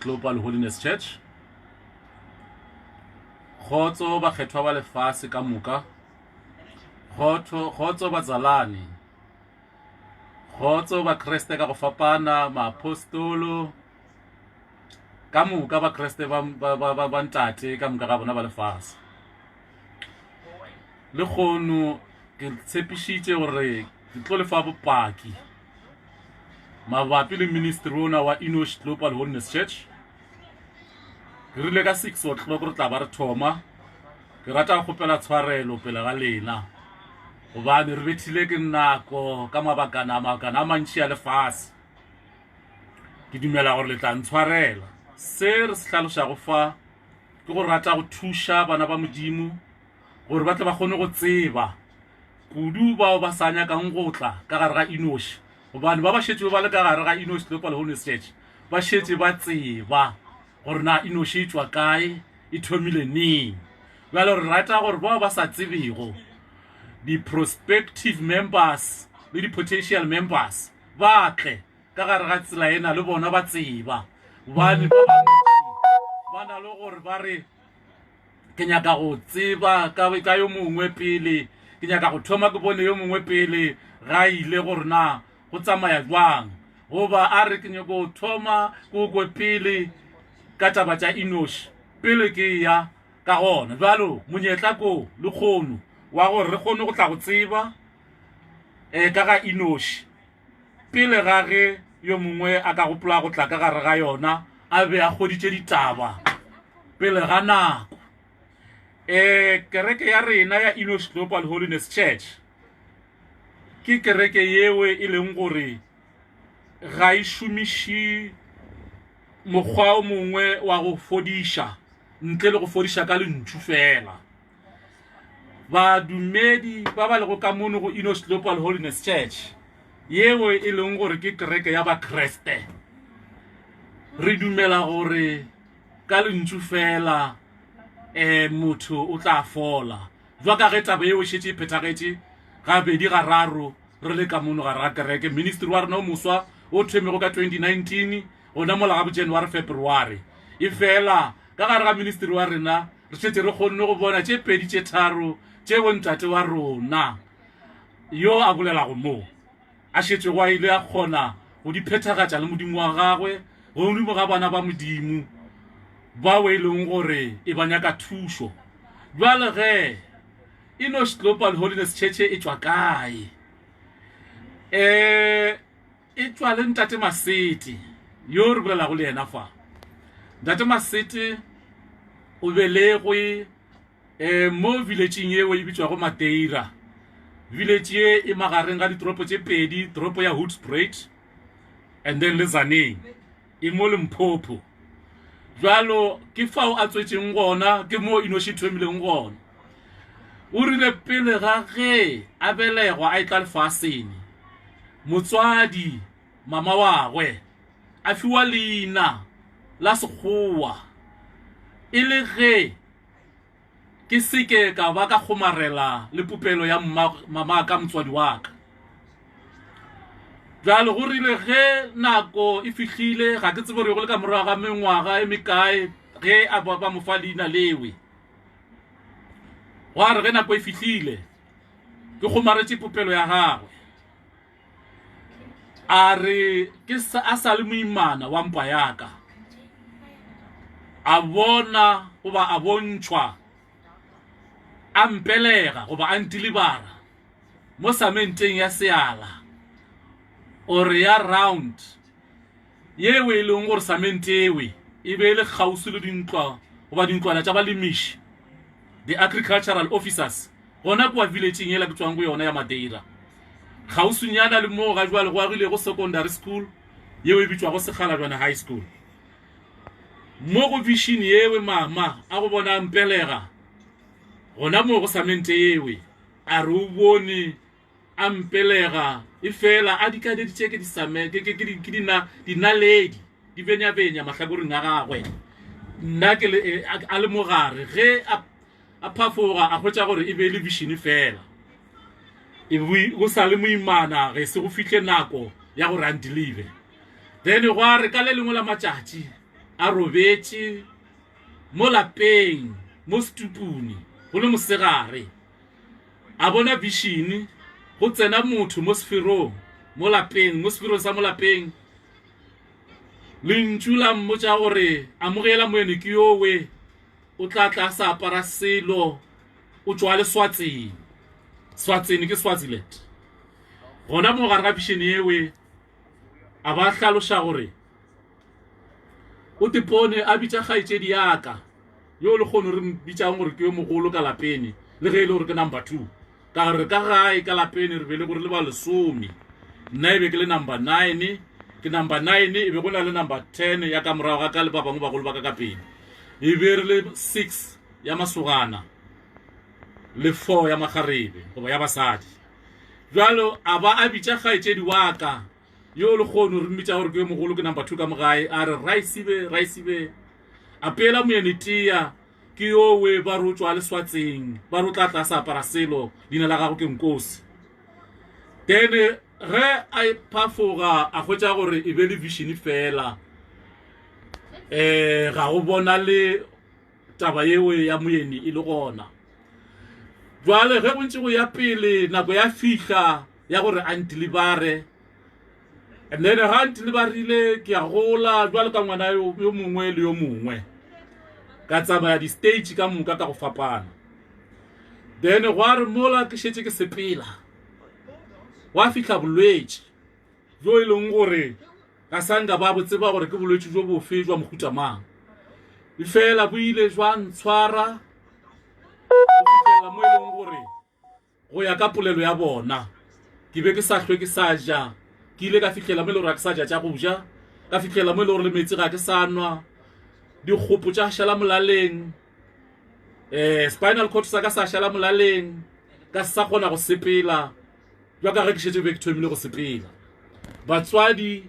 Global Holiness Church. Khotso ba kgethwa ba lefase ka moka. Khotso ba zalani. Khotso ba Kriste ka go fapana, maapostolo ka moka ba Kriste ba ntate ka moka ga bona ba lefase. Le khono ke tshepisitse gore ke tlo lefa bopaki mabapi le ministry ona wa Enosh Global Holiness Church. Ke rile ka 6 o'clock re tla ba re thoma. Ke rata go pela tshwarelo pele ga lena gobane re bethile ke nako ka mabakana a mantši a lefase. Ke dumela gore le tla ntshwarela. Se re se hlaloša go fa ke go rata go thuša bana ba modimo gore ba tle ba kgone go tseba kudu bao ba sa nyakang go tla ka gare ga Enosh gobane ba šetše ba le ka gare ga Enosh Global Holiness Church ba šetše ba tseba gore na Enosh e tšwa kae e thomile neng. Bjale re rata gore bao ba sa tsebego di prospective members le di potential members ba tle ka gare ga tsela ena le bona ba tseba gobane ba na le gore ba re ke nyaka go tseba ka yo mongwe pele, ke nyaka go thoma ke bone yo mongwe pele ga ile gore na go tsamaya jwang goba a re ke nyaka go thoma go pele ka taba tša Enosh pele ke ya ka gona. Bjalo monyetla ko le kgono wa gore re kgone go tla go tseba ka ga Enosh pele ga ge yo mongwe a ka gopola go tla ka gare ga yona a be a kgoditše ditaba pele ga nako. Kereke ya rena ya Enosh Global Holiness Church ke kereke yewe e leng gore ga e šomiše mokgwa o mongwe wa go fodiša ntle le go fodiša ka lentšu fela. Badumedi ba ba lego ka mono go Enosh Global Holiness Church yewe e leng gore ke kereke ya ba Kriste, re dumela gore ka lentšu fela motho o tla fola jwa ka ge taba yeo šetše e phethagetse ga bedi ga raro re le ka mono gare ga kereke. Ministry wa rena o moswa o thomego ka 2019 gona mola ga bo January February e fela ka gare ga ministry wa rena re šetše re kgonne go bona tše pedi tše tharo tše bontate wa rona yo a bolelago mo a šetše go a ile a kgona go di phethagatša le modimo wa gagwe godimo ga bana ba modimo ba we leng gore e ba nyaka thušo. Jwale ge Enosh Global Holiness Church e tšwa kae? E tšwa le ntate Masete yo re bolelago le yena fa. Ntate Masete o belegwe mo villageng yeo e bitswago Mateira. Village ye e magareng ga ditoropo tše pedi, toropo ya Hoedspruit and then le Tzaneen e mo Limpopo. Jwalo ke fao a tswetšeng gona ke mo Enosh e thomileng gona. O rile pele ga ge a belegwa a etla lefaseng motswadi mama wagwe a fiwa leina la Sekgowa e le ge ke seke ka ba ka kgomarela le popelo ya mama ka motswadi wa ka. Jwale go rile ge nako e fihlile ga ke tsebe gore go le ka morago ga mengwaga e mekae ge a ba mo fa leina lewe. Wa re ge nako e fihlile ke kgomaretše popelo ya gagwe a re a sa le moimana wa mpa yaka a bona goba a bontšhwa a mpelega goba a ntilibara mo samenteng ya Seala ore ya round yewe e leng gore samente ewe e be le kgausi le dintlwa goba dintlwana tša balemiši the agricultural officers gona kwa villageng yela ke tswang go yona ya Mateira. Kgausinyana le mo ga jwale go agile go secondary school yewe e bitswago Sekgalajwana High School. Mo go vision yewe mama a go bona mpelega gona mo go samente yewe a re o bone a mpelega e fela a dikade di tšeke di same ke di naledi di benya mahlakoreng a gagwe nna ke a le mogare ge a phafoga a hwetša gore e be le vision fela e go sa le moimana ge se go fihle nako ya gore a ndilive. Then go a re ka le lengwe la matšatši a robetše mo lapeng mo stupuni go le mosegare a bona vision go tsena motho mo sefirong mo lapeng mo sefirong sa mo lapeng lentšu la mmotša gore amogela moene ke yowe o tla tla sa apara selo o tswa le Swatseng ke Swaziland gona mo gare ga vision yewe a ba hlaloša gore o tipone a bitša kgaetšedi yaka yo le kgone re bitšang gore ke yo mogolo ka lapeng le ge e le gore ke number 2 ka re ka gae ka lapeng re bele gore le ba lesome nna e be ke le number 9 ke number 9 e be go na le number 10 ya ka morago ga ka le ba bangwe bagolo ba ka pele e be re le 6 ya masogana le 4 ya magarebe goba ya basadi jalo a ba a bitša kgaetšedi wa ka yo le kgone re mmitša gore ke yo mogolo ke number 2 ka mogae a re raisibe a pela moenetia ke yo we ba ro tswa le Swatseng ba ro tla sa apara selo dina la gago ke Nkosi then ge a phafoga a hwetša gore e be le vision fela ga go bona le taba yewe ya moeni e le gona jwale ge bontši go ya pele nako ya fihla ya gore a ntilibare and then ha ntilibarile ke a gola jwale ka ngwana yo mongwe le yo mongwe ka tsamaya di stage ka moka ka go fapana then go a re mola ke šetše ke sepela wa fihla bolwetši jo e leng gore ka sanga ba botseba gore ke bolwetši jo bofe jwa mohuta mang e fela bo ile jwa ntshwara go fihlela mo e leng gore go ya ka polelo ya bona ke be ke sa hlwe ke sa ja ke ile ka fihlela mo e le gore ka sa ja tša go ja ka fihlela mo e le gore le metsi ga ke sa nwa dikgopo tša šala molaleng spinal cord sa ka sa šala molaleng ka sa kgona go sepela jwa ka ge ke šetše be ke thomile go sepela batswadi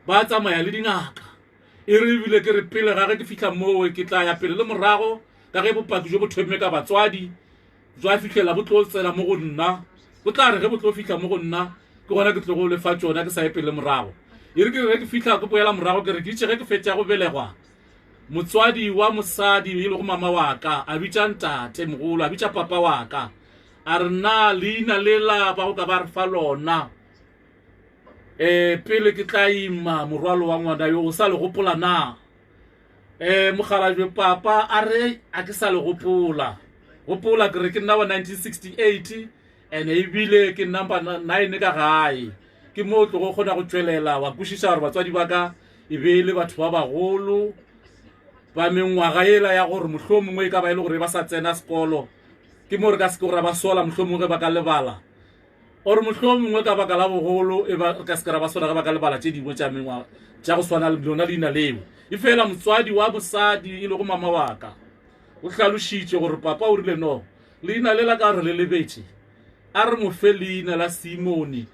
ba tsamaya le dingaka e re ebile ke re pele ga ge ke fihla mowe ke tla ya pele le morago ka ge bopaki jo bo thome ka batswadi jwa fihlela bo tlo tsela mo go nna go tla re ge bo tlo fihla mo go nna ke gona ke tlo go lefa tsona ke sa ye pele morago e re ke re ke fihla ke boela morago ke re ke itše ge ke fetša go belegwa motswadi wa mosadi e le go mama wa ka a bitša ntate mogolo a bitša papa wa ka a re na leina lela ba go ka ba re fa lona pele ke tla ima morwalo wa ngwana yo o sa le gopola na mogalajwe papa a re a ke sa le gopola ke re ke nna wa 1968 and ebile ke number 9 ka gae ke mo tlo go kgona go tswelela wa kwešiša gore batswadi ba ka e be le batho ba bagolo ba mengwaga ela ya gore mohlomongwe e ka ba e le gore ba sa tsena sekolo ke mo re ka se ke gore ba sola mohlomongwe ba ka lebala ore mohlomongwe ka baka la bogolo e ba ka se ke ra ba sola ka baka lebala tše dingwe tša mengwaga tša go swana le lona leina leo e fela motswadi wa bosadi e le go mama wa ka o hlalošitše gore papa o rile no leina lela ka re le lebetše a re mo fe leina la Simone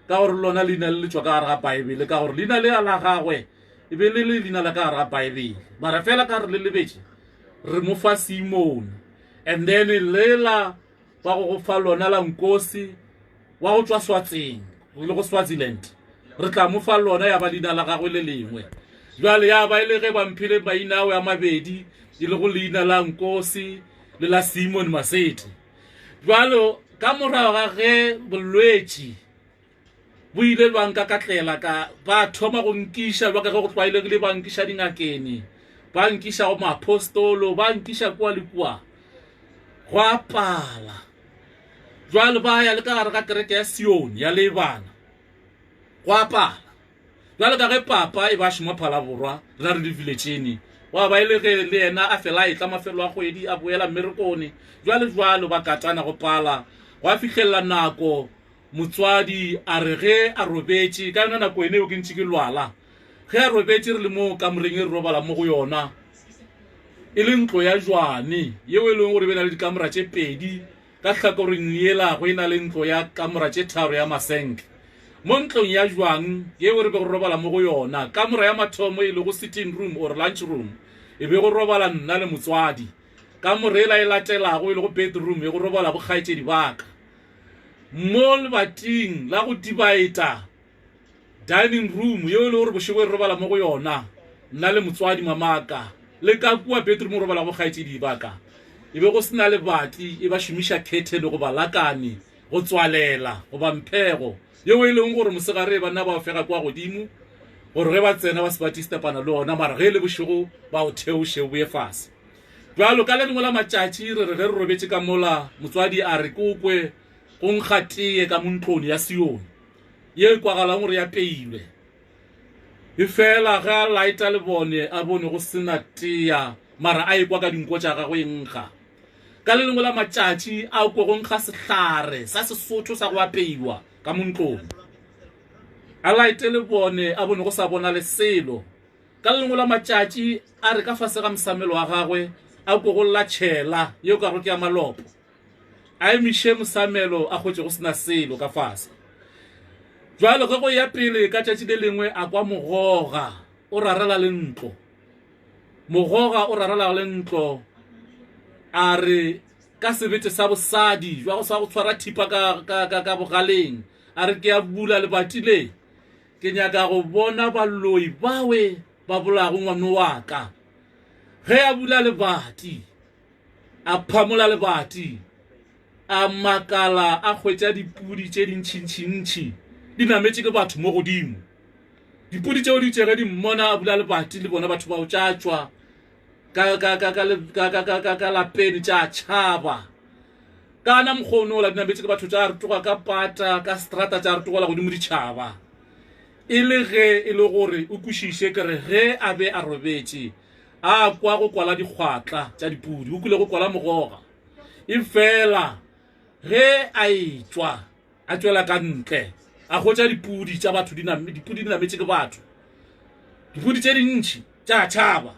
ka gore lona leina le tšwa ka gare ga baebele ka gore leina le la gagwe e be le leina la ka gare ga baebele mara fela ka re le lebetše re mo fa Simone and then lela ba go fa lona la Nkosi wa go tswa Swatseng le go Swaziland re tla mo fa lona ya ba leina la gagwe le lengwe jwale ya ba ile ge ba mphile mainawe a mabedi e le go leina la Nkosi le la Simone Maseti jwalo ka morago ga ge bolwetši bo ile ba nka katlela ka ba thoma go nkiša ba ka ge go tlwaelegile ba nkiša dingakeni ba nkiša go maapostolo ba nkiša kwa le kwa go a pala jwale ba ya le ka gare ga kereke ya Sion ya Leebana go a pala jwale ka ge papa e ba šoma phala borwa ra re di village-eng wa ba ile ge le yena a fela e tla mafelo a kgwedi a boela mmerekone jwale ba katana go pala go a fitlhelela nako motswadi a re ge a robetše ka yona nako ene o ke ntše ke lwala ge a robetše re le mo kamoreng e re robala mo go yona e le ntlo ya jwane yeo e leng gore be na le dikamora tše pedi ka hlakoreng yela go e na le ntlo ya kamora tše tharo ya masenke mo ntlong ya jwang yeo re be go robala mo go yona kamora ya mathomo e le go sitting room or lunch room e be go robala nna le motswadi kamora ela e latelago e le go bedroom e go robala bokgaetšedi baka mo lebating la go dibaeta dining room yeo e le gore bošego e robala mo go yona nna le motswadi mamaka le ka kua bedroom ro bala go kgaitse di baka e be go sena le batli e ba shumisha curtain go balakane go tswalela go ba mphego yo e leng gore mosegare bana ba fega kwa godimo gore ge ba tsena ba se batistepana le ona mara ge le bošego ba o theoše boe fase jalo ka le lengwe la matšatši re ge re robetse ka mola motswadi a re kokwe go nkga tee ka montlong ya Sione ye kwagalang gore ya peilwe e fela ga laita le bone a bone go sena tea mara a ekwa ka dinko tša gagwe nkga ka le lengwe la matšatši a kwe go nkga sehlare sa Sesotho sa go apeiwa ka montlong a laite le bone a bone go sa bona le selo ka le lengwe la matšatši a re ka fase ga mosamelo wa gagwe a kwe go latšhela yeo ka go ke ya malopo a emiše mosamelo a kgwetše go sena selo ka fase jwalo ge go ya pele ka tšatši le lengwe a kwa mogoga o rarela le ntlo mogoga o rarela le ntlo a re ka sebete sa bosadi jwa go sa go tshwara thipa ka bogaleng a re ke a bula lebati le ke nyaka go bona baloi bawe ba bolago ngwana wa ka ge a bula lebati a phamola lebati a makala a hwetša dipudi tše dintšintšintši di nametše ke batho mo godimo dipudi tšeo di tšege di mmona a bula lebati le bona batho ba o tšatšwa ka lapeni tša tšhaba kana mokgono ola di nametše ke batho tša re toga ka pata ka strata tša re togola godimo ditšhaba e le ge e le gore o kwešiše kere ge a be a robetše a kwa go kwala dikgwatla tša dipudi o kile go kwala mogoga e fela ge a etšwa a tšwela ka ntle a hwetša dipudi tša batho dipudi di nametše ke batho dipudi tše dintšhi tša tšhaba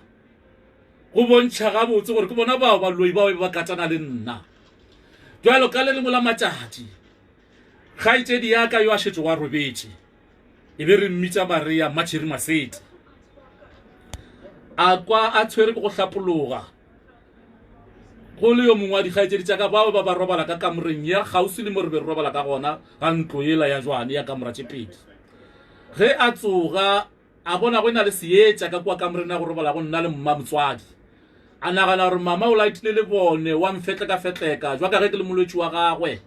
go bontšha gabotse gore ke bona bao baloi bao ba katana le nna jwalo ka le lengwe la matšatši kgaetšedi yaka yo a šetše wa robetše e be re mmitša Maria Matšheri Maseti a kwa a tshwere go hlapologa go le yo mongwe wa dikgaetšedi tša ka bao ba robala ka kamoreng ya kgausi le mo re be re robala ka gona ga ntlo yela ya jwane ya kamora tše pedi ge a tsoga a bona go ena le seetša ka kua kamoreng ya go robala go nna le mma motswadi a nagana gore mama o laetile le bone wa mfetleka jwa ka ge ke le molwetši wa gagwe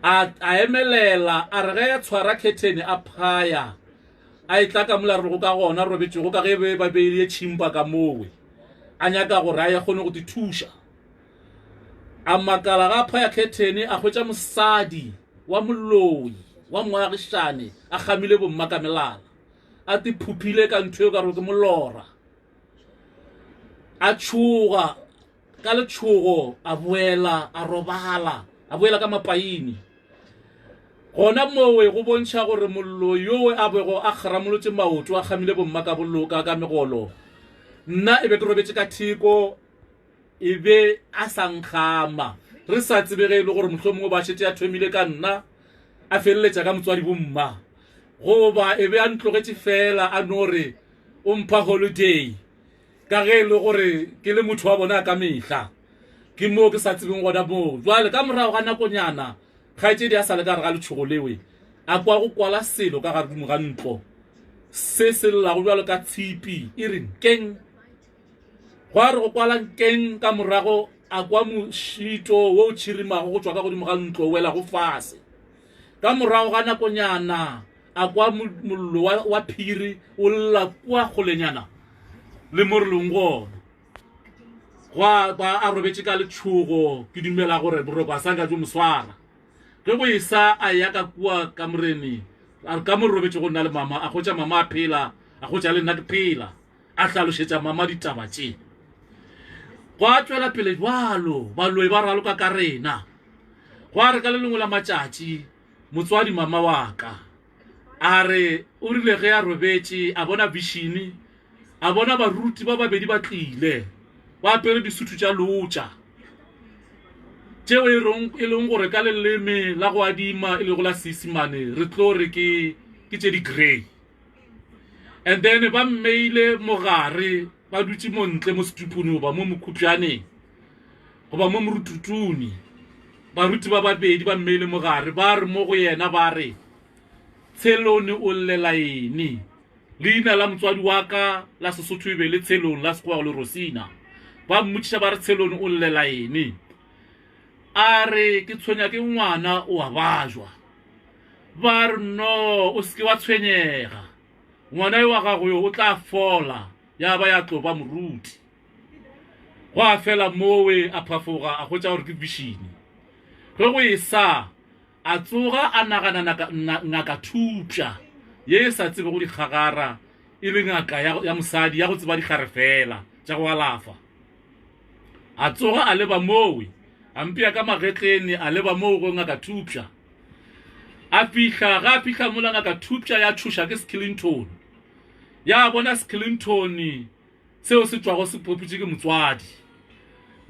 a emelela a re ge ya tshwara curtain a phaya a etla ka mola re go ka gona robetšego ka ge be ba beile tšhimpa ka mowe a nyaka gore a ye kgone go dithuša a makala ga phaya curtain a hwetša mosadi wa moloi wa moagišane a gamile bomma ka melala a tiphuphile ka ntho eo ka re ke molora a tšhoga ka letšhogo a boela a robala a boela ka mapaini gona mowe go bontšha gore mollo yowe a bego a kgaramolotše maoto a gamile bomma ka boloka ka megolo nna e be ke robetše ka thiko e be a sa nkgama re sa tsebege e le gore mohlomongwe ba šetse a thomile ka nna a feleletša ka motswadi bomma goba e be a ntlogetše fela a no re o mpha holiday ka ge e le gore ke le motho wa bona ka mehla ke moo ke sa tsebeng gona moo jwale ka morago ga nakonyana kgaetšedi a sa le ka re ga letšhogo lewe a kwa go kwala selo ka gare dimo ga ntlo se se llago jwalo ka tshipi e re nkeng go a re go kwala nkeng ka morago a kwa mošito wo o tšhirimago go tšwa ka godimo ga ntlo o wela go fase ka morago ga nakonyana a kwa mollo wa phiri o lla kwa kgolenyana le mo re leng gona a robetše ka letšhogo ke dumela gore boroko a sa nka jo moswara ge go isa a ya ka kua kamoreni a re ka mo robetše go nna le mama a hwetša mama a phela a hwetša le nna ke phela a hlalošetša mama ditaba tše go a tšwela pele jwalo baloi ba raloka ka rena go a re ka le lengwe la matšatši motswadi mama wa ka a re o rile ge a robetše a bona višene a bona baruti ba babedi ba tlile ba apere disuthu tša lotša tšeo e leng gore ka leleme la go adima e le go la Seesimane re tlo re ke tše di grey and then ba mmeile mogare ba dutše montle mo setupung goba mo mokhutšwaneng goba mo morututuni baruti ba babedi ba mmeile mogare ba re mo go yena ba re tshelone o llela ene leina la motswadi wa ka la Sesotho e be le Tshelong la sekgowa le Rosina ba mmotšiša ba re Tshelong o llela ene a re ke tshwenya ke ngwana o a bajwa ba re no o se ke wa tshwenyega ngwana yo wa gago yo o tla fola ya ba ya tloba moruti go a fela mowe a phafoga a hotša gore ke vision ge go isa a tsoga a nagana ngaka thupša ye sa tsebe go dikgagara e le ngaka ya mosadi ya go tseba dikgare fela tša go alafa a tsoga a leba mowe a mpia ka magetleng a leba mowe go ngaka thupša a fihla mola ngaka thupša ya thuša ke Skillington ya bona Skillington seo se tswago se popitše ke motswadi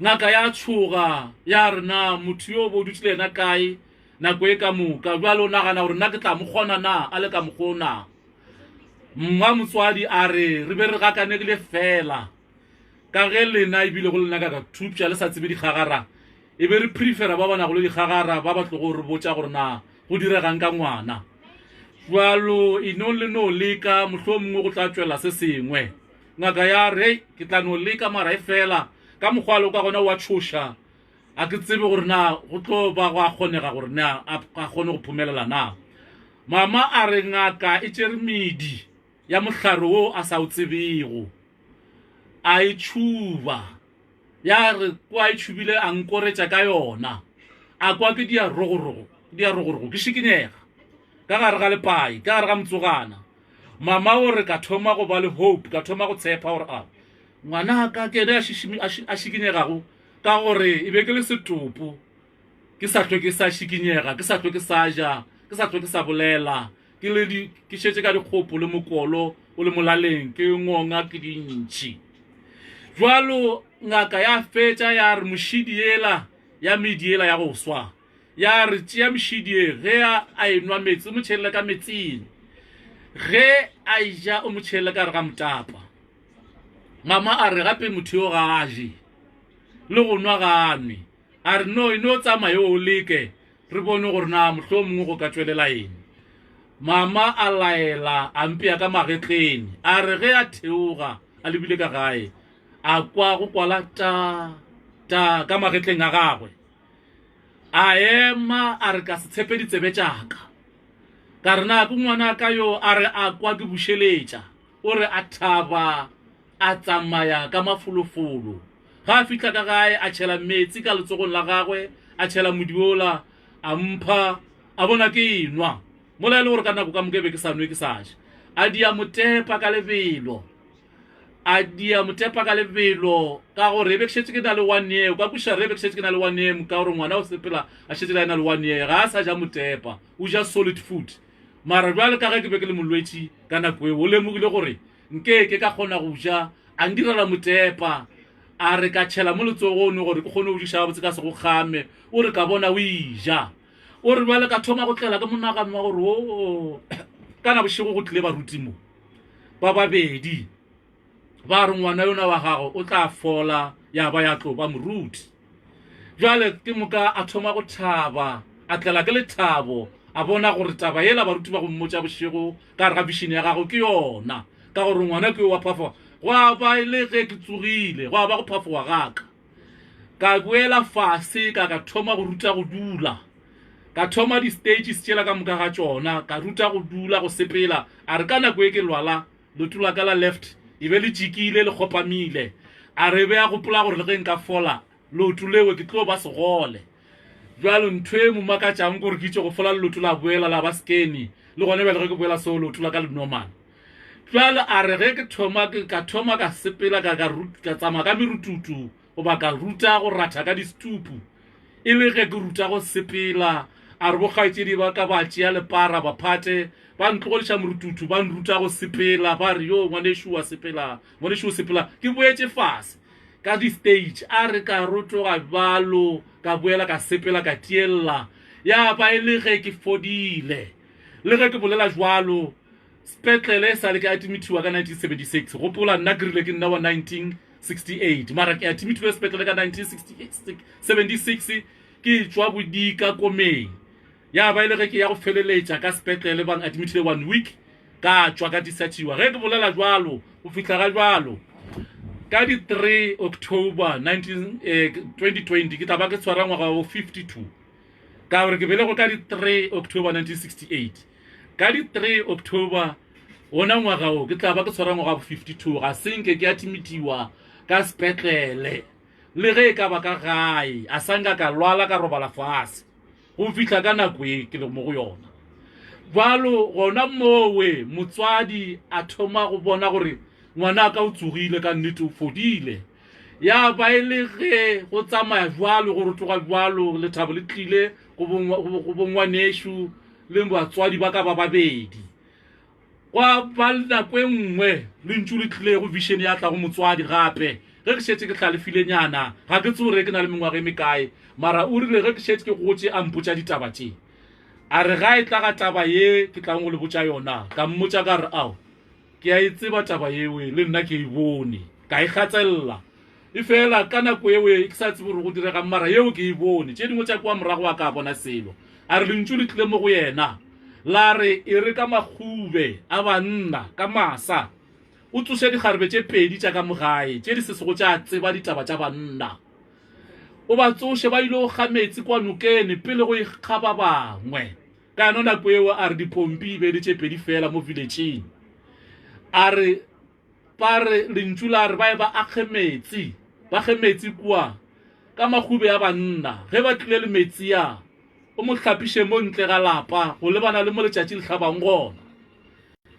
ngaka ya tshoga ya rena motho yo bo dutile na kae nako e ka moka bjalo o nagana gore nna ke tla mo kgona na a le ka mokgona mma motswadi a re be re gakanegile fela ka ge lena e bile go lena ka thupša le sa tsebe dikgagara e be re prefera ba bana go le dikgagara ba batlo go re botša gore na go diregang ka ngwana bjalo ino le no leka mohlomongwe go tla tšwela se sengwe ngaka ya re ke tla no leka mara e fela ka mokgwalo ka gona wa tšhoša a ke tsebe gore na go tlo ba go a kgonega gore na a kgone go phumelela na mama a re ngaka e tšere medi ya mohlare wo a sa o tsebego a e tšhuba ya re kwa e tšhubile a nkoretša ka yona a kwa ke diarogorogo ke šikinyega ka gare ga lepai ka gare ga motsogana mama o re ka thoma go ba le hope ka thoma go tshepa gore a ngwana ka kene a šikinyegago ka gore e be ke le setopo ke sa hlwe ke sa šikinyega ke sa hlwe ke sa ja ke sa hlwe ke sa bolela ke šetše ka dikgopo le mokolo o le molaleng ke ngonga ke dintši jwalo ngaka ya fetša ya re mošidi yela ya medi yela ya go swa ya re tšea mošidi e ge a enwa metsi o mo tšhelele ka metsing ge a ja o mo tšhelele ka re ga motapa mama a re gape motho yo ga a je le go nwa gane a re no ino tsamaye o leke re bone gore na mohlomongwe go ka tšwelela ene mama a laela a mpea ka magetleng a re ge a theoga a lebile ka gae a kwa go kwala ta ka magetleng a gagwe a ema a re ka se tshepe ditsebe tšaka ka re na ke ngwana ka yo a re a kwa ke bušeletša o re a thaba a tsamaya ka mafolofolo ga a fitlha ka gae a tšhela metsi ka letsogong la gagwe a tšhela modiola a mpha a bona ke enwa mola e le gore ka nako ka mokebe ke sa nwe ke sa ja a dia motepa ka lebelo ka gore e be ke šetse ke na le 1 year ka kuša re be ke šetse ke na le 1 year ka gore ngwana o sepela a šetse la e na le 1 year ga a sa ja motepa o ja solid food mara jwale ka ge ke be ke le molwetši ka nako e o lemogile gore nke ke ka kgona go ja a ndirela motepa a re ka tšhela mo letsogone gore ke kgone go diša botse ka se go kgame o re ka bona o ija o re bjale ka thoma go tlela ke monagano wa gore o kana bošego go tlile baruti mo ba babedi ba re ngwana yona wa gago o tla fola ya ba ya tlo ba moruti jwale ke moka a thoma go thaba a tlela ke lethabo a bona gore taba yela baruti ba go mmotša bošego ka re ga vision ya gago ke yona ka gore ngwana ke wa phafoga go a ba le ge ke tsogile go a ba go phafoga gaka ka boela fase ka thoma go ruta go dula ka thoma di-stages tšela ka moka ga tšona ka ruta go dula go sepela a re ka nako e ke lwala lotula ka la left e be le tšikile le kgopamile a re be a gopola gore le ge nka fola lotu lewe ke tlo ba segole jwalo ntho e momakatšang kore ke itse go fola lelotu la boela la ba skeni le gone bele ge ke boela seo lotula ka le normal jwale a re ge ka thoma ka sepela ka tsamaya ka merututu goba ka ruta go ratha ka distupu e le ge ke ruta go sepela a re bokgaetšedi ba ka ba tšea lepara ba phate ba ntlogodiša morututu ba nruta go sepela ba re yo ngwanešo o sepela ke boetše fase ka di-stage a re ka rotoga balo ka boela ka sepela ka tielela ya ba e le ge ke fodile le ge ke bolela jwalo sepetlele sa le ke adimitiwa ka 1976 gopola nna ke rile ke nna wa 1968 mara ke adimitiwe sepetlele ka 1976 ke tswa bodika komeng ya ba ile ge ke ya go feleletša ka sepetlele bang admitile 1 week ka tswa ka disachiwa ge ke bolela jwalo o fihla ga jwalo ka di 3 October 2020 ke taba ke tshwara ngwaga wa 52 ka gore ke belego ka di 3 October 1968 ka di 3 October ona ngwaga o ke taba ke tshwara ngwaga wa 52 ga senke ke a timitiwa ka sepetlele le ge ka ba ka gae a sanga ka lwala ka robala fase go fihla ka nako e ke le mo go yona balo gona mowe motswadi a thoma go bona gore ngwana ka o tsogile ka nnete o fodile ya ba ile ge go tsamaya jwalo go rotoga jwalo le thabo le tlile go bongwaneshu le batswadi ba ka ba babedi kwa balna kwengwe le ntšu le tlile go vision ya tla go motswadi gape ge ke shetse ke tlalefile nyana ga ke tsore ke na le mengwaga e mekae mara o rile ge ke shetse ke gotse a mpotša ditaba tše a re ga e tla ga taba ye ke tlang go le botša yona ka mmotša ka re ao ke a itseba taba yewe le nna ke e bone ka e gatselela e fela ka nako yewe ke sa tsebe gore go direga mara yeo ke e bone tše dingwe tša kwa morago wa ka bona selo a re lentšu le tlile mo go yena la re e re ka magube a banna ka masa o tsoše dikgarebe tše pedi tša ka mogae tše di sesego tša tseba ditaba tša banna o ba tsoše ba ile go kgametsi kwa nokene pele go ikgaba bangwe ka yona nako eo a re dipompi be di tše pedi fela mo villageeng a re pare lentšu la re ba e ba akge metsi kua ka magube a banna ge ba tlile le metsi ya o mo hlapiše mo ntle ga lapa go lebana le mo letšatši le hlabang gona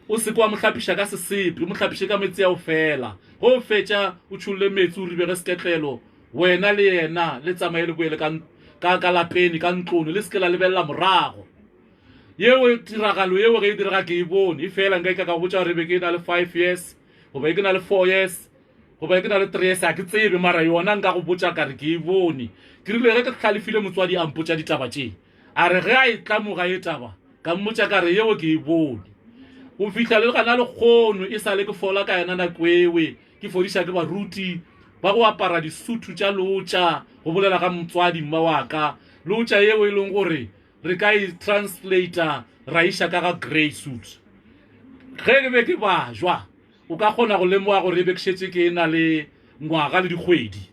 o se kwa mo hlapiša ka sesepe o mo hlapiše ka metsi ya o fela go fetša o tšholle metsi o ribege seketlelo wena le yena le tsamaye le boele ka lapeni ka ntlone le seke la lebelela morago yeo tiragalo yeo ge e direga ke e bone e fela nka ka botša gore be ke na le 5 years goba ke na le 4 years goba ke na le 3 years a ke tsebe mara yona nka go botša kare ke e bone ke rile ge ke hlalefile motswadi a mpotša ditaba tše a re ge a e tlamoga e taba ka mmotša kare yeo ke e bone go fihla le gana le kgono e sa le ke fola ka yena nako ewe ke fodiša ke baruti ba go apara disuthu tša lotša go bolela ga motswadi mma wa ka lotša yeo e leng gore re ka e translator ra iša ka ga grey suit ge ke be ke bajwa o ka kgona go lemoga gore e be ke šetse ke na le ngwaga le dikgwedi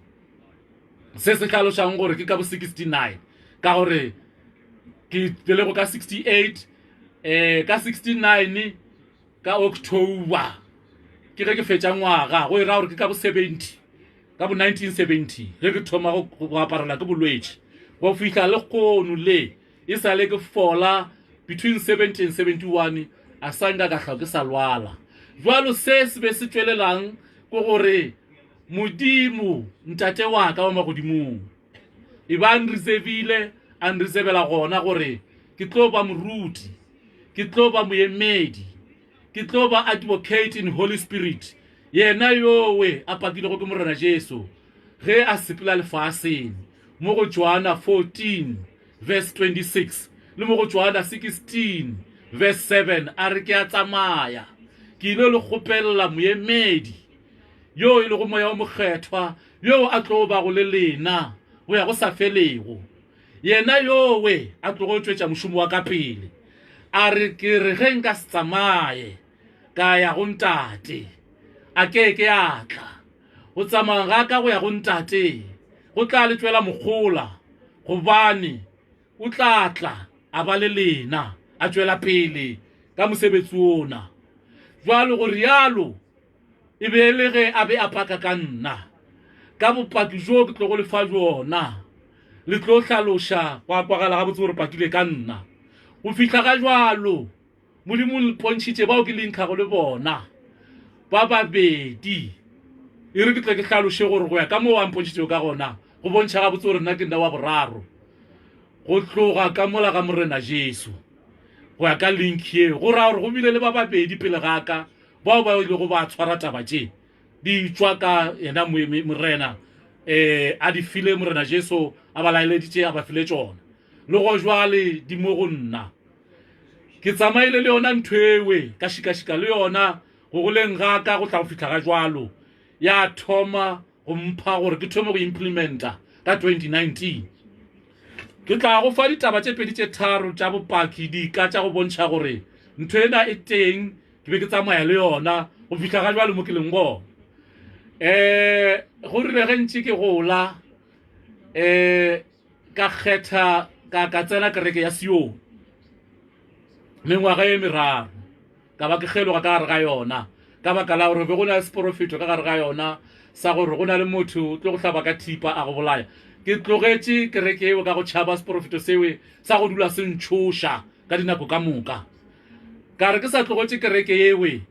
se se tlhalošang gore ke ka bo 69 ka gore ke pelego ka 68 ka 69 ka October ke ge ke fetša ngwaga go ira gore ke ka bo 70 ka bo 1970 ge ke thoma go aparela ke bolwetši go fihla le kgono le e sa le ke fola between 70 and 71 a sanga ka tlhao ke sa lwala jwalo se se be se tšwelelang ko gore modimo ntate wa ka wa magodimong e ba nreservile a nreservela gona gore ke tlo ba moruti ke tlo ba moemedi ke tlo ba advocate in Holy Spirit yena yowe a pakile go ke morena Jesu ge a sepela lefaseng mo go Johanna 14 verse 26 le mo go Johanna 16 verse 7 a re ke a tsamaya ke ile le kgopella moemedi yo e le go moya o mokgethwa yo a tlo ba go le lena go ya go sa felego yena yowe a tlo go tšwetša mošomo wa ka pele a re ke re ge nka se tsamaye ka ya go ntate a ke a tla go tsamaya ga ka go ya go ntate go tla le tšwela mokgola gobane o tla tla a ba le lena a tšwela pele ka mosebetsi ona jwalo go rialo e be le ge a be a paka ka nna ka bopaki jo ke tlo go lefa jona le tlo hlaloša go apagala ga botse gore pakile ka nna go fihla ga jwalo modimo le pontšhitše bao ke linkgago le bona ba babedi e re ke tle ke hlaloše gore go ya ka moo a mpontšhitšeo ka gona go bontšha ga botse gore nna ke nna wa boraro go tloga ka mola ga morena Jesu go ya ka link ye go ra gore go bile le ba babedi pele ga ka bao ba ile go ba tshwara taba tše di tšwa ka yena morena a di file morena Jesu a ba laeleditše a ba file tšona le go jwale di mo go nna ke tsamaile le yona nthwewe ka šikašika le yona go goleng ga ka go tla go fihla ga jwalo ya thoma go mpha gore ke thome go implementa ka 2019 ke tla go fa ditaba tše pedi tše tharo tša bopaki di ka tša go bontšha gore ntho ena e teng ke be ke tsamaya le yona go fihla ga jwa le mo ke leng go go rile ge ntse ke gola ka kgetha ka tsena kereke ya Sion mengwaga e meraro ka ba ke kgeloga ka gare ga yona ka baka la gore be go na le seprofeto ka gare ga yona sa gore go na le motho tlo go hlaba ka thipa a go bolaya ke tlogetše kereke eo ka go tšhaba seprofeto sewe sa go dula se ntšhoša ka dinako ka moka ka re ke sa tlogetše kereke ewe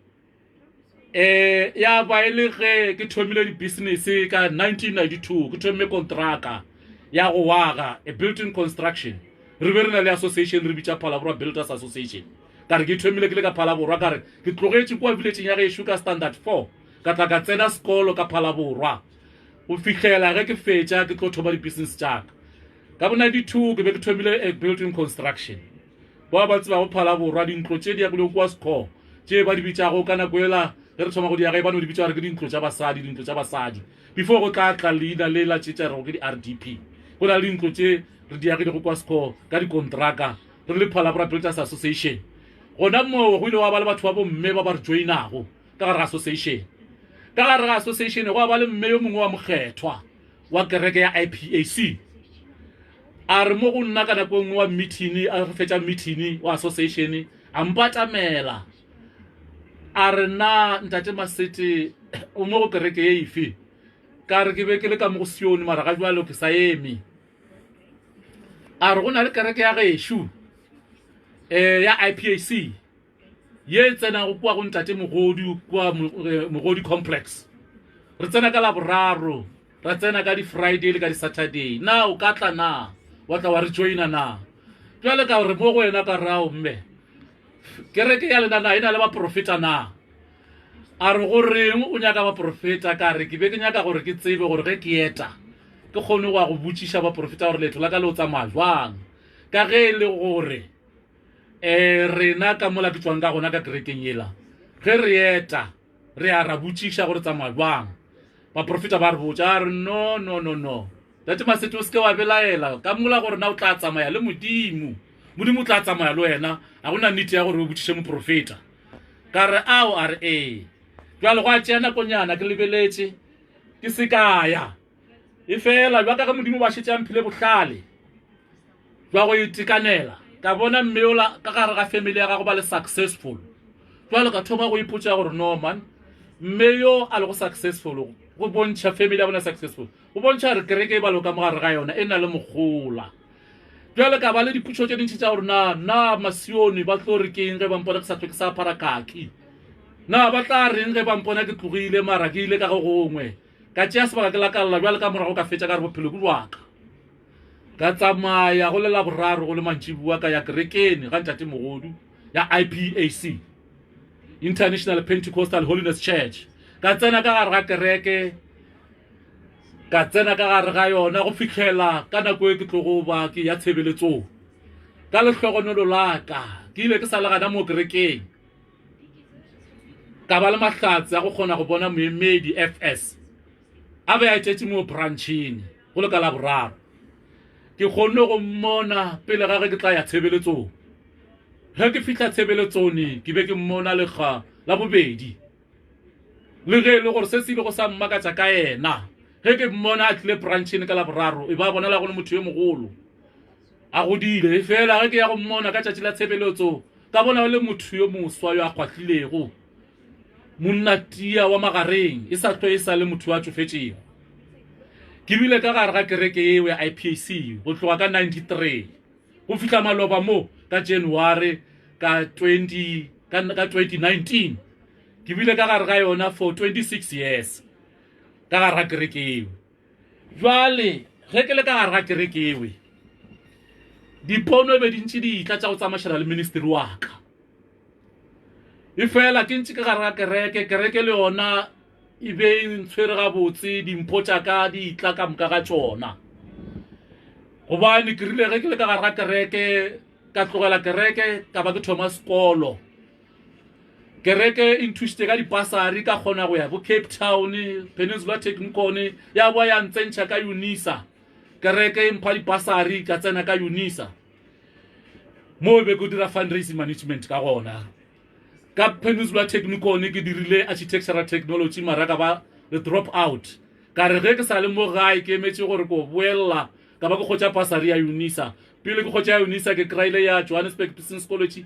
ya ba e le ge ke thomile di-business ka 1992 ke thomile kontraka ya go waga a built-in construction re be re na le association re bitša Phalaborwa Builders Association ka re ke thomile ke le ka Phalaborwa ka re ke tlogetše kua villageng ya gešo ka standard 4 ka tla ka tsena sekolo ka Phalaborwa go fihlela ge ke fetša ke tlo thoma di-business tšaka ka bo 92 ke be ke thomile a built-in construction ba ba tseba go Phalaborwa dintlo tše di ya kule kwa sekgo tše ba di bitšago ka nako ela ge re thoma go diage ba no di bitša gore ke dintlo tša basadi before go tla tla leina le la tšetša rego ke di-RDP go na le dintlo tše re diage go kwa sekgo ka dikontraka re le Phalaborwa Builders Association gona moo go ile wa ba le batho ba bomme ba ba re joinago ka gare ga association ka gare ga association go ba le mme yo mongwe wa mokgethwa wa kereke ya IPAC a re mo go nna ka nako nngwe wa meeting a re fetša meeting wa association a mpatamela a re na ntate Masete o mo go kereke ye ife ka re ke be ke le ka mo go Sion mara ga jwalo ke sa eme a re go na le kereke ya gešo ya IPAC ye tsena go kwa go ntate Mogodi kwa Mogodi complex re tsena ka Laboraro re tsena ka di Friday le ka di Saturday na o ka tla na wa tla wa re joina na jwale ka re mo go wena ka rao mme kereke ya lena na ina le ba profeta na a re go reng o nyaka ba profeta ka re ke be ke nyaka gore ke tsebe gore ge ke eta ke kgone go go botšiša ba profeta gore letho la ka le o tsamaya jwang ka ge le gore rena ka mola ke tswang ka gona ka kerekeng yela ge re eta re a ra botšiša gore tsamaya jwang ba profeta ba re botša a re no tate Masete o se ke wa belaela ka mola gore na o tla tsamaya le modimo o tla tsamaya le wena a gona nnete ya gore o botšiše moprofeta ka re ao a re jwale go a tšea nakonyana ke lebeletše ke se kaya e fela jwa ka modimo ba šetša mphile bohlale jwa go itekanela ka bona mmeola ka gare ga family ya gago ba le successful jwale ka thoma go ipotša gore no man mme yo a le go successful go bontšha family ya bona successful go bontšha re kereke e ba loka mogare ga yona e na le mogola jwale ka ba le diputšo tše dintšhi tša gore na Masione ba tlo re keng ge bampona ke sa tlwe ke sa apara kaki na ba tla reng ge bampona ke tlogile mara ke ile ka go gongwe ka tšea sebaka ke lakalela jwale ka morago ka fetša ka re bophelo ke jwaka ka tsamaya go le Laboraro go le mantšibua ka ya kerekene ga ntate Mogodu ya IPAC International Pentecostal Holiness Church ka tsena ka gare ga kereke ka tsena ka gare ga yona go fitlhela ka nako e ke tlo go ba ke ya tshebeletsong ka lehlogonolo la ka ke ile ke sa le gana mo kerekeng ka ba le mahlatse a go kgona go bona moemedi FS a be a tšetše mo branching go le ka Laboraro ke kgonne go mmona pele ga ge ke tla ya tshebeletsong ge ke fitlha tshebeletsone ke be ke mmona lekga la bobedi le ge le gore se se ile go sa mmakatša ka yena ge ke mmona a tlile branching ka Laboraro e ba bonala go le motho yo mogolo a godile e fela ge ke ya go mmona ka tšatši la tshebeletso ka bona le motho yo moswa yo a kgwahlilego monnatia wa magareng e sa tlo e sa le motho wa tšofetšego ke bile ka gare ga kereke eo ya IPAC go tloga ka 93 go fihla maloba mo ka January ka 2019 ke bile ka gare ga yona for 26 years ka gare ga kereke eo jwale ge ke le ka gare ga kereke eo dipono be dintši di tla tša go tsamašana le ministry wa ka e fela ke ntše ka gare ga kereke le yona e be ntshwere gabotse dimpho tša ka di tla ka moka ga tšona gobane ke rile ge ke le ka gare ga kereke ka tlogela kereke ka ba ke thoma sekolo kereke e nthušitše ka dipasari ka kgona go ya bo Cape Town Peninsula Technikon ya boa ya ntsentšha ka UNISA kereke e mpha dipasari ka tsena ka UNISA mo be go dira fundraising management ka gona ka Peninsula Technikon ke dirile architectural technology maraka ba the drop out ka re ge ke sa le mo gae ke emetse gore ko boella ka ba go khotsa pasari ya Unisa pele ke khotsa ya Unisa ke kraile ya Johannesburg Business College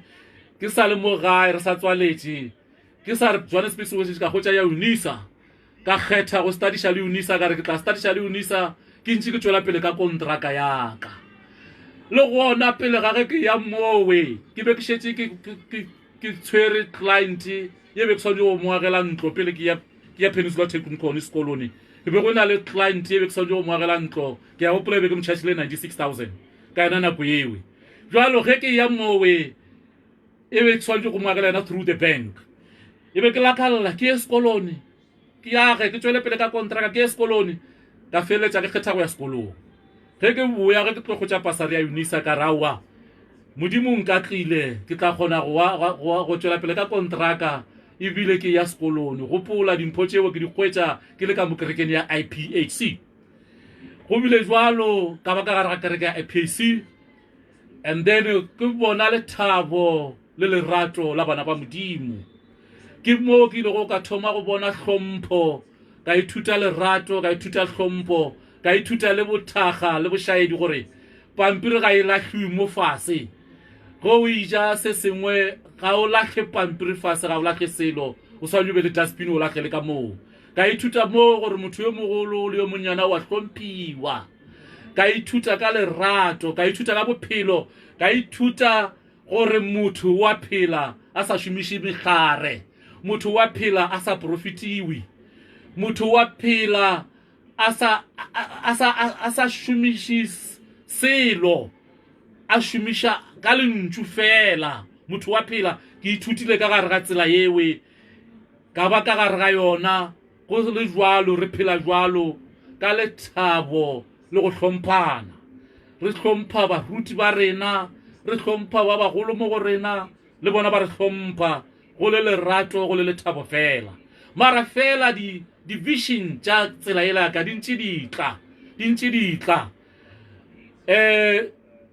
ke sa le mo gae re sa tswaletse ke sa re Johannesburg College ka khotsa ya Unisa ka kgetha go studisha le Unisa ka re ke tla studisha le Unisa ke ntse ke tswela pele ka kontraka ya ka le gona pele ga ge ke ya mowe ke be ke shetse ke tshwere client ye be ke sa go moagela ntlo pele ke ya Peninsula Technikon sekolone e be go na le client ye be ke sa go moagela ntlo ke ya gopola be ke mchachile 96,000 ka ena nako yewe jwalo ge ke ya mowe e be ke sa go moagela na through the bank e be ke lakalla ke sekolone ke ya ge ke tswele pele ka kontraka ke sekolone ka feletsa ke kgetha go ya sekolong ge ke boya ge ke tlo go tsa pasari ya Unisa ka rawa modimo nka tlile ke tla khona go tswela pele ka kontraka e bile ke ya sekolone go pola dimpho tseo ke di khwetsa ke le ka mokerekeng ya IPHC go bile jwalo ka ba ka ga kereke ya IPHC and then ke bona le thabo le lerato la bana ba modimo ke mo ke ile go ka thoma go bona hlompho ka ithuta lerato ka ithuta hlompho ka ithuta le bothaga le boshaedi gore pampiri ga e lahlwe mo fase go ija se sengwe ga o lahle pampiri fase ga o lahle selo o sa nyube le dustbin o lahle le ka moo ka ithuta mo gore motho yo mogolo le yo monyana wa hlomphiwa ka ithuta ka lerato ka ithuta ka bophelo ka ithuta gore motho wa phela a sa shumishi megare motho wa phela a sa profitiwi motho wa phela a sa shumishi selo a shumisha ka lentšu fela motho wa phela ke ithutile ka gare ga tsela yewe ka ba ka gare ga yona go le jwalo re phela jwalo ka lethabo le go hlomphana re hlompha baruti ba rena re hlompha ba bagolo mo go rena le bona ba re hlompha go le lerato go le lethabo fela mara fela di vision tša tsela ela ka dintši ditla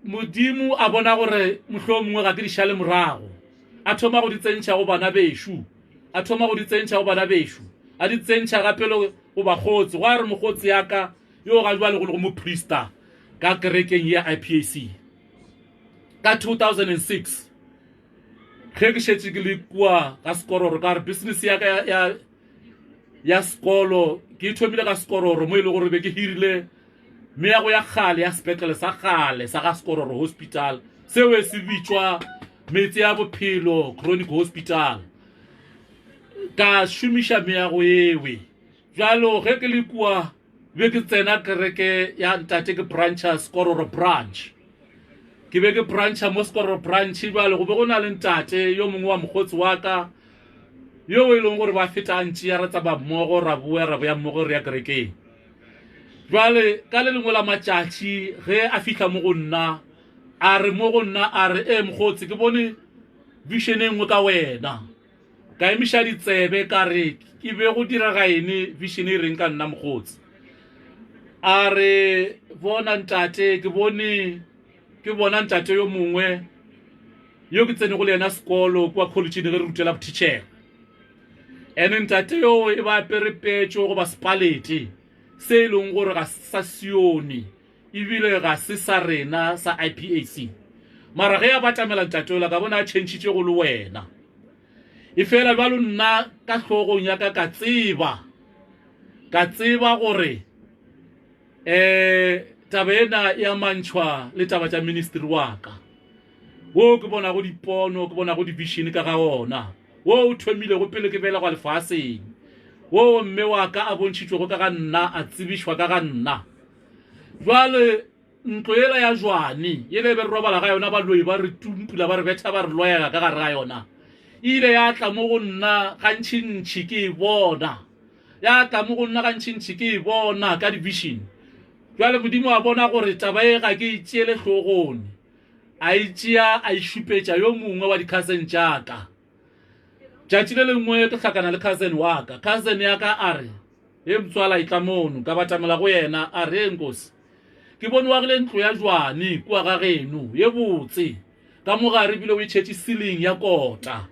modimo a bona gore mohlomongwe ga ke di šale morago a thoma go di tsentšha go bana bešo a di tsentšha gapele go bakgotsi go a re mokgotsi yaka yo ga jwa le go moprista ka kerekeng ya IPAC ka 2006 ge ke šetse ke le kua ka sekororo ka re business yaka ya sekolo ke ithomile ka sekororo mo ile gore be ke hirile meago ya kgale ya sepetlele sa kgale sa ga sekororo hospital seo se bitswa metse ya bophelo chronic hospital ka shumisha meago ewe jalo ge ke le kua be ke tsena kereke ya ntate ke brancha sekororo branch ke be ke brancha mo sekororo branch jalo go be go na le ntate yo mongwe wa mogotsi wa ka yo e leng gore ba feta ntši ya ratsa ba mmogo ra boya mmogo re ya kerekeng jwale ka le lengwe la matšatši ge a fihla mo go nna a re mogotsi ke bone vision e nngwe ka wena ka emiša ditsebe ka re ke be go diraga ene vision e reng ka nna mogotsi a re bona ntate ke bona ntate yo mongwe yo ke tsene go le yena sekolo kwa college ge re rutela botitšhere ene ntate yo e ba perepetšo go ba spalete se e leng gore ga sa sione ebile ga se sa rena sa IPAC mara ge a batamela ntate ola ka bona a tšhentšhitše go le wena e fela jalo nna ka hlogong ya ka tseba gore taba ena ya mantšhwa le taba tša ministry wa ka wo ke bona go dipono ke bona go division ka ga ona wo o thomile go pele ke bela go lefaseng wo mme wa ka a bontšhitšwe go ka ga nna a tsebišwa ka ga nna jwale ntlo ela ya jwane ye be re robala ga yona baloi ba re tumpula ba re betha ba re loyega ka gare ga yona ile ya tla mo go nna gantšintši ke bona ka division jwale modimo a bona gore taba e ga ke itšeele hlogone a itšea a išupetša yo mongwe wa di-cousin tšaka tšatši le lengwe ke hlakana le cousin wa ka cousin ya ka a re e mtswala e tla mono ka batamela go yena a re nkosi ke bone wa gile ntlo ya jwane kua ga geno ye botse ka mogare bile o itšhetše ceiling ya kota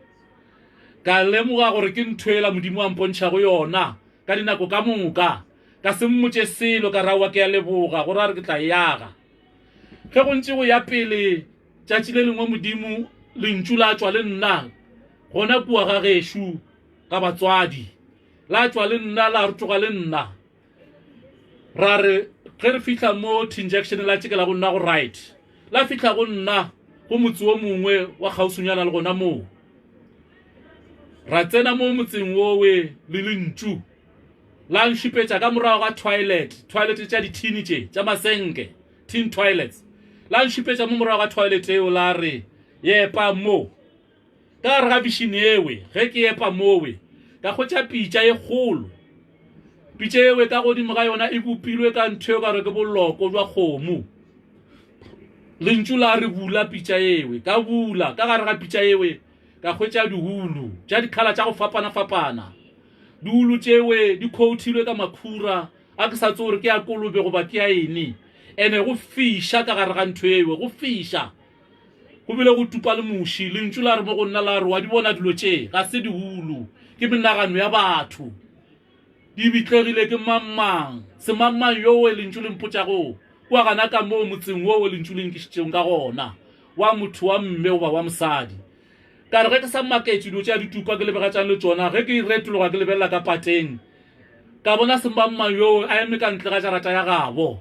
ka lemoga gore ke nthoela modimo a mpontšha go yona ka dinako ka moka ka se mmotse selo ka rawa ke ya leboga gore a re ke tla yaga ge go ntse go ya pele tšatši le lengwe modimo lentšu la tswa le nna gona kua ga gešo ka batswadi la tswa le nna la re tloga le nna ra re ge re fihla mo injection la tšekela go nna go right la fihla go nna go motse o mongwe wa kgausonyana le gona moo ra tsena mo motseng wowe le lentšu la nšipetša ka morago ga toilet tša dithini tša masenke tin toilets la nšipetša mo morago ga toilet eo la re yepa mo ka gare ga bišini ewe ge ke yepa mowe ka kgotša pitša e kgolo pitša ewe ka godimo ga yona e bopilwe ka ntho ka re ke boloko jwa kgomo lentšu la re bula pitša ewe ka bula ka gare ga pitša ewe ka kgwetša dihulu tša dikhala tša go fapana-fapana dihulu tšewe di khoutilwe ka makhura a ke sa tse gore ke a kolobe goba ke a ene ene go fiša ka gare ga ntho ewe go fiša go bile go tupa le moši lentšu la re mo go nna la re wa di bona dilo tše ga se dihulu ke menagano ya batho di bitlegile ke mang semangmang yowe lentšu le mpotšago wa gana ka moo motseng wowe lentšu le nkišitšeng ka gona wa motho wa mme goba wa mosadi ka re ge ke sa maketše dilo tša dituka ke lebegatšang le tsona ge ke retologa ke lebelela ka pateng ka bona semangmang yowe a eme ka ntle ga jarata ya gabo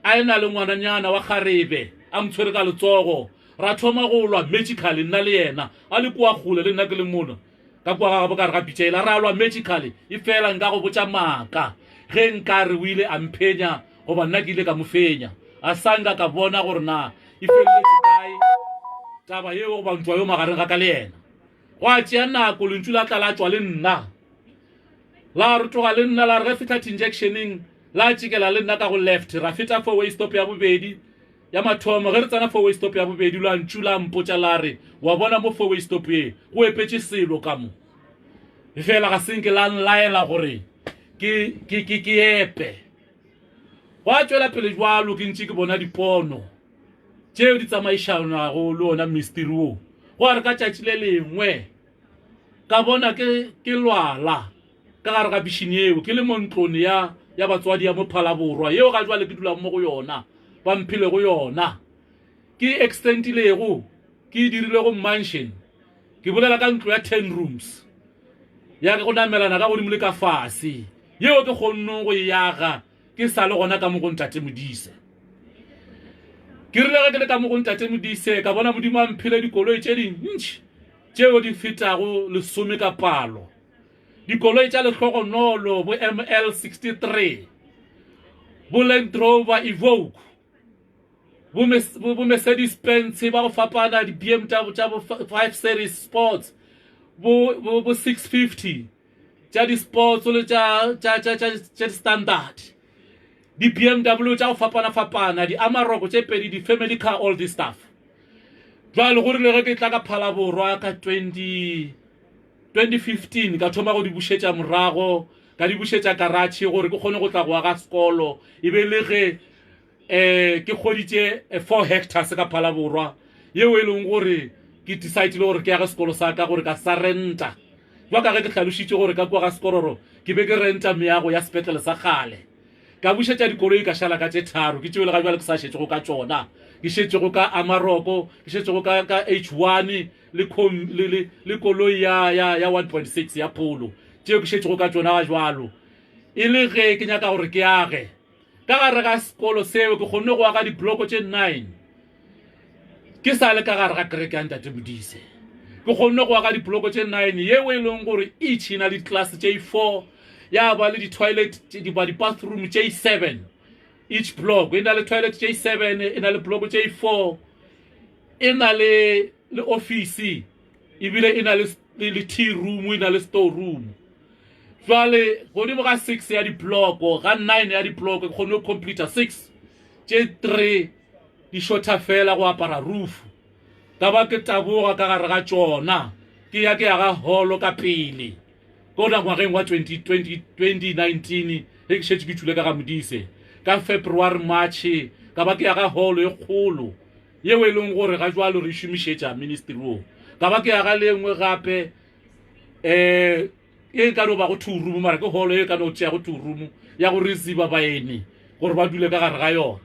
a ena le ngwananyana wa kgarebe a mtshwere ka letsogo ra thoma go lwa magically nna le yena a le kua gole le nna ke le mona ka kua gabo ka re ga pitšela ra lwa magically e fela nka go botša maaka ge nka re o ile a mphenya goba nna ke ile ka mo fenya a sanga ka bona gore na e feleletše kae taba yeo goba ntwa yo magareng ga ka le yena go a tšea nako lentšu la tla la tswa le nna la re tloga le nna la re ge fihla injectioneng la tšikela le nna ka go left ra feta four way stop ya bobedi ya mathomo ge re tsana four way stop ya bobedi la ntšu la mpotša la re wa bona mo four way stop ye go epetše selo ka mo e fela ga senke la nlaela gore ke epe go a tšwela pele jwalo ke ntše ke bona dipono tšeo di tsamaišanago le ona misteri wo go a re ka tšatši le lengwe ka bona ke lwala ka gare ga bišini eo ke le mo ntlone ya batswadi ya mo phalaborwa yeo ga jwale ke dulang mo go yona ba mphile go yona ke extentilego ke dirile go mansion ke bolela ka ntlo ya 10 rooms ya go namelana ka godimo le ka fase yeo ke kgonno go yaga ke sa le gona ka mo go ntate modise ke rile ge ke le ka mo go ntate modise ka bona modimo a mphile dikoloi tše dintši tšeo di fetago lesome ka palo dikoloi tša lehlogonolo bo ML 63 bo Land Rover Evoque bo Mercedes Benz ba go fapana di BMW tša bo 5 series sports bo 650 tša di sports le tša standard di BMW tša go fapana di Amarok tše pedi di family car all this stuff jwale gore le ge ke tla ka phalaborwa ka 2015 ka thoma go di bušetša morago ka di bušetša karatšhe gore ke kgone go tla go aga sekolo e be le ge ke kgoditše 4 hectares ka phalaborwa yeo e leng gore ke decide le gore ke aga sekolo sa ka gore ka sa renta jwa ka ge ke hlalošitše gore ka kua ga sekororo ke be ke renta meago ya sepetlele sa kgale ka bušetša dikoloi ka šala ka tše tharo ke tšeo le ga jwale ke sa šetšego ka tšona ke šetšego ka Amaroko ke šetšego ka H1 le koloi ya 1.6 ya polo tšeo ke šetšego ka tšona ga jwalo e le ge ke nyaka gore ke age ka gare ga sekolo seo ke kgonne go aga dibloko tše 9 ke sa le ka gare ga kereke ya ntate modise ke kgonne go aga dibloko tše 9 yeo e leng gore each e na le class tše 4 ya ba le di-toilet di-bathroom tše 7 each block e na le toilet tše 7 e na le block tše 4 e na le office ebile e na le tea room e na le store room jwale godimo ga 6 ya dibloko ga 9 ya dibloko ke kgone go complete 6 tše 3 di shorta fela go apara roof ka ba ke taboga ka gare ga tšona ke ya ke aga holo ka pele kona ngwageng wa 2019 ge ke šetše ke thule ka ga modise ka February March ka ba ke aga holo e kgolo yeo e leng gore ga jwalo re šomišetša ministry wo ka ba ke aga le engwe gape e ka no ba go two room mara ke holo e ka no tšea go two room ya go receive baeni gore ba dule ka gare ga yona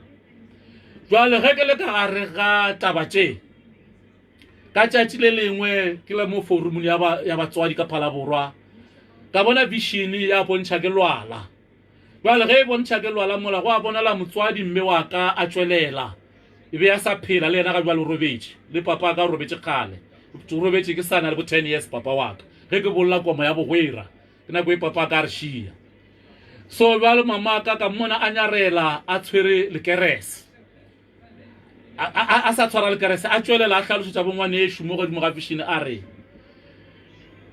jwale ge ke le ka gare ga taba tše ka tšatši le lengwe ke le mo forumong ya batswadi ka Phalaborwa ka bona vision ya bontšha ke lwala jwale ge e bontšha ke lwala mola go a bonala motswadi mme wa ka a tšwelela e be ya sa phela le yena ga jwale o robetše le papa ka o robetše kgale o robetše ke sana le bo 10 years papa wa ka ge ke bolla koma ya bogwera ke nako e papa ka re šia so jwale mama ka mmona a nyarela a tshwere lekerese a sa tshwara lekerese a tšwelela a hlalošetša bongwane e šumo godimo ga vision a re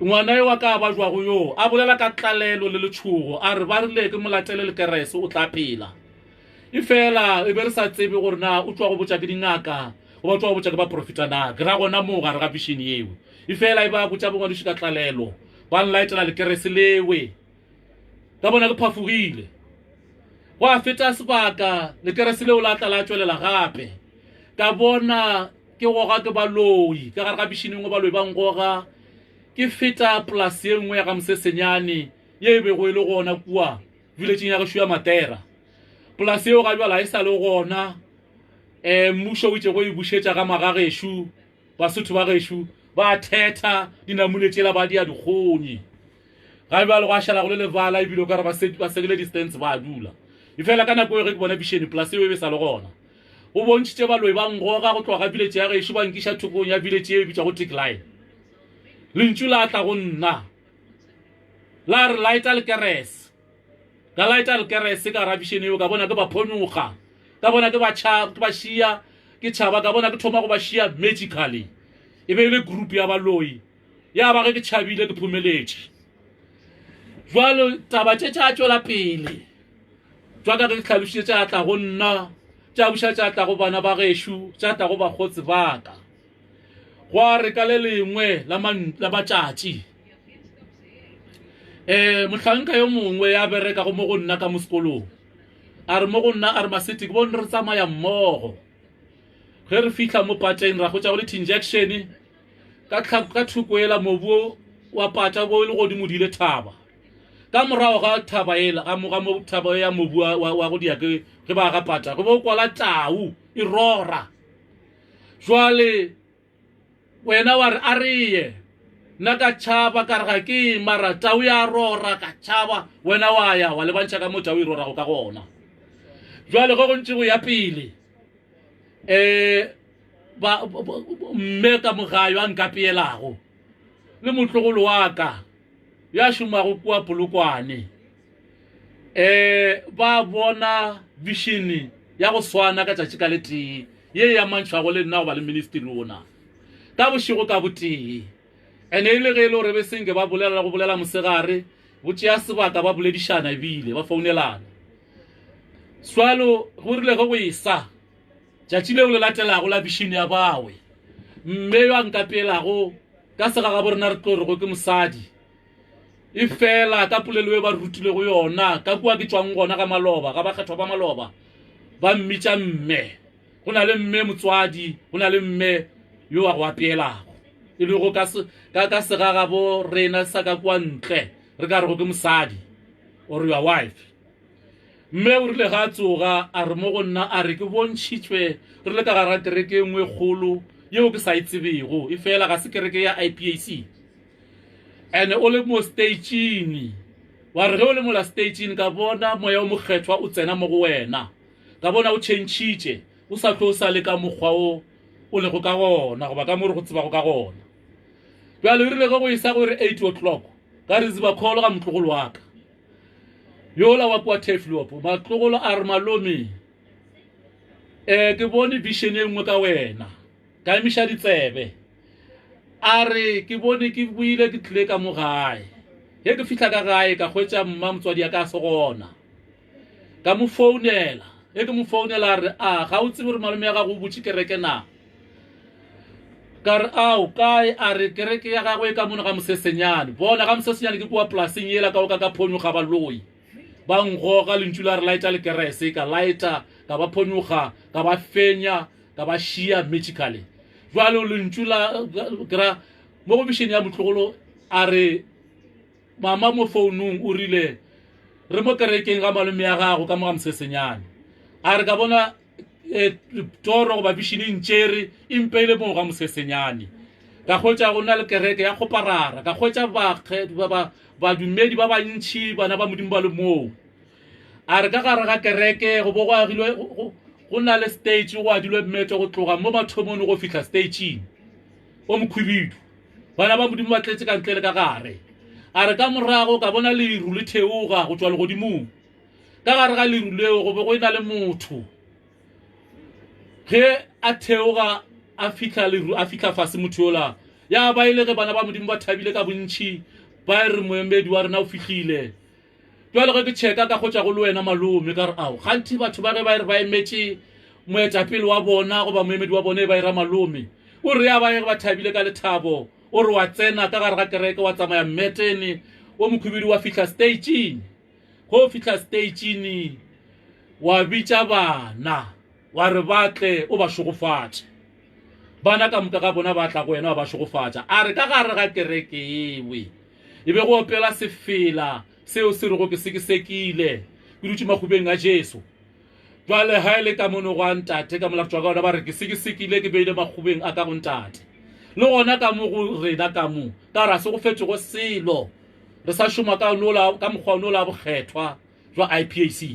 ngwana wa ka ba jwa go yo a bolela ka tlalelo le letšhogo a re ba rile ke molatele lekerese o tla phela e fela e be re sa tsebe gore na o tswa go botša ke dingaka go ba tswa go botša ke ba profitana ke ra gona mo gare ga vision eo e fela e ba botša bongwane ka tlalelo ba nlaetela lekerese lewe ka bona ke phafugile go a feta sebaka lekerese leo la tla la tšwelela gape ka bona ke goga ke baloi ka gare ga vision ngwe baloi ba ngoga ke feta polase e nngwe ya ga Mosesenyane ye e bego e le gona kua villageng ya Geshu ya Matera polase eo ga jwala e sa le gona mmušo o itse go e bušetša ga magageshu basotho ba geshu ba thetha dinamune tšela ba dia dikgonyi ga jwale go a šala go le levala ebile o ka re ba segele distance ba dula e fela ka nako e ge ke bona vision polase eo e be sa le gona go bontšhitše baloi ba ngoga go tloga village ya geshu ba nkiša thokong ya village e bitša go Tickline lentšu la tla go nna la re laeta lekerese ka laeta lekerese ka rabishene eo ka bona ke ba phonyoga ka bona ke ba šia ke tšhaba ka bona ke thoma go ba šia magically e be le group ya baloi ya ba ge ke tšhabile ke phumeletše jwalo taba tše tša tšwela pele jwa ka ge ke tlhalošitše tša tla go nna tša buša tša tla go bana ba geshu tša tla go bakgotsi baka go a re ka le lengwe la batšatši mohlanka yo mongwe ya bereka go mo go nna ka mo sekolong a re mo go nna a re Maseti ke bone re tsamaya mmogo ge re fitlha mo pateng ra go tša go le injection ka thukoela mobu wa pata bo e le godimo di le thaba ka morago ga thaba ela ga mo thaba ya mobu wa go dia ke ba ga pata go bo kwala tau e rora jwale wena wa re a reye nna ka tšhaba ka re ga ke mara tau ya rora ka tšhaba wena wa ya wa lebantšha ka mo tau e rorago ka gona jwale go ntse go ya pele mme ka mogayo a nkapeelago le motlogolo wa ka ya šomago kua Polokwane ba bona vision ya go swana ka tšatši ka le tee ye ya mantšhwago le nna go ba le ministry ona ka bošego ka botee ene e le ge e le gore be senke ba bolela go bolela mosegare botšea sebaka ba boledišana ebile ba founelana swalo go rile go isa tšatši leo le latelago la vision ya bawe mme yo a nkapeelago ka sega ga borena re tlo rego ke mosadi e fela ka polelo e ba rutile go yona ka kua ke tswang gona ga maloba ga ba kgethwa ba maloba ba mmitša mme go na le mme motswadi go na le mme yo a go apeelago e le go ka segaga bo rena sa ka kua ntle re ka re go ke mosadi or your wife mme o rile ga tsoga a re mo go nna a re ke bontšhitšwe re le ka gara kereke nngwe kgolo yeo ke sa itsebego e fela ga se kereke ya IPAC ene o le mo stageng wa re ge o le mola stageng ka bona moya o mokgethwa o tsena mo go wena ka bona o tšhentšhitše o sa tlo o sa le ka mokgwa o le go ka gona goba ka mo re go tseba go ka gona jwale e rile ge go isa gore 8 o'clock ka re ziba kgolo ga motlogolo wa ka yola wa kua Tafelopo matlogolo a re malome ke bone vision e nngwe ka wena ka emiša ditsebe a re ke bone ke buile ke tlile ka mo gae ge ke fihla ka gae ka hwetša mma motswadi ya ka se gona ka mo founela ge ke mo founela a re a ga o tsebe gore malome ya gago o botše kereke na ka re ao kae a re kereke ya gagwe ka mona ga Mosesenyane bona ga Mosesenyane ke kua polaseng yela ka o ka phonyoga baloi ba ngoga lentšu la re laeta lekerese ka laeta ka ba phonyoga ka ba fenya ka ba šia magically jwale lentšu la kra mo go vision ya motlogolo a re mama mo founung o rile re mo kerekeng ga malome ya gago ka moga mosesenyane a re ka bona toro goba visioning tšere impeile mo ga mosesenyane ka kgwetša go na le kereke ya kgoparara ka kgwetša badumedi ba bantšhi bana ba modimo ba le moo a re ka gare ga kereke go bo go agilwe go na le stage go adilwe mmetso go tloga mo mathomong go fihla stageng o mokhwibidu bana ba modimo ba tletse ka ntle le ka gare a re ka morago ka bona leru le theoga go tswa le godimong ka gare ga leru leo go be go ena le motho ge a theoga a fihla fase motho yola ya ba ile ge bana ba modimo ba thabile ka bontšhi ba re moemedi wa rena o fihlile jwale ge ke checka ka kgotsa go le wena malome ka re ao gantsi batho ba ge ba re ba emetse moetapele wa bona goba moemedi wa bona e ba ira malome o re ya ba ge ba thabile ka lethabo o re wa tsena ka gare ga kereke wa tsamaya mmetene o mokhubidi wa fihla stageng go fihla stageng wa bitša bana wa re batle o ba šogofatše bana ka moka ga bona ba tla go wena wa ba šogofatša a re ka gare ga kereke ewe e be go opela sefela seo se re go ke sekisekile ke dutse makhubeng a Jesu jwale ha ile ka mono go ntate ka molato wa ka ba re ke sekisekile ke beile makhubeng a ka go ntate le gona ka mo go rena ka mo ka ra se go fetse go selo re sa shoma ka nola ka mokgwa no la bokgethwa jwa IPAC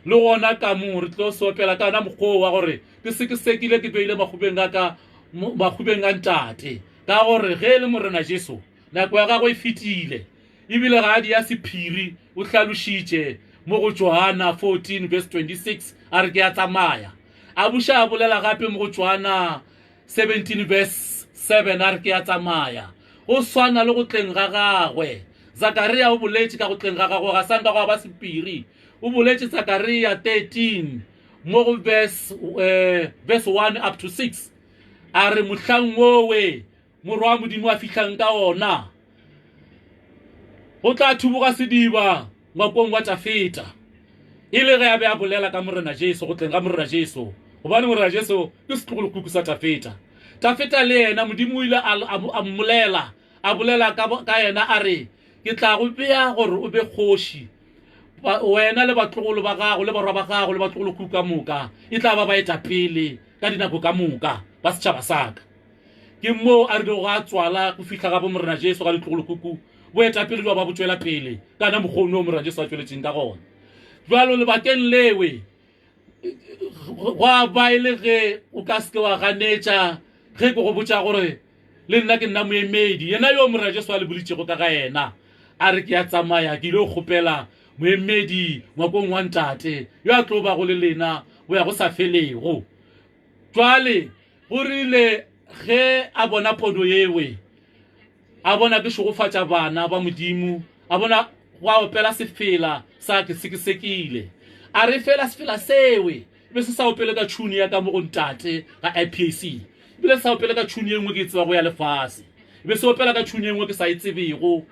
le gona ka mo re tlo sopela ka na mokgwa wa gore ke sekisekile ke beile makhubeng a ka makhubeng a ntate ka gore ge le morena Jesu nako ya gagwe e fetile ebile ga di ya sephiri o hlalošitše mo go Johana 14 verse 26 a re ke a tsamaya a buša a bolela gape mo go Johana 17 verse 7 a re ke a tsamaya go swana le go tleng ga gagwe Zakaria o boletše ka go tleng ga gagwe ga sanka go ba sephiri o boletše Zakaria 13 mo go verse 1 up to 6 a re mohlang owe morwa wa modimo a fihlang ka ona go tla thuboga sediba ngwakong wa tša feta ile ge a be a bolela ka morena Jesu go tleng ga morena Jesu gobane morena Jesu ke setlogolokhuku sa tša feta le yena modimo o ile a mmolela a bolela ka yena a re ke tla go bea gore o be kgoši wena le batlogolo ba gago le barwa ba gago le batlogolokhuku ka moka e tla ba eta pele ka dinako ka moka ba setšhaba saka ke mo a re go a tswala go fihla ga bo morena Jesu ga ditlogolokhuku bo eta pele ba bo tswela pele kana mogone o morena Jesu a tsweletseng ka gona jwalo le bakeng lewe go ba ile ge o ka se wa ganetša ge go botša gore le nna ke nna moemedi yena yo morena Jesu a le bolitšego ka ga yena a re ke a tsamaya ke ile go kgopela moemedi ngwakong wa ntate yo a tlo ba go le lena go ya go sa felego jwale go rile ge a bona pono yewe a bona ke šogofatša bana ba modimo a bona go a opela sefela sa ke sekisekile a re fela sefela sewe be se sa opele ka tšhuni ya ka mo go ntate ga IPAC bile sa opele ka tšhuni e nngwe ke tseba go ya lefase be se opela ka tšhuni e nngwe ke sa e tsebego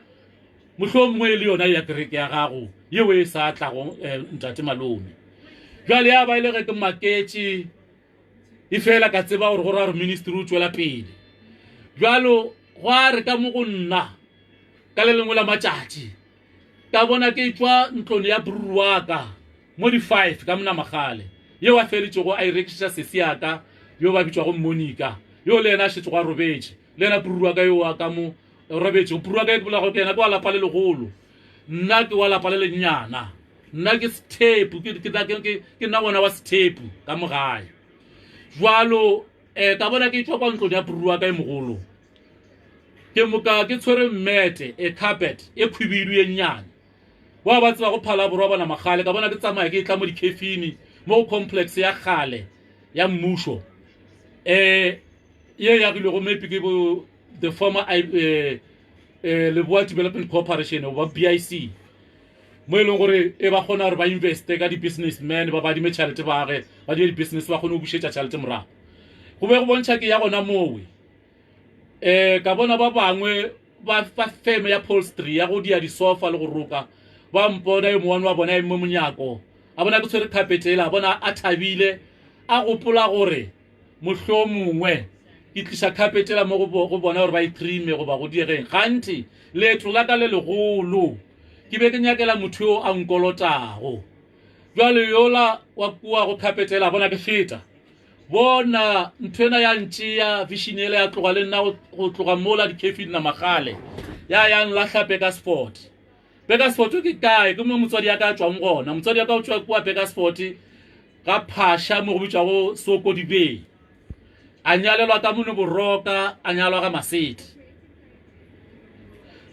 mohlomongwe le yona ya kereke ya gago yeo e sa tlago ntate malome jwale ya ba ile ge ke maketše e fela ka tseba gore go ra re ministry o tswela pele jwalo go a re ka mo go nna ka le lengwe la matšatši ka bona ke tswa ntlong ya bruru wa ka mo di 5 ka mona magale yeo a feletšego a irekiša sesi yaka yo ba bitšwa go Monica yo le yena a šetšego a robetše le yena bruru wa ka yo wa ka mo robetše bruru wa ka ke bola go ke yena ke wa lapa le legolo nna ke wa lapa le lenyana nna ke Sthepu ke nna ngwana wa Sthepu ka mogae jwalo ka bona ke tswa kwa ntlong ya bruru wa ka e mogolo ke moka ke tshwere mmete e carpet e khwibidu e nyane wa ba tswa go phala borwa bana magale ka bona ke tsamaya ke tla mo dikefini mo complex ya gale ya mmusho ye ya go maybe ke bo the former Leboa Development Corporation wa BIC mo e leng gore e ba gona gore ba investe ka di businessmen ba ba di tšhelete ba ge ba di business ba gone go bušetša tšhelete morago go be go bontšha ke ya gona mowe ka bona ba bangwe ba feme ya upholstery ya go dia di sofa le go roka ba mpona e moane wa bona e mo monyako a bona ke tshwere carpet a bona a thabile a gopola gore mohlomongwe ke tlisha carpetela mo go bona gore ba itrime go ba go diegeng gantsi letlo la ka le legolo ke be ke nyakela motho yo a nkolotago jwale yola wa kua go carpetela bona ke feta bona nthwena ya ntšea vision ele ya tloga le nna go tloga mola di-cafin na magale ya nlahla Beckersport ke kae ke mo motswadi ya ka tswang gona motswadi ya ka o tswa kua Beckersport ga phasha mo go bitswa go Soko Dibei a nyalelwa ka mono boroka a nyalwa ka Maseti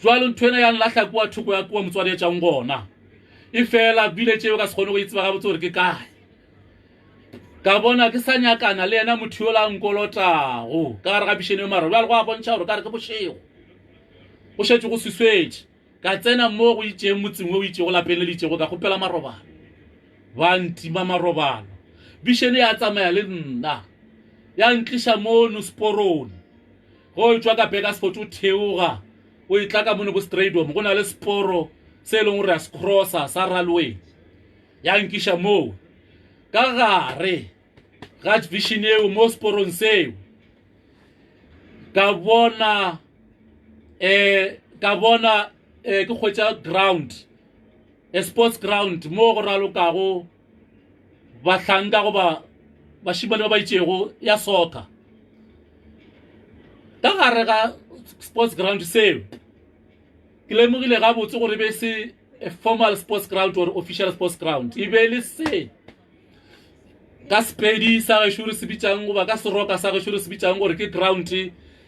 jwalo nthwena ya nlahla kua thoko ya kua motswadi ya tswang gona e fela village ka se kgone go itseba ga botse gore ke kae ka bona ke sa nyakana le yena motho yo la nkolotago ka gare ga bishene mara jwale go a bontšha gore ka re ke bošego go šetse go seswetše ka tsena mo go itšeng motseng o itše go lapeng le le itšego ka kgopela marobalo ba ntima marobalo bishene ya tsamaya le nna ya nkliša mono sporone go etswa ka Beckersport o theoga o itla ka mono go stadium go na le sporo se e leng gore a se crossa sa railway ya nkiša moo ka gare ga vision eo mo sporong seo ka bona ke kgwetša ground a sports ground mo go ralokago bahlanka go ba bashimane ba itšego ya soccer ka gare ga sports ground seo ke lemogile ga botse gore be se a formal sports ground or official sports ground e be le se ka spedi sa ge shuru se bitšang goba ka seroka sa ge shuru se bitšang gore ke ground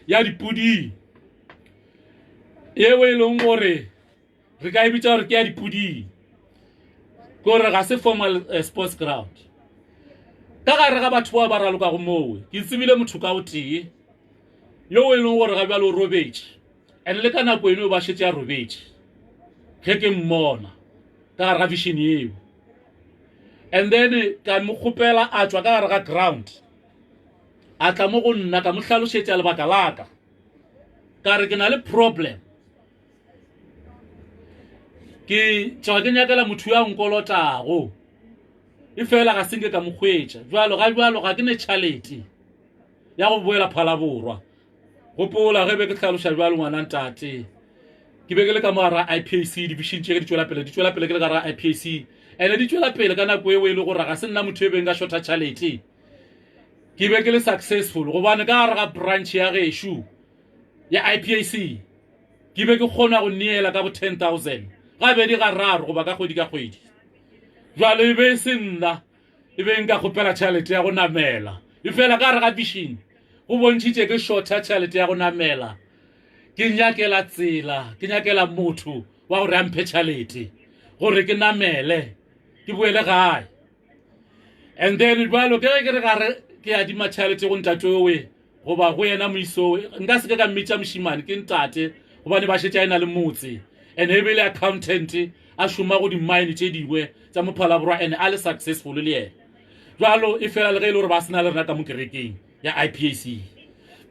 ya dipudi yewe e leng gore re ka e bitša gore ke ya dipudi gore ga se formal sports ground ka gare ga batho ba ba raloka go mowe ke tsebile motho ka o tee yo e leng gore ga bjalo o robetše and le ka nako eno ba šetse ya robetše ge ke mmona ka gare ga vision eo and then ka mo kgopela a tswa ka gare ga ground a tla mo go nna ka mo hlalošetša lebaka laka ka re ke na le problem ke tšwa ke nyakela motho ya nkolotago e fela ga senke ka mo hwetša jwalo ga ke ne tšhalete ya go boela Phalaborwa gopola ge be ke hlaloša jwalo ngwana ntate ke be ke le ka mogara IPAC division tše ke di tšwela pele ke le ka gara IPAC ene di tšwela pele ka nako eo e le gore ga se nna motho e beng ka shota tšhalete ke be ke le successful gobane ka gare ga branch ya gešo ya IPAC ke be ke kgona go neela ka bo 10,000 ga be di ga raro goba ka kgwedi ka kgwedi jwale e be se nna e be nka kgopela tšhalete ya go namela e fela ka gare ga vision go bontšhitše ke shota tšhalete ya go namela ke nyakela tsela ke nyakela motho wa gore a mphe tšhalete gore ke namele ke boele gae and then jwalo ke re gare ke adima tšhalete go ntatowe goba go yena moisowe nka se ke ka mmitša mošimane ke ntate gobane ba šetša e na le motse and e bele accountant a šoma go di-mine tše dingwe tša mo Phalaborwa and a le successful le yena jwalo e fela le ge e le gore ba sena le rena ka mo kerekeng ya IPAC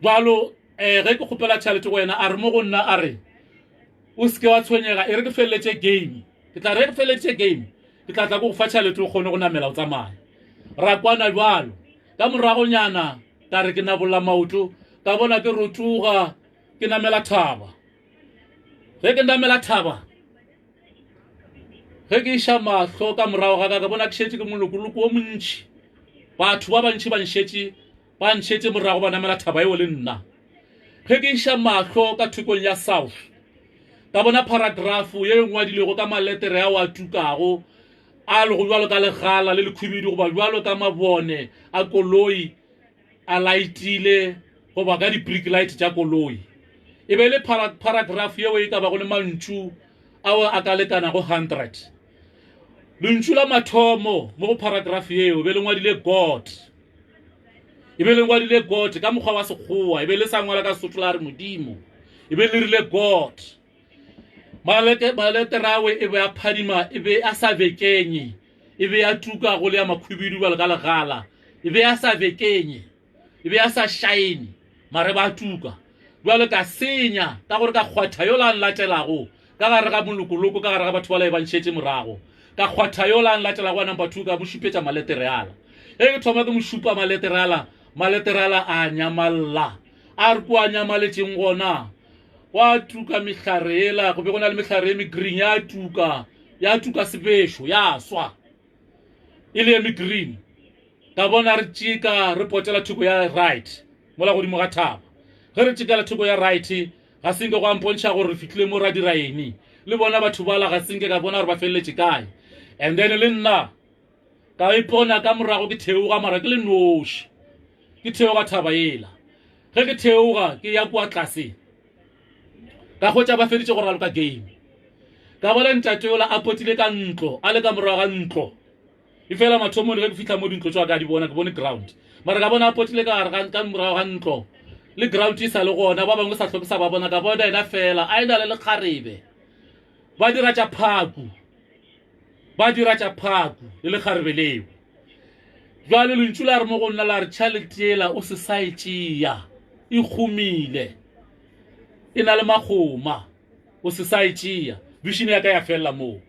jwalo ge ke kgopela tšhalete go yena a re mo go nna a re o seke wa tshwenyega e re ke feleletše game ke tla re ke feleletše game ke tla tla ko go fa tšhalete o kgone go namela o tsamaya ra kwana jwalo ka moragonyana ka re ke nabolla maoto ka bona ke rotuga ke namela Thaba ge ke namela Thaba ge ke iša mahlo ka morago ga ka bona ke šetse ke molokoloko o montši batho ba bantši ba ntšhetše morago ba namela Thaba eo le nna ge ke iša mahlo ka thokong ya south ka bona paragrafu ye ngwadilego ka maletere a wa tukago a le go jwalo ka legala le lekhubidi goba jwalo ka mabone a koloi a laitile goba ka di-brick light tša koloi e be le paragrafu yeo e ka ba go le mantšu ao a ka lekana go 100 lentšu la mathomo mo go paragrafu yeo e be le ngwadile God e be le ngwadile God ka mokgwa wa sekgowa e be le sa ngwala ka Sesotho la re modimo e be le rile God maleterawe e be a phadima e be a sa bekenye e be a tuka go le ya makhubidi ba le ka legala e be a sa bekenye e be a sa shine mare ba tuka jwale ka senya ka gore ka kgwatha yo la nlatelago ka gare ga molokoloko ka gare ga batho ba le ba ntšhetše morago ka kgwatha yo la nlatelago a number 2 ka mo šupetša maletere ala e ke thoma ke mo šupa maletere ala a nyamalala a re kwa nyamaletseng gona wa tuka mehlare go be go na le mehlare me green ya tuka sebesho ya swa ile me green ka bona re tšika re potela thoko ya right mola godimo ga thaba ge re tšikela thoko ya right ga senke go ampontšha gore re fitlhile mo ra dira eng le bona batho bala ga senke ka bona gore ba feleletse kae and then le nna ka ipona ka morago ke theoga mara ke le noši ke theoga thaba ela ge ke theoga ke ya kwa tlase ka khotsa ba feditse go raloka game ka bona ntate yola a potile ka ntlo a le ka morago ga ntlo e fela mathomo le ge ke fitla mo dintlo tswa ka di bona ke bone ground mara ka bona a potile ka morago ga ntlo le ground e sa le gona ba bangwe sa tlhoke sa ba bona ka bona ena fela a ena le lekgarebe ba dira tša phaku le lekgarebe leo jwale lentšu la re mo go nna la re tšhalete ela o se sa e tšea e khumile e na le makgoma o se sa e tšea vision ya ka ya fela moo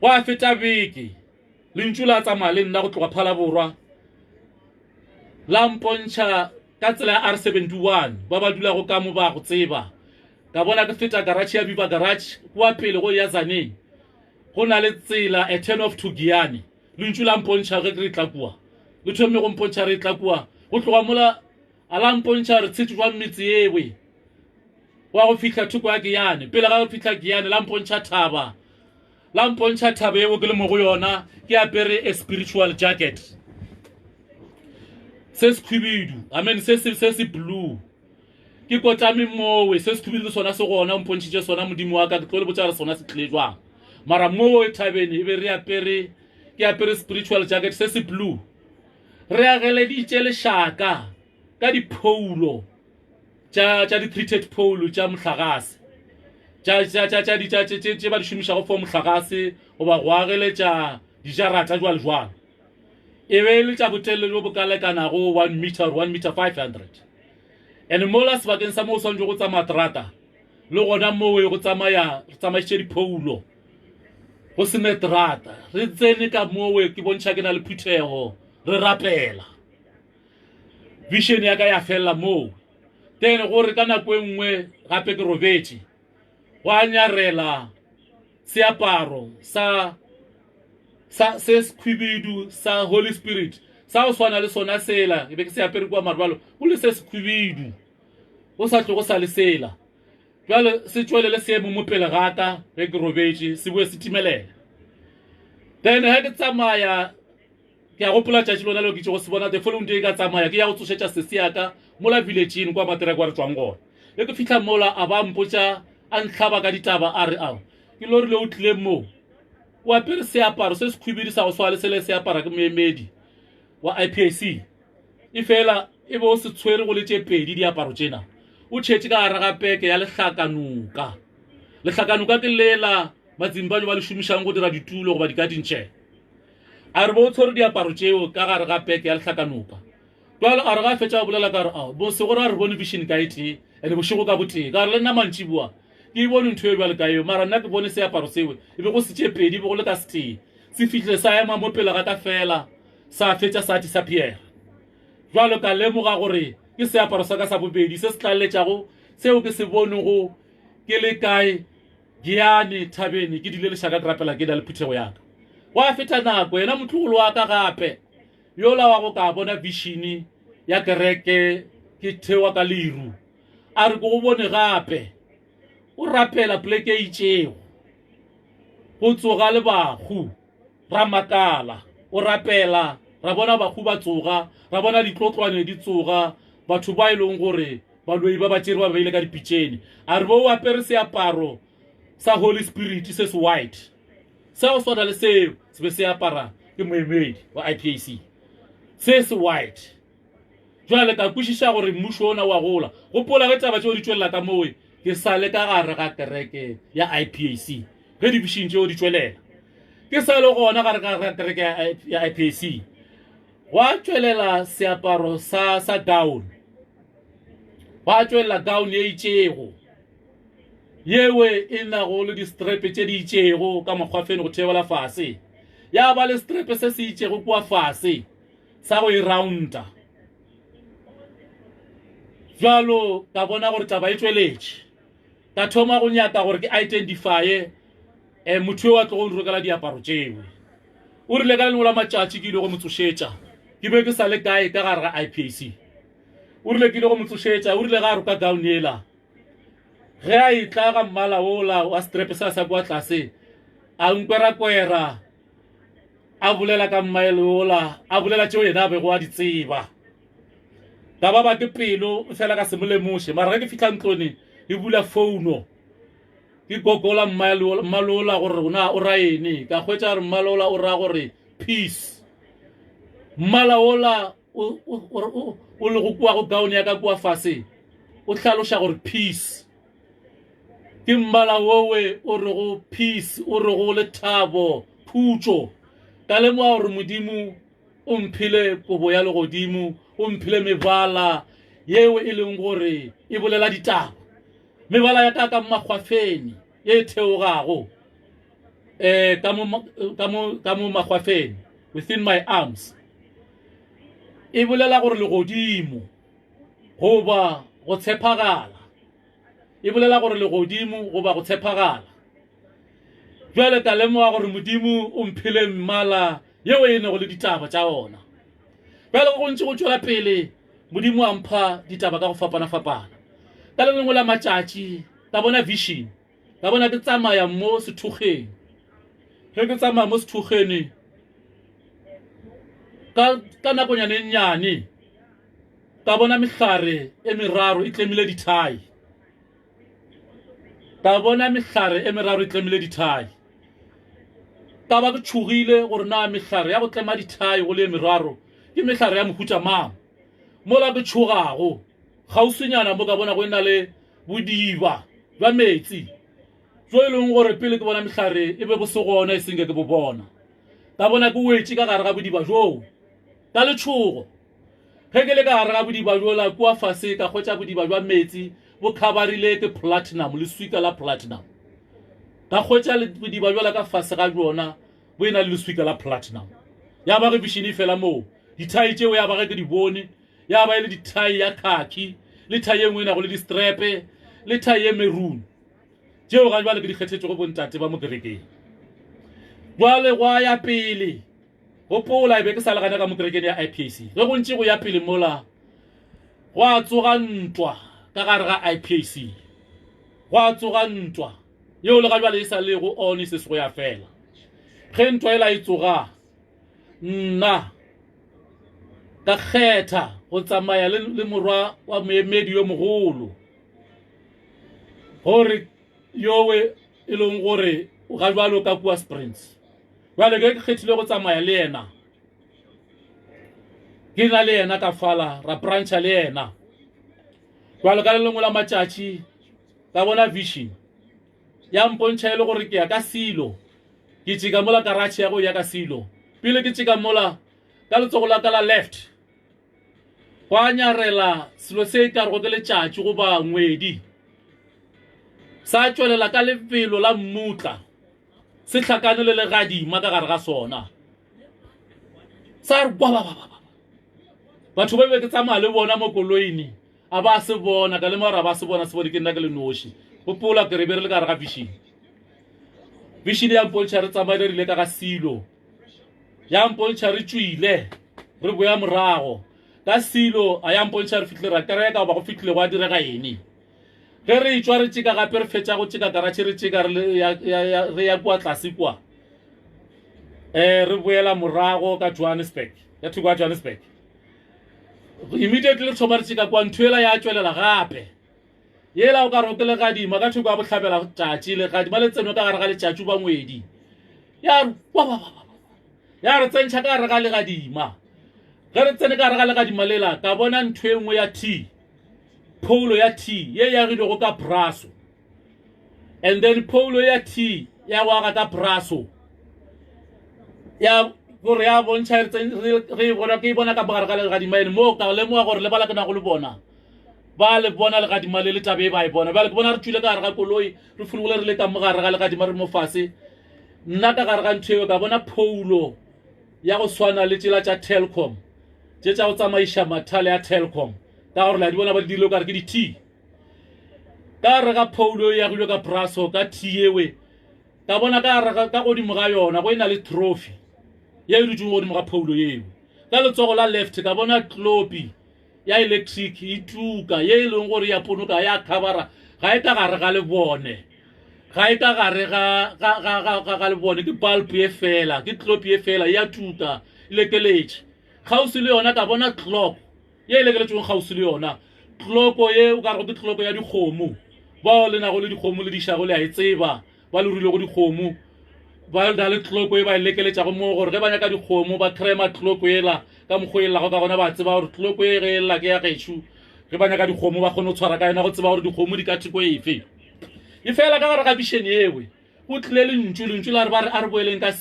wa feta beke lentšu la tsamaya le nna go tloga Phalaborwa la mpontšha ka tsela ya R71 ba dula go ka mo ba go tseba ka bona ke feta garage ya Viva garage kwa pele go ya Zaneng go na le tsela a 10 of Tugiani lentšu la mpontšha ge re tla kwa le thome go mpontšha re tla kwa go tloga mola ala mpontšha re tshetse jwa metsi ewe wa go fihla thoko ya Giyane pele ga go fihla Giyane la mpontšha thaba eo ke le mo go yona ke apere a spiritual jacket se skhibidu se blue ke kotame mowe se skhibidu sona se gona mpontšitše sona modimo wa ka ke tlo le botsa re sona se tlile jwang mara mowe thabeni e be ke apere spiritual jacket se blue re ageleditše lešaka ka diphoulo tša di-treated pole tša mohlagase tše ba di šomišago for mohlagase goba go ageletša dijarata jwale e be le tša botelele bo bokalekanago 1 meter 500 and mola sebakeng sa moo o swantse go tsamaya terata le gona mowe go tsamaisitše diphoulo go sene terata re tsene ka mowe ke bontšha ke na le phuthego re rapela vision ya ka ya fela moo then gore ka nako e nngwe gape ke robetse go a nyarela seaparo sa sekhwibidu sa Holy Spirit sa o swana le sona sela e be ke se apere kwa marobalo go le se sekhwibidu o sa tlogo sa le sela jwale se tswelele seemo mo pele gaka ge ke robetse se bue se timelela then ge ke tsamaya ke a gopola tšatši lona leo ke itse go se bona the following day ka tsamaya ke ya go tsošetša sese yaka mola village-ing kwa matereko a re tswang gona ge ke fitlha mola a ba mpotša a ntlhaba ka ditaba a re ao ke lo rile o tlile moo o apere seaparo se sekhwibidi sa go swa le sele seapara ke moemedi wa IPAC e fela e be o se tshwere go le tše pedi diaparo tšena o tšhetše ka gare ga peke ya lehlakanuka ke lela batsimbanyo ba le šomišang go dira ditulo goba dikatintšhe a re bo o tshwere diaparo tšeo ka gare ga peke ya lehlakanuka jwale a re ga fetša go bolela ka re ao bose gore a re bone vision ka ete ande bošego ka botee ka re le nna mantši bua ke e bone ntho e bjale ka eo mara nna ke bone seaparo sewe e be go se tše pedi e be go le ka setee se fitlhe sa ema mo pele ga ka fela sa fetša sa disappear jwale ka lemoga gore ke seaparo sa ka sa bobedi se se tlaleletšago seo ke se bonego ke le kae Giyane thabeni ke dile lešaka ke rapela ke na le phuthego yaka wa feta nako yena motlogolo wa ka gape yola wa go ka bona vision ya kereke ke thewa ka liru a re go bone gape o rapela pleke e itšego go tsoga le bahu ra makala o rapela ra bona bahu ba tsoga ra bona ditlotlwane di tsoga batho ba e leng gore baloi ba tšere ba beile ka dipitšene a re bo o apere seaparo sa Holy Spirit se se white se o swana le seo se be se apara ke moemedi wa IPAC se white jwale ka kwešiša gore mmušo ona wa gola gopola ge taba tšeo di tšwelela ka mowe ke sale ka gare ga kereke ya IPAC ge division tšeo di tšwelela ke sale gona gare ga kereke ya IPAC wa tšwelela seaparo sa gown wa tšwelela gown ye itšego yewe e nago le di-strepe tše di itšego ka mokgwafene go thebela fase ya ba le strepe se se itšego kua fase sa go e rounda jalo ka bona gore taba e tsweletše ka thoma go nyaka gore ke identifye motho yo a tlo go nrokela diaparo tšeo o rile ka lengwe la matšatši ke ile go motsošetša ke be ke sa le kae ka gare ga IPAC o rile ke ile go motsošetša o rile ga a roka gown ela ge a itla ga mmala ola wa strep sa sa kwa tlase a nkwera-kwera a bolela ka mmaele ola a bolela tšeo yena a bego a di tseba ka ba ke pelo fela ka se mo lemoše mara ge ke fitlha ntlone e bula founo ke gogola mmalola gore na o ra ene ka hwetša gore mmalola o ra gore peace mmala ola o le go kwa go gown ya ka kwa fase o hlaloša gore peace ke mmala wowe o re go peace o re go lethabo phutšo ka lemoga gore modimo o mphile kobo ya legodimo o mphile mebala yeo e leng gore e bolela ditaba mebala ya ka makgwafeni ye theogago ka mo makgwafeni within my arms e bolela gore legodimo goba go tshepagala e bolela gore legodimo goba go tshepagala jwale ka lemoga gore modimo o mphile mmala yeo e nego le ditaba tša ona jwale go ntse go tšwela pele modimo a mpha ditaba ka go fapana-fapana ka le lengwe la matšatši ka bona vision ka bona ke tsamaya mo sethokgeng ge ke tsamaya mo sethokgeng ka nakonyane nnyane ka bona mehlare e meraro e tlemile dithai ka bona mehlare e meraro e tlemile dithai ka ba ke tšhogile gore na mehlare ya go tlema dithai go le meraro ke mehlare ya mohuta mang mola ke tšhogago kgauswinyana mo ka bona go ena le bodiba jwa metsi jo e leng gore pele ke bona mehlare e be bo se gona e senge ke bo bona ka bona ke wetše ka gare ga bodiba joo ka letšhogo ge ke le ka gare ga bodiba jola kua fase ka hwetša bodiba jwa metsi bo khabarile ke platinum le swika la platinum ka hwetša bodiba jola ka fase ga jona bo ena le swika la platinum ya ba ge vision e fela moo dithai tšeo ya ba ge ke di bone ya ba e le dithai ya khaki le thai ye nngwe e nago le distrepe le thai ye maroon tšeo ga jwale ke di kgethetše go bontate ba mo kerekeng jwale gwa ya pele gopola e be ke sa legana ka mo kerekeng ya IPAC ge go ntše go ya pele mola go a tsoga ntwa ka gare ga IPAC go a tsoga ntwa yeo le ga jwale e sa le go one se se go ya fela ge ntwa ela e tsoga nna ka kgetha go tsamaya le morwa wa moemedi yo mogolo gore yowe e leng gore ga jwalo ka kua Springs jwale ke kgethile go tsamaya le yena ke na le yena ka fala ra brancha le yena jwale ka le lengwe la matšatši ka bona vision ya mpontšha e le gore ke ya ka silo ke tšika mola karatšhe ya go ya ka silo pele ke tšika mola ka letsogo la ka la left go a nyarela selo se e ka rego ke letšatši goba ngwedi sa tšwelela ka lebelo la mmutla se hlakane le legadima ka gare ga sona sa re batho ba be ke tsamaya le bona mo koloini a ba se bona ka le mara ba se bona se bone ke nna ke le noši gopola ke re be re le ka gare ga vision ya mpontšha re tsamaile rile ka ga silo ya mpontšha re tšwile re boya morago ka silo a ya mpontšha re fitlhe ra kereka ba go fitlhile go a direga ene ge re tšwa re tšeka gape re fetša go tšeka karatšhe re tšeka re ya kua tlase kua re boela morago ka Johannesburg ya thoko ya Johannesburg immediately re thoma re tšeka kua ntho ela ya tšwelela gape yela o ka re ke legadima ka thoko ya bohlabela tšatši legadima le tseno ka gare ga letšatši ba ngwedi ya re tsentšha ka gare ga legadima ge re tsene ka gare ga legadima lela ka bona ntho e nngwe ya tea polo ya tea ye ya gilego ka braso and then polo ya tea ya waga ka braso ya gore ya bontšha re bona ke bona ka bagare ga legadima ene mo ka lemoga gore le bala ke na go le bona ba le bona legadima le tabe ba e bona ba le bona re tšwile ka gare ga koloi re fulugile re le ka mogare ga legadima re mo fase nna ka gare ga ntho eo ka bona polo ya go swana le tsela tša Telkom tše tša go tsamaiša mathale ya Telkom ka gore la di bona ba di dilo ka re ke di T ka re ka Paulo ya go ka Brasso ka T ewe ka bona ka re ka godimo ga yona go ina le trophy ye e dutse godimo ga Paulo yeo ka letsogo la left ka bona Klopi ya electric e tuka ye e leng gore ya ponoka ya khabara ga e ka gare ga le bone ga e ka gare ga le bone ke bulb ye fela ke Klopi ye fela ya tuka lekeletse gausi le yona ka bona clock ye lekeletseng gausi le yona clock ye o ka re go ke clock ya dikgomo ba le na go le dikgomo le dishago le a itseba ba le rile go dikgomo ba da le clock e ba lekeletsa go mo gore ge ba nyaka dikgomo ba crema clock ela ka mogoela go ka gona ba tseba gore clock e ge ela ke ya getshu ge ba nyaka dikgomo ba kgone go tshwara ka yena go tseba gore dikgomo di ka thiko efe e fela ka gore ga vision yewe go tlile lentšu la re ba re a re boeleng ka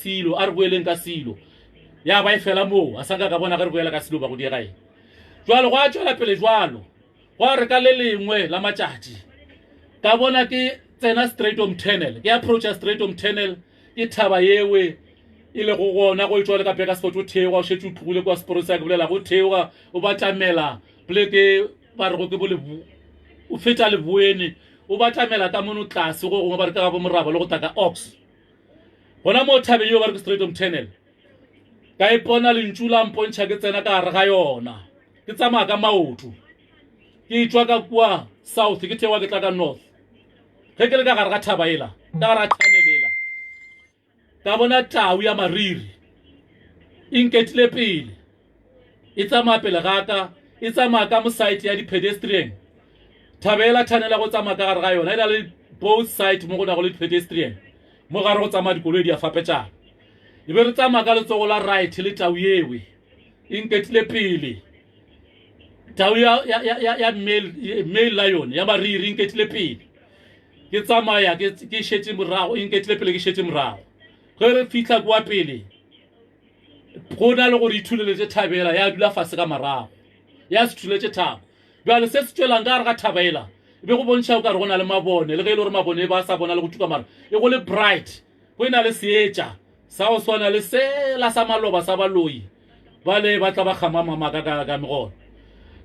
silo ya ba e fela mo a sanka ka bona ge re boela ka silo ba go diega eng jwalo go a tšwela pele jwalo go re ka le lengwe la matšatši ka bona ke tsena Stratham Tunnel ke approacha Stratham Tunnel ke thaba yewe e le go gona go itšwa le ka peka sport o theoga o šetse o tlogile kwa sportsa ke bolela go theoga o batamela pleke ba re go ke bole o feta le buene o batamela ka mono tlase go gongwe ba re ka bo moraba le go taka ox gona mo thabeng yo ba re ke Stratham Tunnel ka ipona lentšu la mpontšha ke tsena ka gare ga yona ke tsamaya ka maoto ke itšwa ka kwa south ke theoga ke tla ka north ge ke le ka gare ga thaba ela ka gare ga tunnel ela ka bona tau ya mariri e nketile pele e tsamaya pele gaka e tsamaya ka mo site ya di-pedestrian thabela tunnela go tsamaya ka gare ga yona e na le both side mo go na go le pedestrian mo gare go tsamaya dikoloi di a fapetšana e be re tsamaya ka letsogo la right le tau yewe e nketile pele tau ya male lion ya mariri e nketile pele ke tsamaya ke šetse morago e nketile pele ke šetse morago ge re fitlha kwa pele go na le gore ithuleletse thabela ya dula fase ka marago ya se thuletse thabo bjale se se tswelang ka re ga thabela e be go bontšha o ka re go na le mabone le ge e le gore mabone ba sa bona le go tuka mara e go le bright go ena le seetša sa go swana le sela sa maloba sa baloi ba le ba tla ba kgamamamaka ka megolo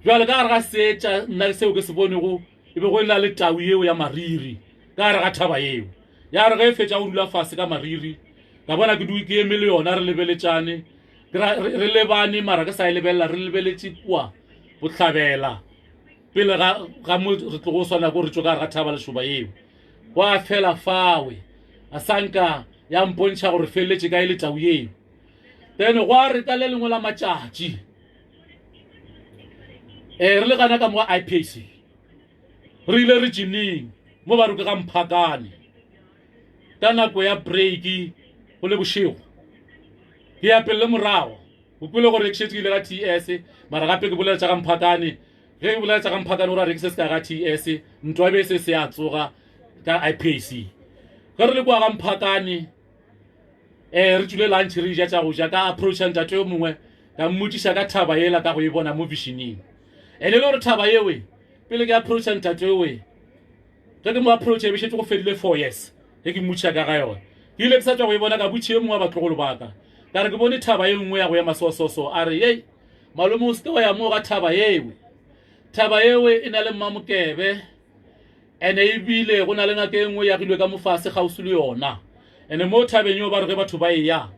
bjale ka gare ga seetša nna seo ke se bonego e be go ena le tau yeo ya mariri ka gare ga thaba yeo ya re ge e fetša go dula fase ka mariri ka bona ke dui ke eme le yona re lebeletšane re lebane mara ke sa e lebelela re lebeletše kua bohlabela pele ga mo re tlo go swana ko re tšo ka re ga thaba lešoba eo go a fela fawe a sanka ya mpontšha gore feleletše ka e le tau eo then go a re ka le lengwe la matšatši re le gana ka mo IPAC re ile re jineng mo ba ruke ga Mphakane ka nako ya breaki go le bošego ke ya pele morago go kwele gore ke šetse ile ga TS mara gape ke bolela tša ga Mphakane ge ke bolela tša ga Mphakane gore a rekise se ka ga TS ntwa be se a tsoga ka IPAC ge re le kwa ga Mphakane re tsule lunch re ja tša go ja ka approacha ntate yo mongwe ka mmotšiša ka thaba ela ka go e bona mo visioneng ene le gore thaba yewe pele ke approacha ntate yowe ge ke mo approacha e be šetse go fedile 4 years ge ke mmotšiša ka ga yone ke ile ke sa tswa go e bona ka botšhi e mongwe wa batlogolo baka ka re ke bone thaba ye nngwe ya go ya masososo a re yei malome o seke wa ya moo ga thaba yewe e na le mmamokebe ene ebile go na le ngaka e nngwe ya gilwe ka mofase gausi le yona ene mo thabeng yo ba re ge batho ba e ya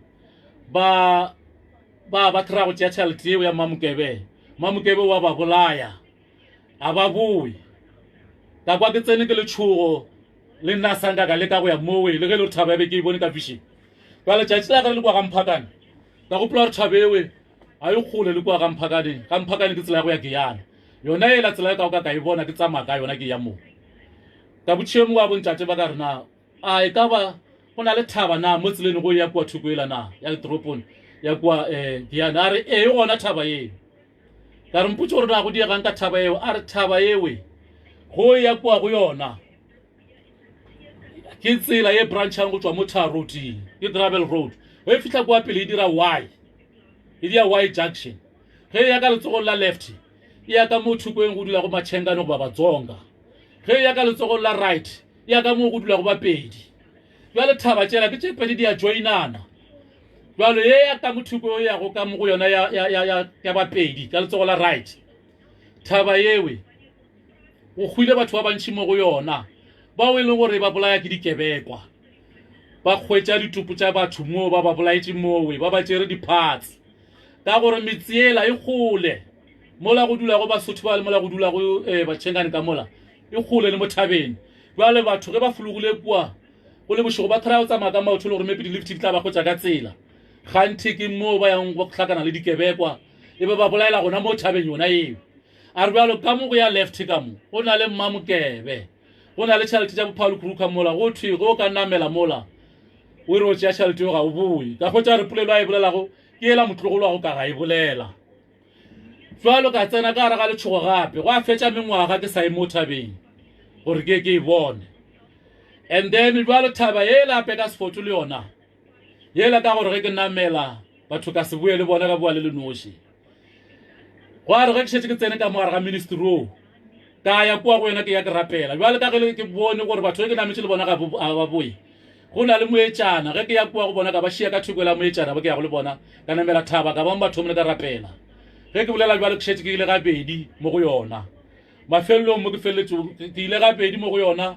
ba kry-a go tšea tšhalete eo ya mmamokebe wa ba bolaya a ba boe ka kwa ke tsene ke letšhogo le nna sanka ka leka go ya mowe le ge le re thaba ebe ke e bone ka vision ka letšatši la ka le kwa ga Mphakane ka gopola gore thaba ewe a e kgole le kwa ga Mphakane ke tsela ya go ya Giyana yona ela tsela ya ka ka e bona ke tsamaya ka yona ke ya moo ka botšhie mongwe a bontate ba ka re na a e ka ba go na le thaba na mo tseleng go ya kwa thoko ela na ya toropong ya kwa Giyana a re e gona thaba eo ka re mpotse gore na go diegang ka thaba eo a re thaba ewe go ya kwa go yona ke tsela ye branchang go tswa mo Tar Road ke Travel Road e fitla kwa pele e dira Y junction ge ya ka letsogo la left e ya ka mo thukong go dula go Machengane go ba Batsonga ge ya ka letsogo la right e ya ka mo go dula go Bapedi jwale thaba tšela ke tše pedi di a joinana jwale ye ya ka mo thuko ya go ka mo go yona ya Bapedi ka letsogo la right thaba yewe o khuile batho ba bantshi mo go yona ba o ile gore ba bolaya ke dikebekwa ba kgwetsa ditupu tsa batho mo ba ba bolaetse mowe ba ba tsere di-parts ka gore metsiela e gole mola go dula go Basotho ba le mola go dula go batšhengane ka mola e gole le mothabeng ba le batho ge ba fulugile kwa go le bošego ba thara o tsamaya ka maotho le gore maybe di-lift di tla ba kgotsa ka tsela ganthe ke mo ba yang go tlhakana le dikebekwa e be ba bolaela gona mo thabeng yona eo a re bjalo ka mo go ya left ka mo go na le mmamokebe go na le tšhalete tša bophalo ka mola go thwe go ka namela mola o re o tšea tšhalete yo ga o boe ka kgotsa re polelo a e bolelago ke ela motlogolo wa go ka ga e bolela jwalo ka tsena ka gare ga letšhogo gape go a fetša mengwaga ke sa e mo thabeng gore ke e bone and then jwalo thaba ye lape ka sefoto le yona yela ka gore ge ke namela batho ka se bue le bona ka bua le lenoši go a re ge ke šetse ke tsene ka mogare ga ministry o ka ya kwa go yena ke ya ke rapela jwale ka ge ke bone gore batho ge ke nametše le bona ga ba boe go na le moetšana ge ke ya kwa go bona ka ba šia ka thukwela moetšana ba ke ya go le bona ka namela thaba ka ba batho mone ka rapela ge ke bolela jwale ke šetse ke ile gabedi mo go yona mafelelong mo ke feleletse ke ile gabedi mo go yona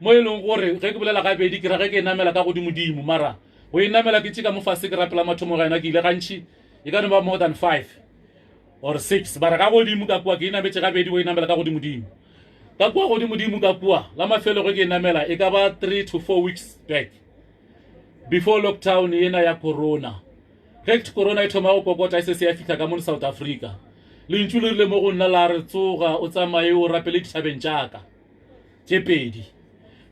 mo e leng gore ge ke bolela gabedi ke ra ge ke namela ka godimodimo mara go e namela ke tšeka mo fase ke rapela mathomo ga ena ke ile gantši e ka no ba more than 5 or 6 bara ka godimo ka kwa ke e nametše gabedi go e namela ka godimodimo ka kwa godimodimo ka kwa la mafelo ge ke e namela e ka ba 3 to 4 weeks back before lockdown ena ya corona ge corona e thoma go kokota e se se ya fitlha ka mo South Africa lentšu le rile mo go nna la re tsoga o tsamaye o rapele dithabeng tšaka tše pedi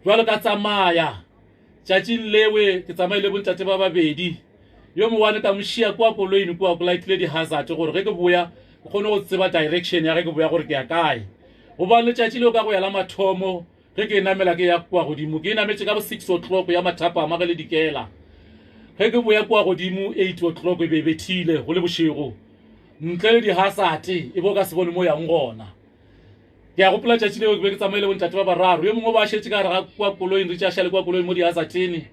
jwale ka tsamaya tšatšing lewe ke tsamaile bontate ba babedi yo mowane ka mošia kwa koloing kwa go lightile di-hazard gore ge ke boya ke kgone go tseba direction ya ge ke boya gore ke ya kae goba letšatši leo ka go ya la mathomo ge ke namela ke ya kwa godimo ke nametše ka bo 6 o'clock ya mathapama ge le dikela ge ke boya kwa godimo 8 o'clock e be bethile go le bošego ntle le di-hazard e bo ka se bone mo yang gona ke ya gopola tšatši leo ke be ke tsamaile bontate ba bararo yo mongwe ba šetse ka gare ga kwa koloing re tšašale kwa koloing mo di-hazardene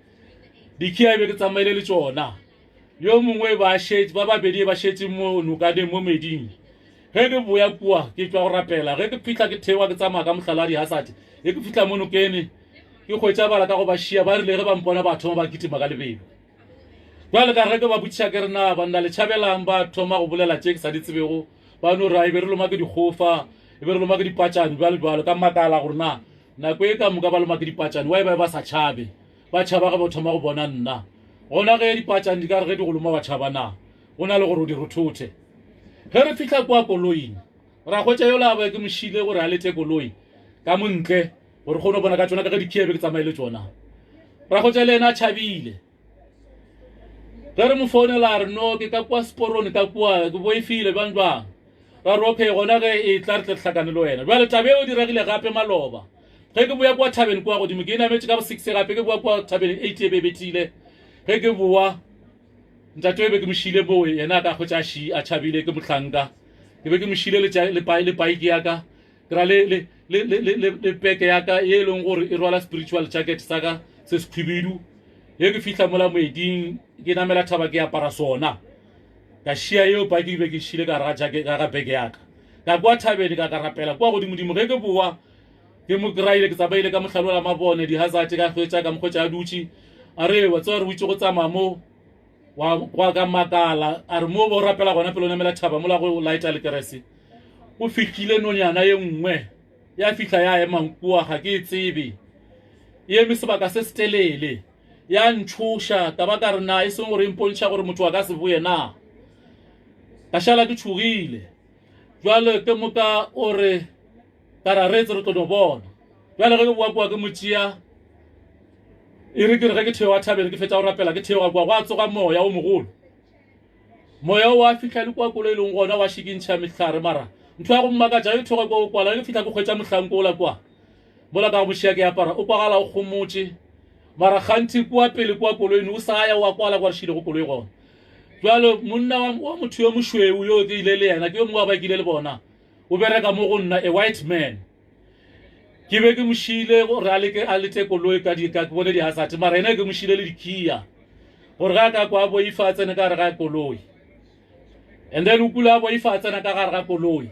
dikhia e be ke tsamaile le tšona yo mongwe ba babedi ba šetse mo nokadeng mo meding ge ke boya kua ke tšwa go rapela ge ke fitlha ke thewa ke tsamaya ka mohlala wa di-hazard ge ke fitlha mo nokene ke kgwetša bala ka go ba šia ba rile ge ba mpona ba thoma ba kitima ka lebelo jwale ka re ke ba botšiša ke rena banna le tšhabelang ba thoma go bolela tše ke sa di tsebego ba no ra e be re loma ke dikgofa e be re loma ke dipatšane jwalo ka makala gore na nako e ka moka ba loma ke dipatšane wa e ba sa tšhabe ba tšhaba ge ba thoma go bona nna gona ge dipatšane di ka re ge di go loma ba tšhaba na go na le gore o di rothothe ge re fitlha kwa koloing ra kgwetša yo la ba ke mošile gore a lete koloi ka montle gore kgone go bona ka tsona ka ge dikhiebe ke tsamaile tsona ra kgwetša le ena a tšhabile ge re mo founela re no ke ka kwa sporone ka kwa ke boefile bang bang ra re okay gona ge e tla re tle tlhakane le wena jwale tabe eo di regile gape maloba ge ke boya kwa thabeng kwa godimo ke nametše ka bo 6 gape ke boya kwa thabeng 8 e be betile ge ke boa ntate e be ke mošile boe yena ka kgotša a tšhabile ke motlhanka ke be ke mošile le bike yaka ke ra le peke yaka e leng gore e rwala spiritual jacket sa ka se sekhwibidu ye ke fihla mola moeding ke namela thaba ke apara sona ka šia eo bike e be ke šile ka ga beke yaka ka kwa thabeng ka rapela kwa godimodimo ge ke boa ke mo kry-ile ke tsamaile ka mohlalola mabone di-hazard ka kgwetša ka mokgwetša a dutše a re wa tsewa re o itse go tsamaya mo wa ka makala a re mo bo rapela gona pele o namela thaba mola go lighta le kerese o fihlile nonyana ye nngwe ya fihla ya emang kua ga ke e tsebe e eme sebaka se se telele ya ntšhoša ka ba ka re na e seng gore empontšha gore motho wa ka se boye na ka šala ke tšhogile jwale ke moka o re ka ra retse re tlo no bona jwale ge ke boa kua ke motšea e re ke re ge ke thewa thabeng ke fetša go rapela ke thewa kua go a tsoga moya o mogolo moya o a fitlha le kwa kolo e leng gona wa šikintšha mehlare mara ntho ya go mmakatša e thoga kwa o kwala ke fitlha ke kgwetša mohlanko ola kwa bola ka go mošea ke apara o kwagala o kgomotše mara kganthi kua pele kwa koloing o sa ya wa kwala kwa re šile go koloi gona jwale monna wa motho yo mošweu yo ke ile le yena ke yo mongwe ba kile le bona o bereka mo go nna a white man ke be ke mošile gore a lete koloi ka ke bone di-hazard mara ena ke mošile le dikhia gore ga ka kwa boifa tsene ka gare ga koloi and then o kula boifa tsena ka gare ga koloi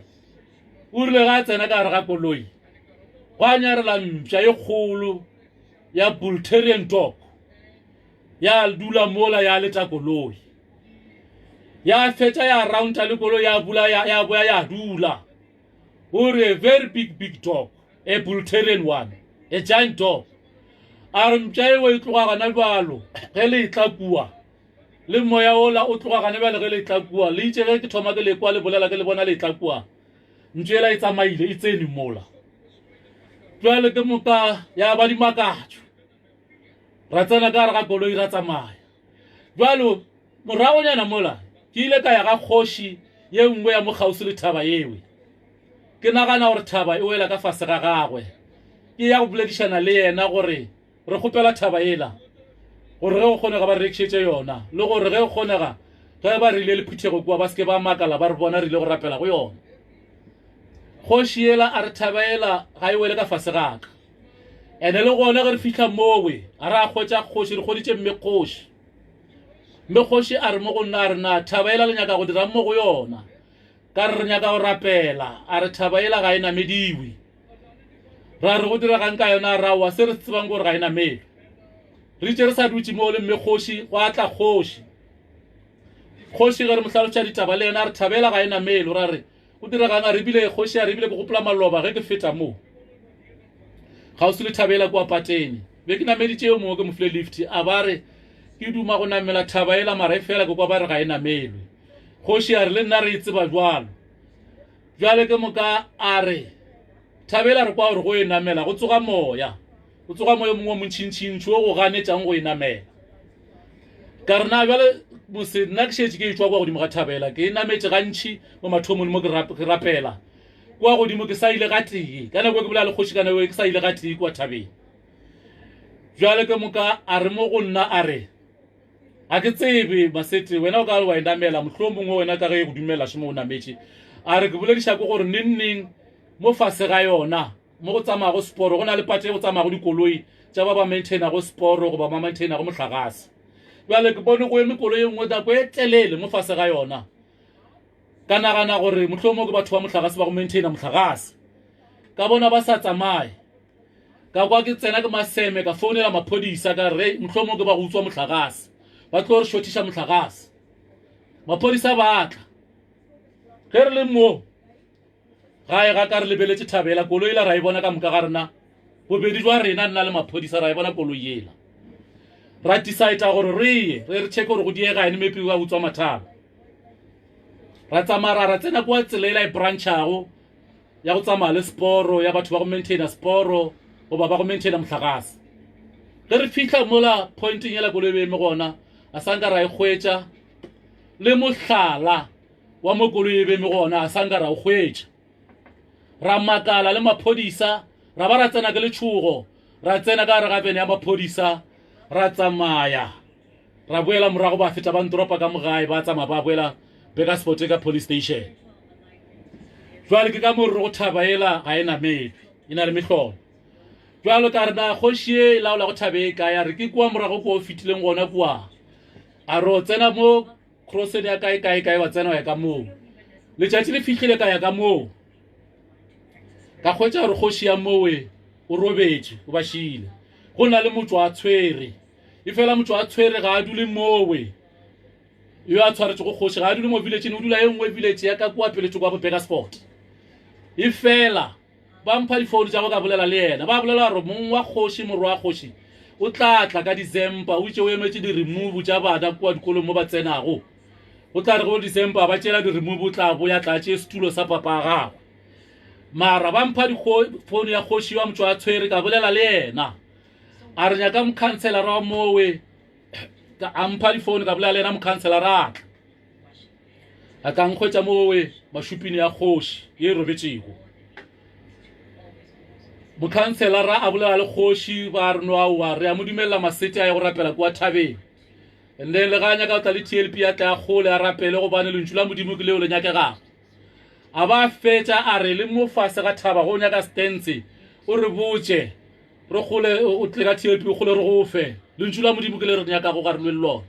o rile ga tsena ka re ga koloi go a nyarela mpša e kgolo ya Bull Terrier dog ya dula mola ya leta koloi ya fetša ya rounda le koloi ya boya ya dula a very big dog, a Bull Terrier one, a giant dog. A re mpša eo e tloga gana bjalo ge le tla kua le moya ola o tloga gana bjalo ge le tla kua le itse ge ke thoma ke le kwa le bolela ke le bona le tla kua ntšela e tsamaile e tsene mola jwale ke moka ya ba di makatšo ra tsena ka re ga koloi ra tsamaya jwalo moragonyana mola ke ile ka ya ga kgoši ye nngwe ya mokgausi le thaba yewe ke nagana gore thaba e wela ka fase ga gagwe ke ya go boledišana le yena gore re kgopela thaba ela gore ge go kgonega ba re rekšetše yona le gore ge go kgonega ge ba rile le phuthego kua ba seke ba makala ba re bona rile go rapela go yona kgoši ela a re thaba ela ga e wele ka fase gaka ene le gona ge re fitlha mowe a re a kgwetša kgoši re kgoditše mme kgoši a re mo go nna a re na thaba ela le nyaka go dira mo go yona ka re nyaka go rapela a re thaba ela ga e namediwe ra re go diragang ka yona rawa se re tsebang gore ga e namele re itse re sa dutse mo le mme kgoši go atla kgoši ge re mohlaloša ditaba le yena a re thabela ga e namele ra re go diragang a re bile kgoši a re bile ke gopola maloba ge ke feta moo kgauswi le thabela kwa pateni be ke nameditše yo mongwe ke mofile lift a ba re ke duma go namela thaba ela mara e fela ke kwa ba re ga e namelwe kgoši a re le nna re e tseba jwalo jwale ke moka a re thabela re kwa gore go e namela go tsoga moya mongwe montšhintšhintši o go ganetšang go e namela ka re na jwale mose nna ke šetše ke e tšwa kwa godimo ga thabela ke e nametše gantšhi mo mathomong mo ke rapela kwa godimo ke sa ile ga tee ka nako ke bolela le kgoši ka nako ke sa ile ga tee kwa thabeng jwale ke moka a re mo go nna a re a ke tsebe masete wena o ka re wa e namela mohlomongwe mongwe wena ka ge e go dumela šemo o nametše a re ke bolediša ke gore neng mo fase ga yona mo go tsamaya go sporo go na le pate go tsamaya go dikoloi tša ba maintaina go sporo goba ba maintaina go mohlagase jwale ke bone go eme koloi e nngwe nako e telele mo fase ga yona ka nagana gore mohlomongwe ke batho ba mohlagase ba go maintaina mohlagase ka bona ba sa tsamaye ka kwa ke tsena ke maseme ka founela maphodisa ka re mohlomongwe ke ba go utswa mohlagase ba tlo re šothiša mohlagase maphodisa ba tla ge re le mo gae ga ka re lebeletše thabela koloi ela ra e bona ka moka ga rena bobedi jwa rena nna le maphodisa ra e bona koloi ela ra decida gore re check gore go diega ene mepi wa utswa mathaba ra tsamaya ra tsena kwa tsela ela e branchago ya go tsamaya le sporo ya batho ba go maintaina sporo goba ba go maintaina mohlagase ge re fitlha mola pointing ela koloi be eme gona a sanka ra e hwetša le mohlala wa mo koloi e be eme gona a sanka ra o hwetša ra makala le maphodisa ra ba ra tsena ke letšhogo ra tsena ka re gapene ya maphodisa ra tsamaya ra boela morago ba feta ba ntoropa ka mogae ba tsamaya ba boela Bekkersport ka police station jwale ke ka mo re go thaba ela ga e namele e na le mehlolo jwalo ka re na kgoši e laola go thabe ka ya re ke kwa morago ko o fitileng gona kwa a ro tsena mo crossing ya kae wa tsena ya ka moo letšatši le fihlile ka ya ka moo ka kgwetša gore kgoši ya mowe o robetše o ba šile go na le motho a tshwere e fela motho a tshwere ga a dule mowe yo a tshwaretse go kgoši ga a dule mo village o dula e nngwe village ya ka kua peletšo kwa bo Bekkersport e fela ba mpha difounu tša go ka bolela le yena ba bolela gore mongwe wa kgoši morwa wa kgoši o tlatla ka December o itše o emetše di-remove tša bana kua dikolong mo ba tsenago o tla re go December ba tšela di-remove o tla boya tlatše setulo sa papa gagwe mara ba mpha difounu ya kgoši wa motho a tshwere ka bolela le yena a re nyaka mokhanselara wa mowe a mpha difounu ka bolela le yena mokhanselara atla a ka nkgwetša mowe mašupini ya kgoši ye e robetšego mokhanselara a bolela le kgoši ba re no aowa re a mo dumelela masete a ya go rapela kua thabeng and then le ga nyaka o tla le TLP a tla ya kgole a rapele gobane lentšu la modimo ke leo le nyakegago a ba fetša a re le mo fase ga thaba go nyaka stance o re botše re gole o tle ka TLP o gole re go fe lentšu la modimo ke le re nyakago ga re lwe lona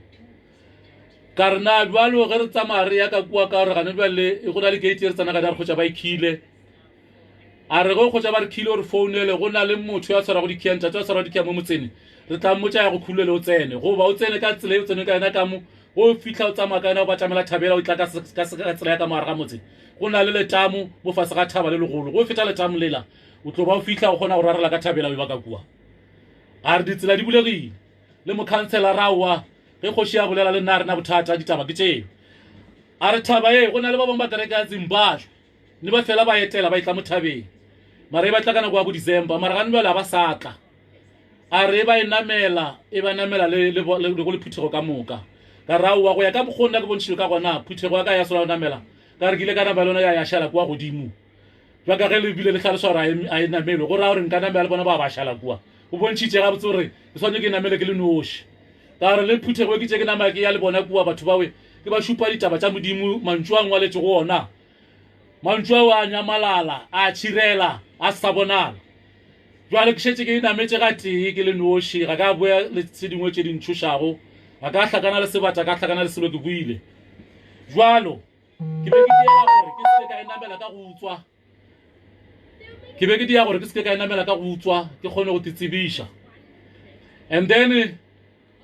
ka re na bjalo ge re tsamaya re ya ka kua ka gore gane bjale e go na le gate re tsana ka di a re kgotša ba ikhile a re go khotsa ba re khile re founele go na le motho ya tshwara go dikianta tsa tshwara dikia mo motsene re tla mmotsa ya go khulele o tsene go ba o tsene ka tsele o tsene ka ena ka mo go fitla o tsamaka ena o ba tlamela thabela o tla ka tsela ya ka mo ga motse go na le letamo mo fase ga thaba le legolo go feta letamo lela o tlo ba o fitla go gona go rarela ka thabela o ba ka kua a re ditsela di bulegile le mo councilor rawa ge khoshi ya bolela le nna rena bothata ditaba ke tseo a re thaba go na le ba bang ba kereka Zimbabwe ne ba fela ba etela ba itla mo thabeng mara ba tla kana go go December mara ga nbela ba satla a re ba inamela e ba namela le go le phithego ka moka ka rawa go ya ka bogonna ke bontshilo ka gona phithego ya ka ya sola namela ka re gile kana ba lona ya shala kwa godimo ba ka ge le bile le tlhaloso ra a inamelo go ra gore nka namela le bona ba shala kwa o bontshitse ga botse gore ke tshwanetse ke namele ke le noši ka re le phithego ke tse ke nama ke ya le bona kwa batho bawe ke ba shupa ditaba tsa modimo mantšu a ngwaletse go ona mantšu a nyamalala a tshirela a sa bonala jwale ke shetse ke nametse ga tee ke le noši ga ka boya le tsedingwe tse di ntšhošago ga ka hlakana le sebata ka hlakana le selo ke buile jwalo ke be ke diela gore ke se ka inamela ka go utswa ke be ke dia gore ke se ka inamela ka go utswa ke kgone go tsebiša and then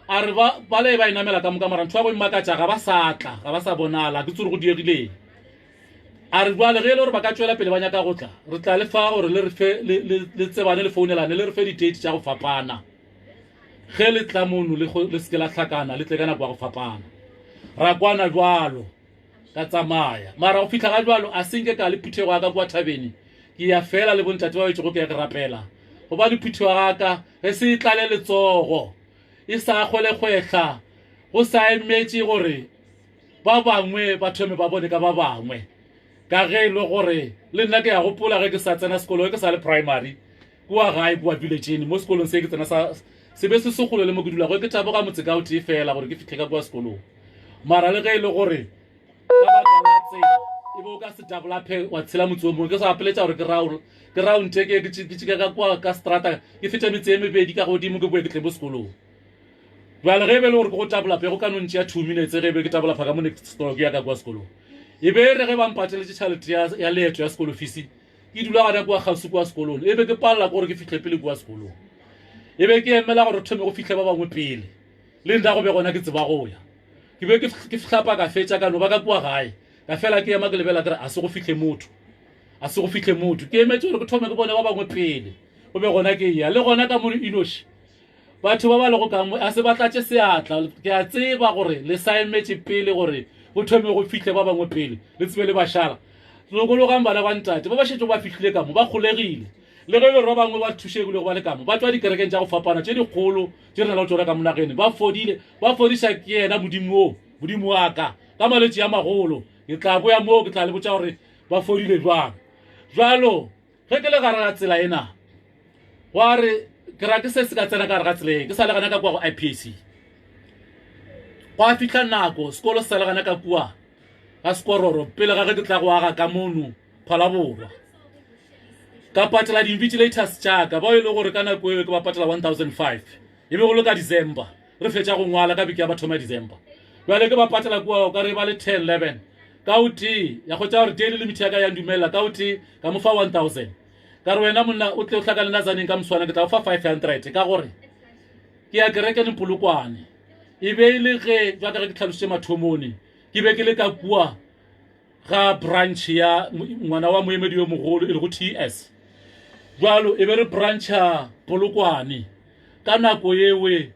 a re ba le ba inamela ka moka mara ntho ya go imakatša ga ba satla ga ba sa bonala ke tsore go diegileng a re jwale ge e le gore ba ka tšwela pele ba nyaka go tla re tla le fa gore le tsebane le founelane le re fe ditete tša go fapana ge le tla mono le seke la hlakana le tle ka nako ya go fapana ra kwana jwalo ka tsamaya mara go fitlha ga jwalo a senke ka le phithego ya ka kwa thabeni ke ya fela le bontate ba wetse go ke ya ke rapela go ba le phithego ya ka ge se tlale letsogo e sa kgwehla go sa emetse gore ba bangwe ba thome ba bone ka ba bangwe ka ge le gore le nna ke ya gopola ge ke sa tsena sekolo ke sa le primary kua gae kua village mo sekolong se ke tsena sa se be se segolo le mo ke dula go ke taboga motse ka o tee fela gore ke fitlhe ka kua sekolong mara le ge e le gore ka baka la tsela e bo ka se develope wa tshela motse o mongwe ke sa apeletša gore ke raunte ke tšika ka kua ka strata ke feta metse e mebedi ka godimo ke boe ke tle mo sekolong jwale ge e be le gore ke go develope go ka nontše ya 2 minutes ge be ke developa ka mo next store ke ya ka kua sekolong e be re ge ba mpateletse tšhalete ya leeto ya sekolo fisi ke dula gana kua gausi kua sekolong e be ke palela gore ke fitlhe pele kua sekolong e be ke emela gore thome go fitlhe ba bangwe pele le nda go be gona ke tseba go ya ke be ke hlapa ka fetša ka no ba ka kua gae ka fela ke ema ke lebela kere a se go fitlhe motho ke emetse gore ke thome ke bone ba bangwe pele go be gona ke ya le gona ka mono inoši batho ba ba le go ka mo a se ba tlatše seatla ke a tseba gore le sa emetse pele gore go thome go fitlhe ba bangwe pele le tsebe le bašala lokologang bana ba ntate ba ba šetse ba fihlile ka mo ba kgolegile le ge le re ba bangwe ba thušegile go ba le kamo ba tswa dikerekeng tša go fapana tše dikgolo tše re na le go tsona ka monagene ba fodiša ke yena modimo wa ka malwetse ya magolo ke tla boya moo ke tla le botša gore ba fodile jwang jwalo ge ke le gare ga tsela ena wa re ke ra ke se se ka tsena ka gare ga tseleng ke sa le gana ka kua go IPAC gwa fitlha nako sekolo se sa le gana ka kua ga sekororo pele ga ge ke tla go aga ka mono phalaborwa ka patela di-invigilators tšaka bao e le gore ka nako eo ke ba patela 1,500 e be go le ka December re fetša go ngwala ka beke ya bathoma ya December jale ke ba patela kua ka re ba le 10-11 ka o tee ya go tša gore daily limit ya ka ya ndumela ka o tee ka mo fa 1,000 ka re wena monna o tle o hlaka le nazaneng ka moswana ke tla go fa 500 ka gore ke ya kerekene Polokwane e be e le ge jaka ge ke tlhalositše mathomone ke be ke le ka kua ga branch ya ngwana wa moemedi yo mogolo e le go TS jwalo e be re brancha Polokwane ka nako yewe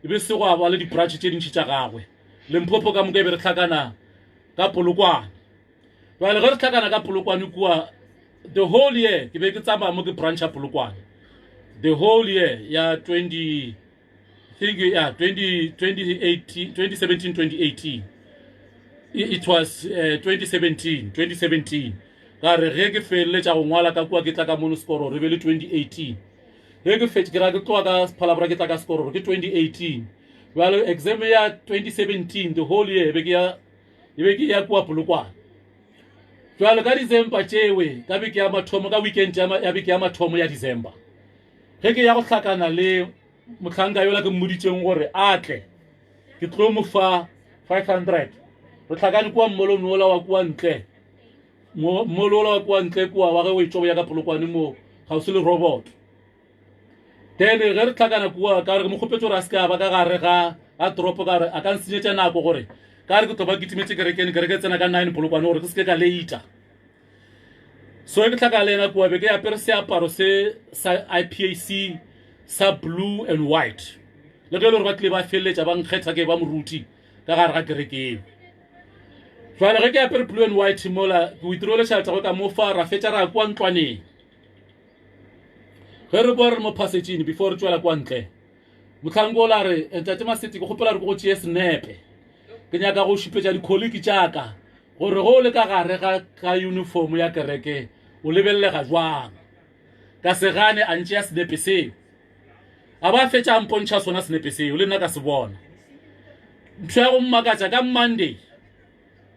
e be se go aba le di-branch tše dintšhi tša gagwe Limpopo ka moka e be re tlhakana ka Polokwane jwale ge re tlhakana ka Polokwane kua the whole year ke be ke tsamaya mo ke brancha Polokwane the whole year ya 2017 2018 it was 2017 ka re ge ke feleletša go ngwala ka kua ke tla ka mono sekoro re be le 2018 ge ke fetše ke ra ke tloa ka phalabora ke tla ka sekoro ke 2018 jalo exam ya 2017 the whole year e be ke ya kua Polokwane jalo ka December tšewe ka beke ya mathomo ka weekend ya beke ya mathomo ya December ge ke ya go hlakana le motlhanka yola ke mmoditšeng gore a tle ke tlo mo fa 500 re hlakane kua mmolong ola wa kua ntle mo lola kwa ntle kwa wa ge o itšobo ya ka polokwane mo ga o se le robot then ge re tlhakana kua ka re mo khopetso ra ska ba ka gare ga a drop ka re a ka nsenyetša nako gore ka re ke toba ke timetse kereke tsena ka 9 polokwane gore ke se ka later so ke tlhaka lena kua be ke apere seaparo se sa IPAC sa blue and white le ge le re ba tle ba felletša ba nkgetha ke ba moruti ka gare ga kereke jwale ge ke apere blue and white mola ke utirole tšhelete go ka mo fa ra fetša ra kwa ntlwaneng ge re bo re mo passageng before re tswela kwa ntle motlhanko la re ntate Maseti go gopela re go tšee senepe ke nyaka go šupetša dikholiki tšaka gore go le ka gare ga uniform ya kereke o lebellega jwang ka se gane a ntšea senepe seo a ba fetša mpontšha sona senepe seo le nna ka se bona ntho ya go mmakatša ka Monday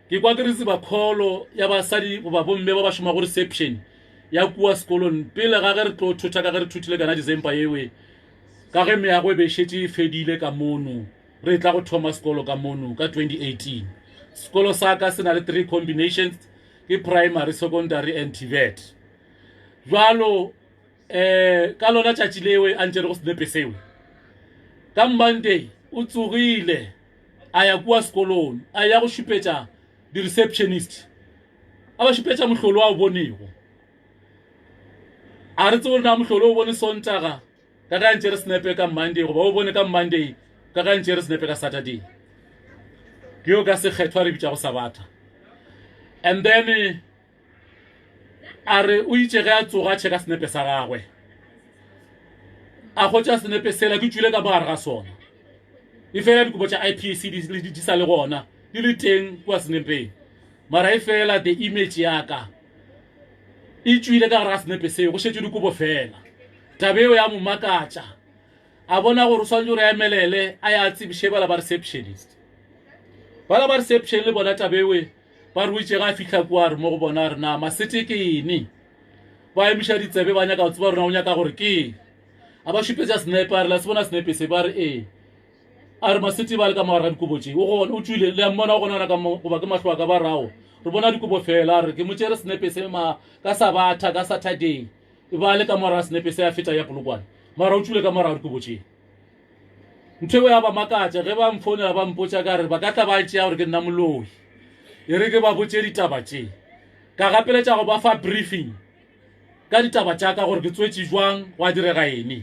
ke kwa ke re tseba kholo ya basadi ba bomme ba ba šoma go reception ya kua sekolong pele ga ge re tlo thutha ka ge re thuthile kana December yewe ka ge meago e be šetše e fedile ka mono re tla go thoma sekolo ka mono ka 2018 sekolo sa ka se na le 3 combinations ke primary secondary and TVET jwalo ka lona tšatši lewe a ntše re go senepe sewe ka Monday o tsogile a ya kua sekolong a ya go šupetša di receptionist a ba šupetša mohlolo wa o bonego a re tsego na mohlolo o bone Sontaga ka ga ntše re senepe ka Monday go ba o bone ka Monday ka ga ntše re senepe ka Saturday ke yo ka se kgethwa re bitša go Sabata and then a re o itše ge a tsoga tšhe ka senepe sa gagwe a kgotša senepe sela ke tšwile ka mogare ga sona e fela dikopo tša IPAC di sa le gona di le teng kua senepeng mara e fela the image ya ka e tšwile ka gare ga senepe seo go šetše dikobo fela tabeo ya mo makatša a bona gore o swantse gore a emelele a ya tsebiše bala ba receptionist bala ba reception le bona tabewe ba re o itše ga a fitlha kua re mo go bona re na Maseti ke ene ba emiša ditsebe ba nyaka go tseba rona o nyaka gore ke a ba šupetša senepe a re la se bona senepe se ba re a re Maseti ba le ka mogare ga dikobo tše o tswile le mmona o gonana goba ke mahlo a ka ba rago re bona dikobo fela a re ke motšere senepe se ka Sabatha ka Saturday e ba le ka mogare ga senepe se a feta ya polokwane mara o tswile ka mogare ga dikobo tše ntho eo ya ba makatša ge ba mfonela ba mpotša ka re ba ka tla ba tšea gore ke nna moloi e re ke ba botše ditaba tše ka gapeletša go ba fa briefing ka ditaba tša ka gore ke tswetše jwang go a direga ene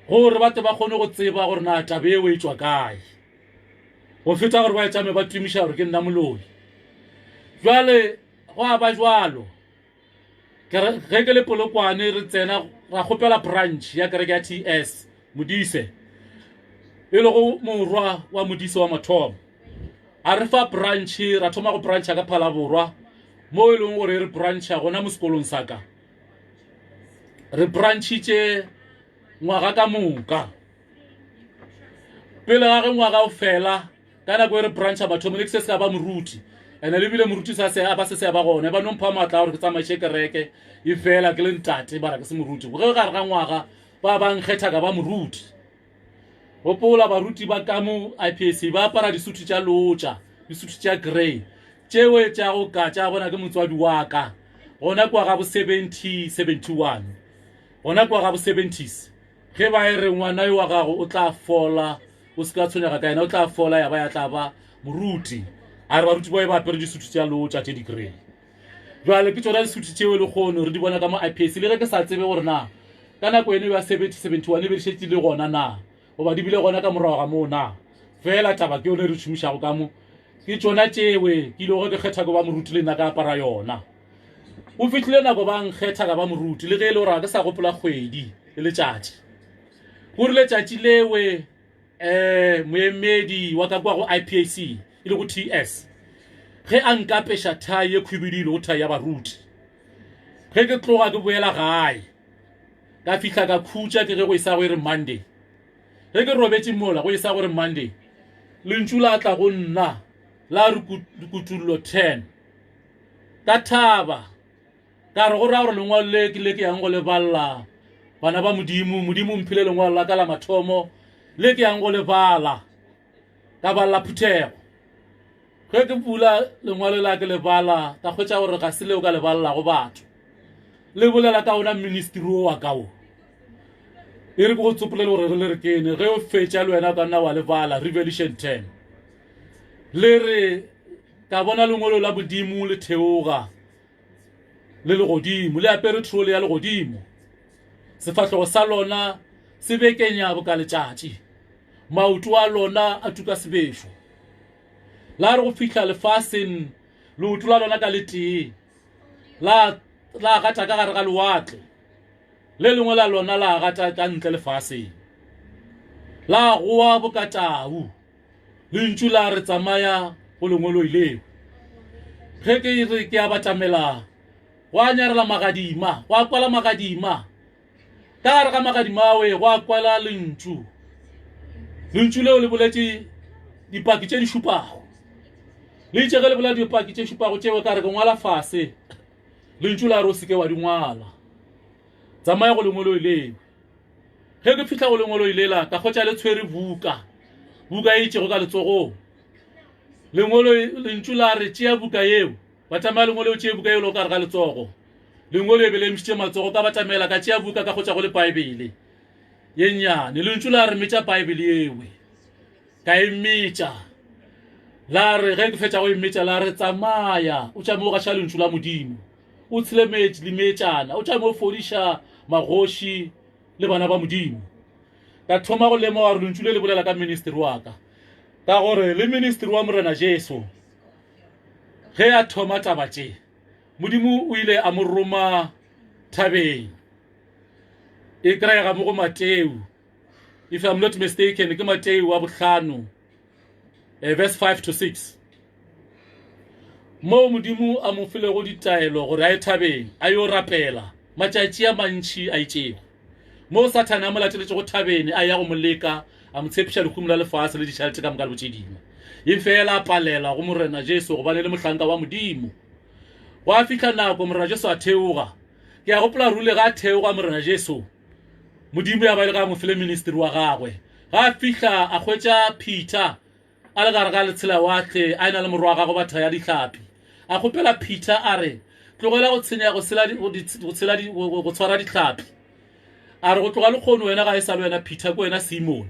gore bate ba kgone go tseba gore na tabe eo e tšwa kae go feta gore ba etšame ba tumiša gore ke nna moloi jwale go a ba jwalo ge ke le polokwane re tsena ra kgopela branch ya kereke ya TS Modise e le go morwa wa Modise wa mathomo a re fa branch ra thoma go brancha ka Phalaborwa mo e leng gore re brancha gona mo sekolong sa ka re branchitše ngwaga ka moka pele ga ge ngwaga o fela ka nako e re brancha mathomo le ke se se ka ba moruti ene le bile moruti sa se a ba se se ba gona ba no mpha matla gore ke tsamaiše kereke e fela ke le ntate bara ke se moruti go ge gare ga ngwaga ba ba nkgetha ka ba moruti gopola baruti ba ka mo IPAC ba apara disutu tša lotša disutu tša grey tšewe tša go ka tša bona ke motswadi wa ka gona kwa ga bo 71 gona kwa ga bo 70s ge ba e re ngwana yo wa gago o tla fola o se ka tshwenyega ka ena o tla fola ya ba ya tla ba moruti a re baruti ba e ba apere disutu tša lotša tše di-grey jwale ke tsona disutu tšeo le kgone re di bona ka mo IPAC le ge ke sa tsebe gore na ka nako ene ya 70-71 e be di šetše le gona na goba di bile gona ka morago ga moo na fela taba ke yone re šomišago ka mo ke tsona tšewe ke ile go ke kgetha ko ba moruti le nna ka apara yona o fitlhile nako ba nkgetha ka ba moruti le ge e le gore ga ke sa gopola kgwedi le letšatši gore letšatši lewe moemedi wa ka kwa go IPAC e le go TS ge a nkapeša thai ye khwibidile go thai ya baruti ge ke tloga ke boela gae ka fihla ka khutša ke ge go isa go e re Monday ge ke robetše mola go isa gore Monday lentšu la tla go nna la re kutullo 10 ka thaba ka re go ra gore lengwalo le ke yang go lebala bana ba modimo mphile lengwalo la ka la mathomo le ke yang go lebala ka balla phuthego ge ke pula lengwalo la ke lebala ka khwetša gore ga se leo ka lebala go batho le bolela ka ona ministry wa kao e re go tsopolele gore re le re kene ge o fetša le wena ka nna wa lebala Revelation 10 le re ka bona lengwalo la bodimo le theoga le legodimo le apere trole ya legodimo sefahlego sa lona se bekenya boka letšatši maoto a lona a tuka sebešo la re go fihla lefaseng leoto la lona ka letee la gata ka gare ga lewatle le lengwe la lona la gata ka ntle lefaseng la goa bokatau lentšu la re tsamaya go lengwelo ileo ge ke re ke a batamela go a nyarela magadima go a kwala magadima ka gare ga magadima awe go a kwala lentšu leo le boletše dipaki tše di šupago le itše ge le bolela dipaki tše šupago tšeo ka re ke ngwala fase lentšu la re o seke wa di ngwala tsamaya go lengwelo ileo ge ke fihla go lengwelo ilela ka kgwetša le tshwere buka e itšego ka letsogong lengwelo lentšu la re tšea buka yeo batamela lengwelo tšea buka yeo le ka re ga letsogo lengwelo e be le emšitše matsogo ka batamela ka tšea buka ka kgwetša go le baebele ye nnyane lentšu la re metša baebele ewe ka e metša la re ge ke fetša go e metša la re tsamaya o tša mo gaša lentšu la modimo o tshele le metšana o tša mo fodiša magoši le bana ba modimo ka thoma go lemoga gore lentšu le le bolela ka ministry wa ka gore le ministry wa morena Jesu ge a thoma taba tše modimo o ile a mo roma thabeng e kry-ega mo go Mateo if I'm not mistaken ke Mateo wa bohlano verse 5 to 6 mo modimo a mo file go ditaelo gore a e thabeng a yo rapela matšatši a mantši a itšego mo Satan a mo lateletše go thabeng a ya go moleka a mo tshepiša lekhumo la lefase le ditšhalete ka moka le botšedimo e fela a palela go morena Jesu go bane le mohlanka wa modimo go a fihla nako morena Jesu a theoga ke a gopola rule ga a theoga morena Jesu modimo ya ba ile ga mo file ministry wa gagwe ga a fihla a hwetša Peter a le gare ga letshela watle a ena le morwa ga go batho ya dihlapi a gopela Peter a re tlogela go tshenya go tshwara dihlapi a re go tloga le kgono wena ga e sa le wena Peter ko wena Simon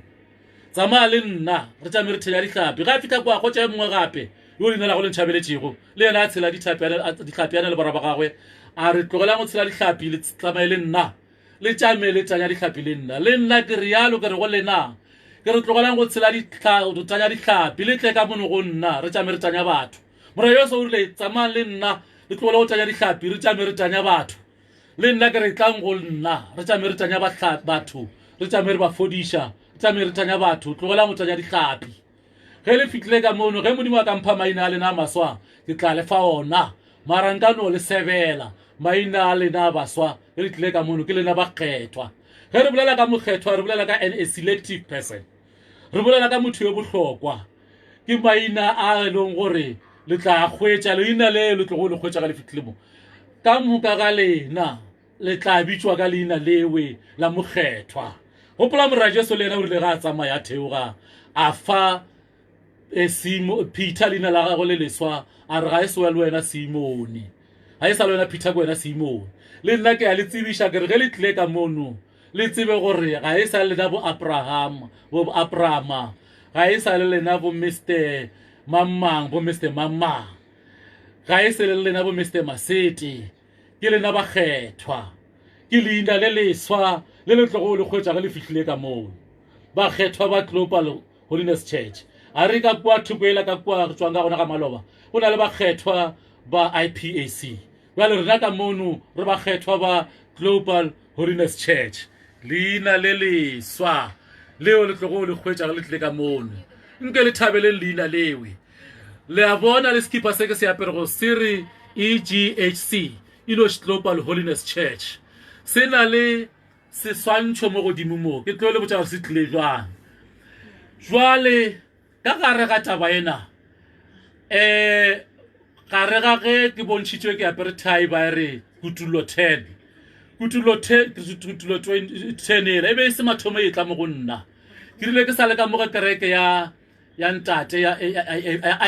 tsamaya le nna re tšame re thenya dihlapi ga a fihla kwa go tša mongwe gape yo le nela go le ntšhabeletšego le yena a tshela dihlapi ana le bara ba gagwe a re tlogelang go tshela dihlapi le tsamaye le nna le tšame le tšanya dihlapi le nna ke rialo ke re go lena ke re tlogelang go tshela tšanya dihlapi le tle ka mono go nna re tšame re tšanya batho morena Jesu o rile tsamaya le nna le tlogela go tšanya dihlapi re tšame re tšanya batho le nna ke re tlang go nna re tšame re tšanya batho re tšame re ba fodiša re tšame re tšanya batho tlogelang go tšanya dihlapi ge le fitlhile ka mono ge modimo a ka mpha maina a lena a maswa ke tla lefa ona mara nka no le sebela maina a lena a baswa ge le tlile ka mono ke lena ba kgethwa ge re bolela ka mokgethwa re bolela ka a selective person re bolela ka motho yo bohlokwa ke maina a leng gore le tla hwetša leina le le tlogo le hwetša ga le fitlhile mo ka moka ga lena le tla bitšwa ka leina lewe la mokgethwa gopola morena Jesu le ena o rile ga a tsamaya a theoga a fa Peter leina la gagwe le leswa a re ga e sewa le wena Simone ga e sa le wena Peter ko wena Simone le nna ke a le tsebiša ke re ge le tlile ka mono le tsebe gore ga e sa le lena bo Abrahama ga e sa le lena bo Mr. Mamang ga e se le lena bo Mr. Masete ke lena ba kgethwa ke leina le leswa le le tlogo le hwetša ge le fihlile ka mono ba kgethwa ba Global Holiness Church a re ka kwa thukwela ka kwa re tswang ka gona ga maloba go na le ba kgethwa ba IPAC bjale rena ka mono re ba kgethwa ba Global Holiness Church leina le leswa leo le tlogo le hwetša ge le tlile ka mono nke le thabele leina lewe le a bona le skipa se ke se aperego se re EGHC Enosh Global Holiness Church se na le seswantšho mo godimo mo ke tlo le botša gore se tlile jwang jwale ka gare ga taba ena gare ga ge ke bontšhitšwe ke apere thai ba re kutulo 10 ela e be e se mathomo e tla mo go nna ke rile ke sa le ka mo ge kereke ya ntate ya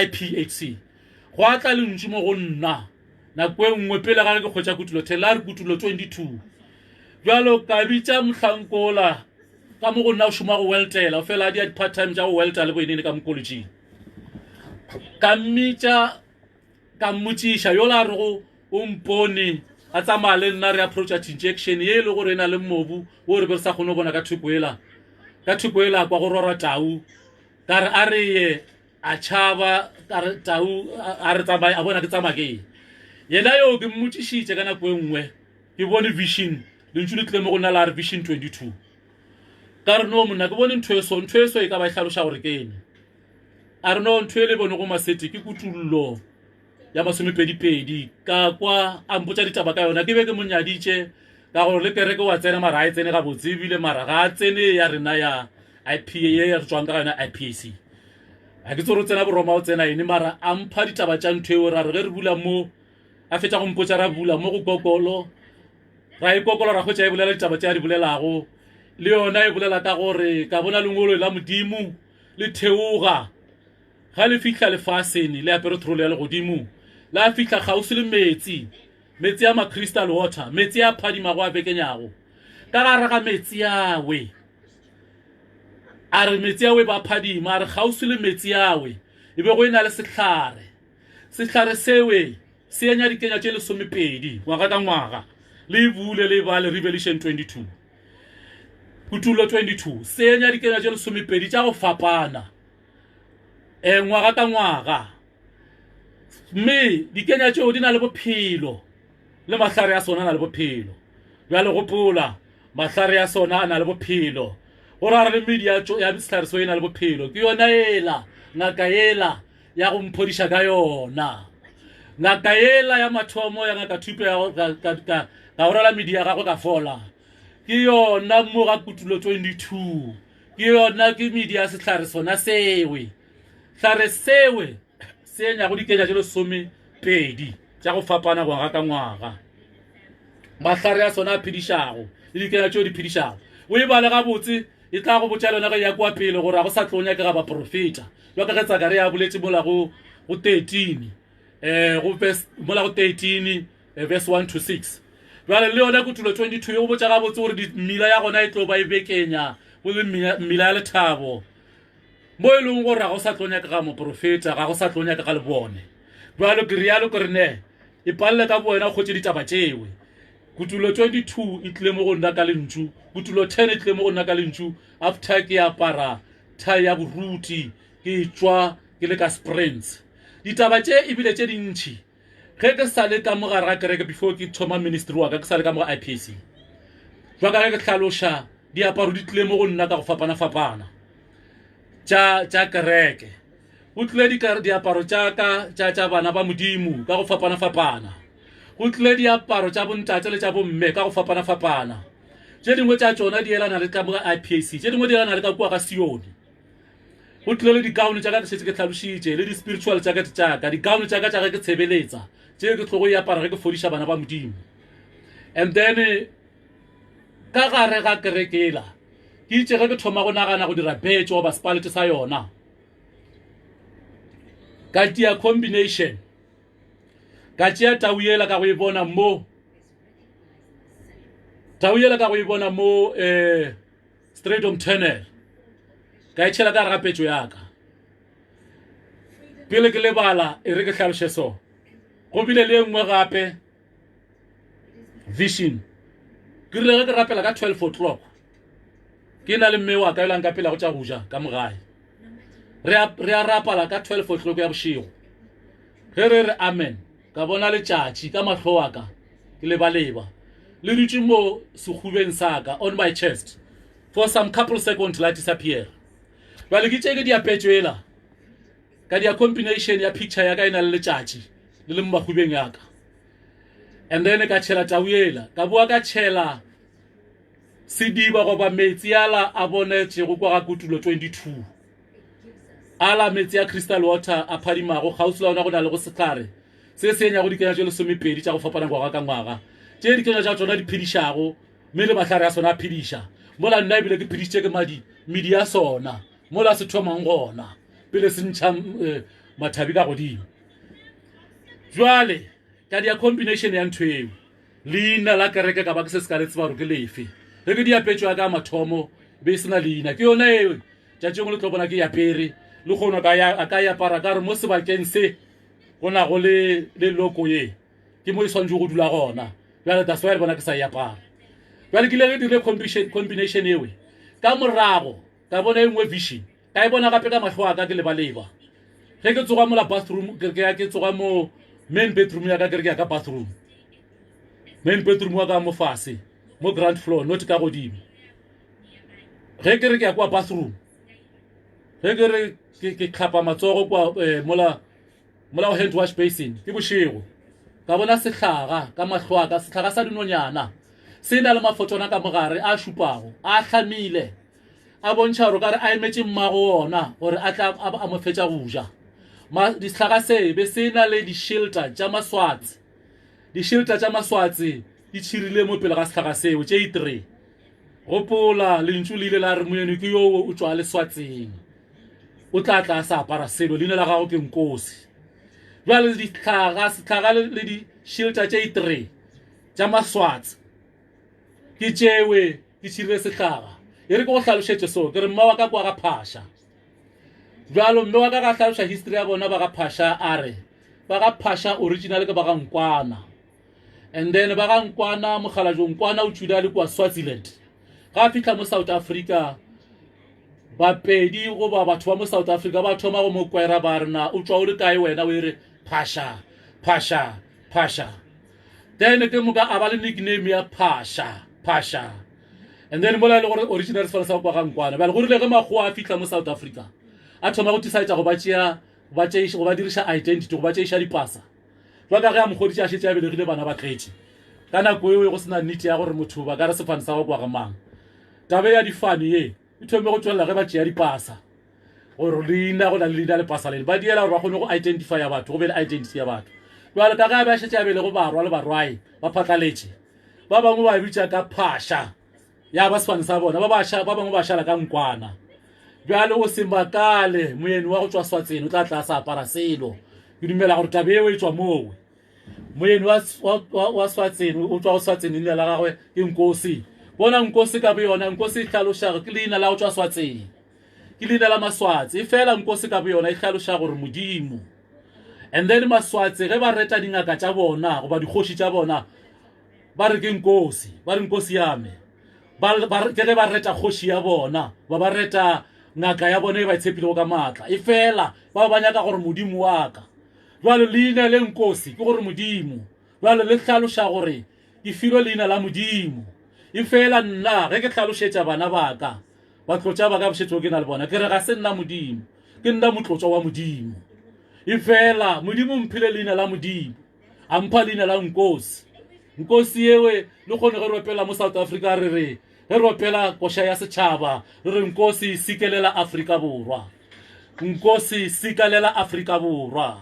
IPHC go atla lentši mo go nna nako e nngwe pele ga ke kgwetša kutulo tela re kutulo 22 bjalo ka bitša motlhankola ka mo go nna o šoma go weltela o fela di a part time tša go welta le boenene ka mokolotšing ka mmitša ka mmotšiša yola re go o mpone a tsamaya le nna re approacha injection ye le gore e na le mobu o re be re sa kgone go bona ka thoko ela kwa go rora tau ka re a re ye a tšhaba ka re tau a re tsamaya a bona ke tsamaya ke yena yo ke mmotšišitše ka nako e nngwe ke bone vision lentšu le tlile mo go nna la re vision 22 ka re no monna ke bone ntho eso e ka ba e hlaloša gore ke ene a re no ntho e le bone go masete ke kutullo ya masomepedipedi ka kwa a mpotša ditaba ka yona ke be ke monyaditše ka gore le kereke wa tsena mara a e tsene gabotse ebile mara ga a tsene ya rena ya ipa ye ya re tswang ka yona ipac ga ke tse gore tsena boroma o tsena ene mara a mpha ditaba tša ntho eo ra re ge re bula mo a fetša go mpotša ra bula mo go kokolo ra ikokolo ra kgwetša e bolela ditaba tša di bolelago le yona e bolela ka gore ka bona lengolo la modimo le theoga ga le fihla lefasene le apere trolo ya legodimo la fihla gausi le metsi ya ma-crystal water metsi a phadimago a bekenyago ka gara ga metsi yawe a re metsi yawe ba phadima a re gausi le metsi yawe e be go e na le sehlare sewe se enya dikenya tše lesomepedi ngwaga ka ngwaga le bule le ba le Revelation 22 kutulo 22 se enya dikenya tše lesomepedi tša go fapana ngwaga ka ngwaga mme dikenya tšeo di na le bophelo le mahlare a sona a na le bophelo bjale gopola mahlare a sona a na le bophelo go ra re le media ya sehlare seo e na le bophelo ke yona ela ngaka ela ya go mphodiša ka yona ngaka ela ya mathomo ya ngaka thupe ka gorela media ya gagwe ka fola ke yona mo ga kutulo 22 ke yona ke media ya sehlare sona sewe hlare sewe se nyago dikenya tše lesomepedi tša go fapana ngwaga ka ngwaga mahlare a sona a phedišago le dikenya tšeo di phedišago o e bale gabotse e tla go botša lona ge ya kwa pele gore a go sa tlo nyakega baprofeta jwa ka ge tsakare ya boletše mola go 13 mola go 13 verse 1 to 6 bjale le yona kutulo 22 e go botša gabotse gore mmila ya gona e tlo ba e bekenya go le mmila ya lethabo mo e leng gore ga go sa tlo nyakega moprofeta ga go sa tlo nyakega le bone bjalo ke rialo kore ne e palele ka boena o kgotše ditaba tšewe kutulo 22 e tlile mo go nna ka lentšu kutulo 10 e tlile mo go nna ka lentšu after ke apara thai ya boruti ke tšwa ke le ka springs ditaba tše ebile tše dintšhi ge ke sa le ka mogare ga kereke before ke thoma ministry wa ka ke sa le ka mo ga ipac jwa ka ge ke hlaloša diaparo di tlile mo go nna ka go fapana-fapana tša kereke go tlile diaparo tša bana ba modimo ka go fapana-fapana go tlile diaparo tša bontate le tša bomme ka go fapana-fapana tše dingwe tša tšona di elana le ka mo ga ipac tše dingwe di elana le ka kua ga sione go tlile le dikaone tša ka ke šetse ke hlalošitše le di-spiritual tšaka dikaone tša ka tša ge ke tshebeletsa tše ke tlogo e apara ge ke fodiša bana ba modimo and then ka gare ga kerekela ke itse ge ke thoma go nagana go dira betšo goba spalete sa yona ka tia combination ka tšea tauela ka go e bona mo Stradom Tunnel ka e tšhela ka gare ga petšo yaka pele ke lebala e re ke hlaloše so go bile le nngwe gape vision ke rile ge ke rapela ka 12 o'clock ke na le mme wa ka elang ka pela go tša go ja ka mogae re a rapala ka 12 o'clock ya bošego ge re re amen ka bona letšatši ka mahlo wa ka ke lebaleba le dutše mo sekgubeng sa ka on my chest for some couple seconds la disappear bale ke tšeke diapetšwela ka dia combination ya picture ya ka e na le letšatši le le mmagubeng ya ka and then ka tšhela tauela ka boa ka tšhela sediba goba metsi ala a bonetšego kwa ga kutulo 22 ala metsi ya crystal water a phadimago gausi la ona go na le go sehlare se se nyago dikenya tše lesomepedi tša go fapana ngwaga ka ngwaga tše dikenya tša tsona di phedišago mme le mahlare a sona a phediša mola nna ebile ke phedišitše ke medi ya sona mola se thomang gona pele se ntšha mathabi ka godimo jwale ka dia combination ya ntho eo leina la kereke ka ba ke se ska le tseba re ke lefe re ke diapetšwa ka mathomo be sena leina ke yona eo tšatšeng le tlo bona ke yapere le kgono ka ya para ka re mo sebakeng se go na go le loko ye ke mo e swantse go dula gona jwale that's why re bona ke sa yapara jwale ke le re dire combination ewe ka morago ka bona e nngwe vision ka e bona gape ka mahlo a ka ke leba ge ke tsoga mola bathroom ke tsoga mo main bedroom ya ka ke re ke ya ka bathroom main bedroom wa ka mo fase mo ground floor not ka godimo ge ke re ke ya kwa bathroom ge ke re ke tlhapa matsogo kwa mola o hand wash basin ke bošego ka bona sehlaga ka mahlo a ka sehlaga sa dinonyana se na le mafotona ka mogare a šupago a hlamile a bontšha gore ka re a emetse mmago ona gore a tla a mo fetša go ja dihlaga se be se na le di-shelter tša maswatsi di-shelter tša maswatsi di tšhirile mo pele ga sehlaga seo tše 3 gopola lentšu le ile la re moeno ke yo o tšwa leswatseng o tla sa apara selo leina la gago ke nkosi jwale sehlaga le di-shelter tše 3 tša maswatsi ke tšewe ke tšhirile sehlaga e re ke go hlalošetše so ke re mma wa ka kwa ga phasha jwalo mme wa ka ga hlaloša history ya bona ba ga phasha a re ba ga phasha original ke ba ga nkwana and then ba ga nkwana mogala jo nkwana o tšwile le kwa Swaziland ga fihla mo South Africa bapedi go ba batho ba mo South Africa ba thoma go mo kwera ba rena o tswa o le kae wena o ere phasha then ke mo ka aba le nickname ya phasha and then mola le gore original sefala sa go ga nkwana ba le gore le ge mago a fihla mo South Africa a thoma go tisaetsa go ba dirisha identity go ba tšeiša dipasa jwa ka ge a mogodi tša šetse a belegile bana ba tletše ka nako eo go sena nnete ya gore motho ba ka re sefane sa go kwa ga mang tabe ya difane ye e thome go tswelela ge ba tšea dipasa gore leina go na le leina le pasa lene ba diela gore ba kgone go identifya batho go be le identity ya batho jwale ka ge ba šetse a bele go barwa le barwai ba phatlaletše ba bangwe ba bitša ka phasha ya ba sefane sa bona ba bangwe ba šala ka nkwana jwale o se makale moeni wa go tswa Swatseng o tla tla sa apara selo ke dumela gore tabe eo e tswa moo moeni wa Swatseng o tswa go Swatseng leina la gagwe ke nkosi bona nkosi ka boyona nkosi e hlaloša ke leina la go tswa Swatseng ke leina la Maswatsi e fela nkosi ka boyona e hlaloša gore modimo and then Maswatsi ge ba reta dingaka tša bona goba dikgoši tša bona ba re ke nkosi ba re nkosi yame ke ge ba reta kgoši ya bona ba reta ngaka ya bona e ba itshepilego ka maatla e fela ba nyaka gore modimo wa ka jwale leina le nkosi ke gore modimo jwale le hlaloša gore ke filwe leina la modimo e fela nna ge ke hlalošetša bana ba ka batlotša ba ka bošetšo ke na le bona ke re ga se nna modimo ke nna motlotša wa modimo e fela modimo mphile leina la modimo a mpha leina la nkosi ewe le kgone ge re opela mo South Africa re re ge re opela koša ya setšhaba re re nkosi sikelela Afrika Borwa nkosi sikelela Afrika Borwa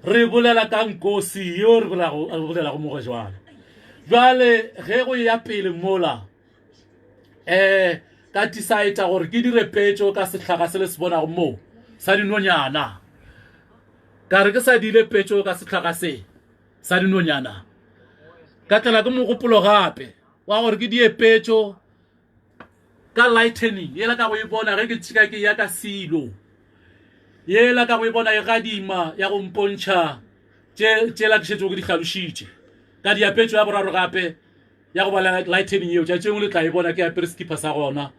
re bolela ka nkosi yo re bolela go mogo jwale ge go ya pele mola ka tisaetša gore ke dire petšo ka sehlaga se le se bonago mo sa dinonyana ka re ke sa dile petšo ka sehlaga se sa dinonyana ka tlela ke mogopolo gape wa gore ke die petšo ka lightning yela ka go e bona ge ke tšhika ke ya ka silo yela ka go e bona e gadima ya go mpontšha tšela ke šetšego ke di hlalošitše ka diapetšo ya boraro gape ya go bala lightning eo tšatšeng le tla e bona ke apere skipa sa gona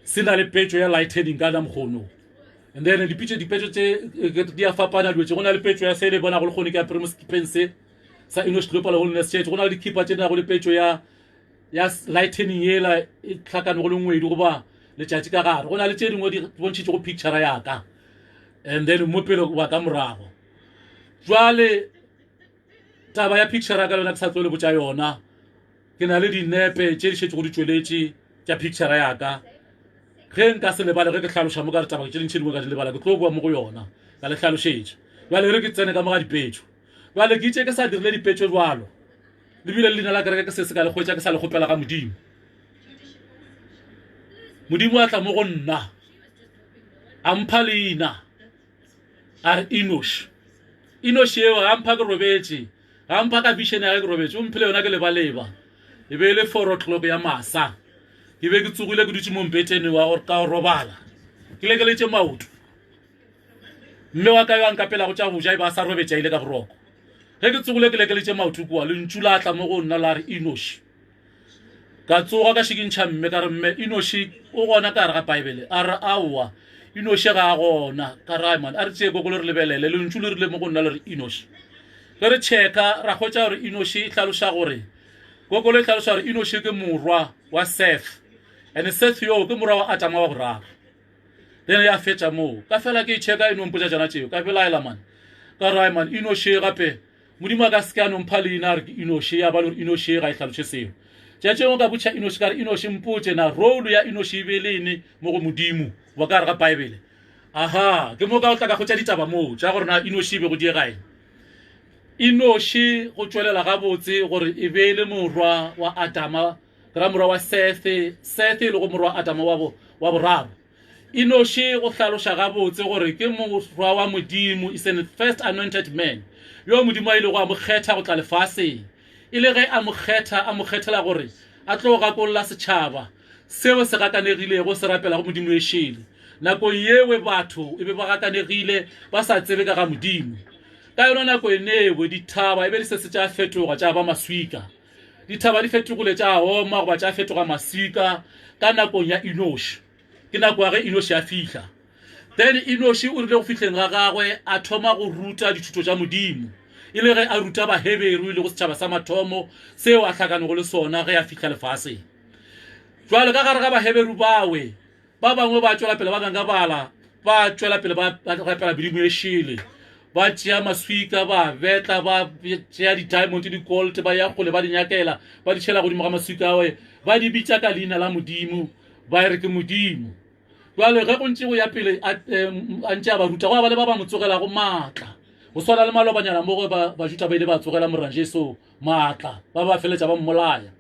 se na le petšo ya lightning ka namkgono and then dipetšo di a fapana diwetše go na le petšo ya se le bona go le kgone ke apere mo skipeng se sa Enosh Global Holiness Church go na le dikhipa tše na go le petšo ya lightning yela e hlakane go le ngwedi goba letšatši ka gare go na le tše dingwe di bontšhitše go picture ya ka and then mo pele wa ka morago jwale taba ya picture ka lona ke sa tlo le botša yona ke na le dinepe tše di šetše go di tšweletše tša picture ya ka ge nka se lebale ge ke hlaloša mo ka re taba tše dintšhe dingwe ka di lebala ke tlo bua mo go yona ka le hlalošetše jwale re ke tsene ka mo ga dipetšo jwale ke itše ke sa dirile dipetšo jwalo lebile le leina la kereke ke se se ka le hwetša ke sa le kgopela ga modimo a tla mo go nna a mpha leina a re Enosh Inoshi ga mpha ke robetse ga mpha ka vision ya ke robetse o mphile yona ke leba e be le 4 o'clock ya masa ke be ke tsugile ke dutse mo mpetene wa gore ka robala ke le ke letse maoto mme wa ka yo nkapela go tša boja e ba sa robetša ile ka boroko ge ke tsugile ke le ke letse maoto kwa le ntšula tla mo go nna la re Inoshi ka tsoga ka shikintšha mme ka re mme Inoshi o gona ka re ga Bible a re aowa Inoshi ga gona ka re man a re tšee koko le re lebelele le ntšu le rile mo go nna le re Inoshi ge re checka ra hwetša gore Inoshi e hlaloša gore koko le hlaloša gore Inoshi ke morwa wa Seth and Seth yo ke morwa wa Adam wa boraro then ya fetša moo ka fela ke checka eno mpotša tšana tšeo ka belaela man ka re man Inoshi gape modimo a ka se ke a nompha leina re ke Inoshi ya ba le gore Inoshi ga e hlaloše seo tšatšeo ka botša Inoshi ka re Inoshi mpotše na role ya Inoshi e be lene mo go modimo wa ka re ga Bible aha ke mo ka o tla ka go tša ditaba moo tša gore na Inoshi e be go diegae Inoshi go tšwelela gabotse gore e be le morwa wa Adama ra morwa wa Seth le go morwa wa Adama wa boraro Inoshi go hlaloša gabotse gore ke morwa wa modimo is the first anointed man yo modimo a ile go a mo kgetha go tla lefaseng ile ge a mo kgethela gore a tlo gakolola setšhaba seo se gakanegilego se rapela go modimo e šele nako yewe batho e be ba gakanegile ba sa tsebe ka ga modimo ka yona nako enewe dithaba e be di se tša fetoga tša ba maswika dithaba di fetogile tša oma goba tša fetoga maswika ka nakong ya Inoshi ke nako ya ge Inoshi a fihla then Inoshi o rile go fihleng ga gagwe a thoma go ruta dithuto tša modimo ile ge a ruta baheberu ile go setšhaba sa mathomo seo a hlakanego le sona ge a fihla lefaseng jwale ka gare ga baheberu bawe ba bangwe ba tšwela pele ba gangabala ba tšwela pele ba rapela modimo e šele ba tšea maswika ba betla ba tšea di-diamond di-gold ba ya kgole ba di nyakela ba di tšhela godimo ga maswika awe ba di bitša ka leina la modimo ba re ke modimo jwale ge go ntše go ya pele a ntše a ba ruta go a ba le ba ba mo tsogelago maatla go swana le malobanyana mo go bajuta ba ile ba tsogela moranjeso maatla ba ba feletša ba mmolaya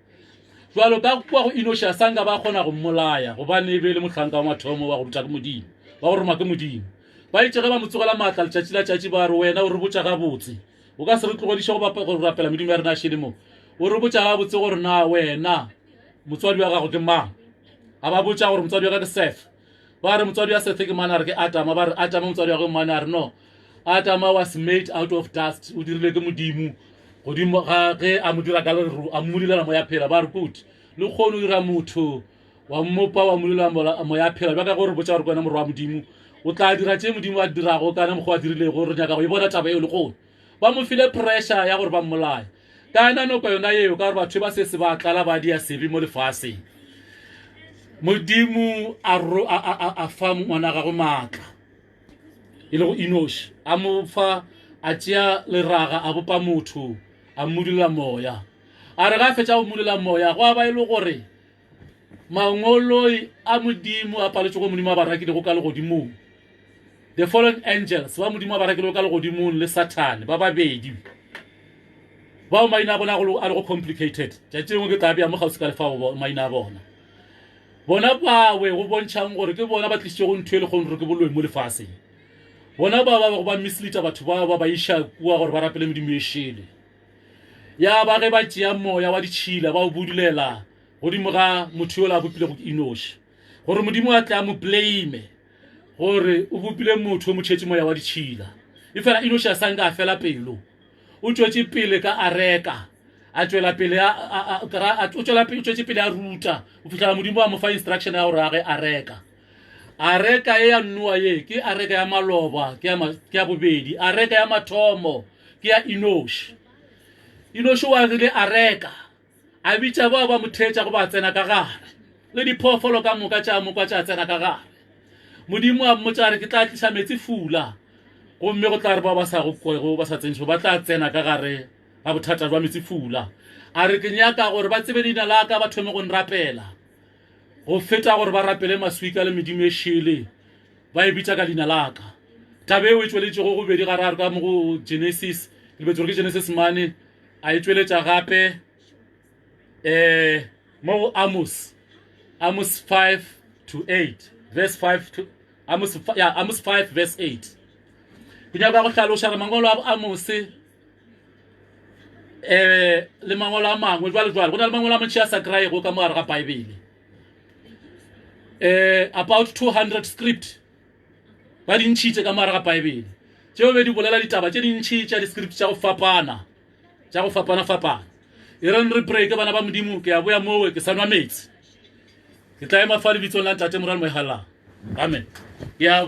jwalo ka kwa go Inoshi a sanga ba kgona go mmolaya gobane e be le motlhanka wa mathomo wa go ruta ke modimo wa go roma ke modimo ba itse ge ba mo tsogela maatla letšatši la tšatši ba re wena o re botša gabotse o ka se re tlogodiše go rapela modimo ya rena a šele mo o re botša gabotse gore na wena motswadi wa gago ke mang a ba botša gore motswadi wa ka ke Seth ba re motswadi wa Seth ke mana re ke Adama ba re Adama motswadi wa go mana re no Adama was made out of dust o dirile ke modimo godimo ga ge a mo dira ka leru a mmulela mo ya phela ba re kuti le kgone o dira motho wa mmopa wa mmulela mo ya phela ba ka gore botša gore kwena morwa wa modimo o tla dira tše modimo a dirago kana mokgwa a dirile gore nyaka go e bona taba eo le kgone ba mo file pressure ya gore ba mmolaya ka ena noko yona eo ka gore batho ba se ba tlala ba dia sebi mo lefaseng modimo a fa ngwana ga go maatla e le go Inoshi a mo fa a tšea leraga a bopa motho a mmodula moya a re ga fetša go mmodula moya go a ba e le gore mangoloi a modimo a paletše go modimo a ba rakile go ka legodimong the fallen angels ba modimo a ba rakile go ka legodimong le Satan ba babedi bao maina a bona a le go complicated tšatšengwe ke tla bea mo gausi ka lefao maina a bona bawe go bontšhang gore ke bona ba tlišitše go ntho e le kgone gore ke boloi mo lefaseng bona ba ba mislita batho ba iša kua gore ba rapele modimo e šele ya ba ge ba tšea moya wa ditšhila ba o budulela godimo ga motho yo la bopile go Inoshi gore modimo a tla mo blame gore o bopile motho o mo tšhetše moya wa ditšhila e fela Inoshi a sanka a fela pelo o tšwetše pele ka a reka a tšwela pele o tšwetše pele a ruta o fitlhela modimo a mo fa instruction ya gore a ge a reka e ya nnua ye ke a reka ya maloba ke ya bobedi a reka ya mathomo ke ya Inoshi wa rile a reka a bitša ba mo thetša go ba tsena ka gare le diphoofolo ka moka tša tsena ka gare modimo a mmotša re ke tla tliša metsi fula gomme go tla re ba sa go kwego ba sa tsentšho ba tla tsena ka gare ga bothata jwa metsi fula a re ke nyaka gore ba tsebe leina la ka ba thome go nrapela go feta gore ba rapele maswika le medimo e šele ba e bitša ka leina la ka tabe eo e tšweletše go bedi gararo ka mo go Genesis ke lebetse gore ke Genesis mane a e tšweletša gape mo Amos 5 to 8 verse 5 to Amos 5 verse 8 ke nyaka go hlaloša re mangolo a mose le mangolo a mangwe jwale go na le mangolo a mantši a sa kry-ego ka mogare ga baebele about 200 script ba di ntšhitše ka mogare ga baebele tšeo be di bolela ditaba tše dintšhi tša di-script tša go fapana e reng re breake bana ba modimo ke a boya mowe ke sa nwa metsi ke tla ema fa lebitsong la ntate moralo mo e galang amen ke a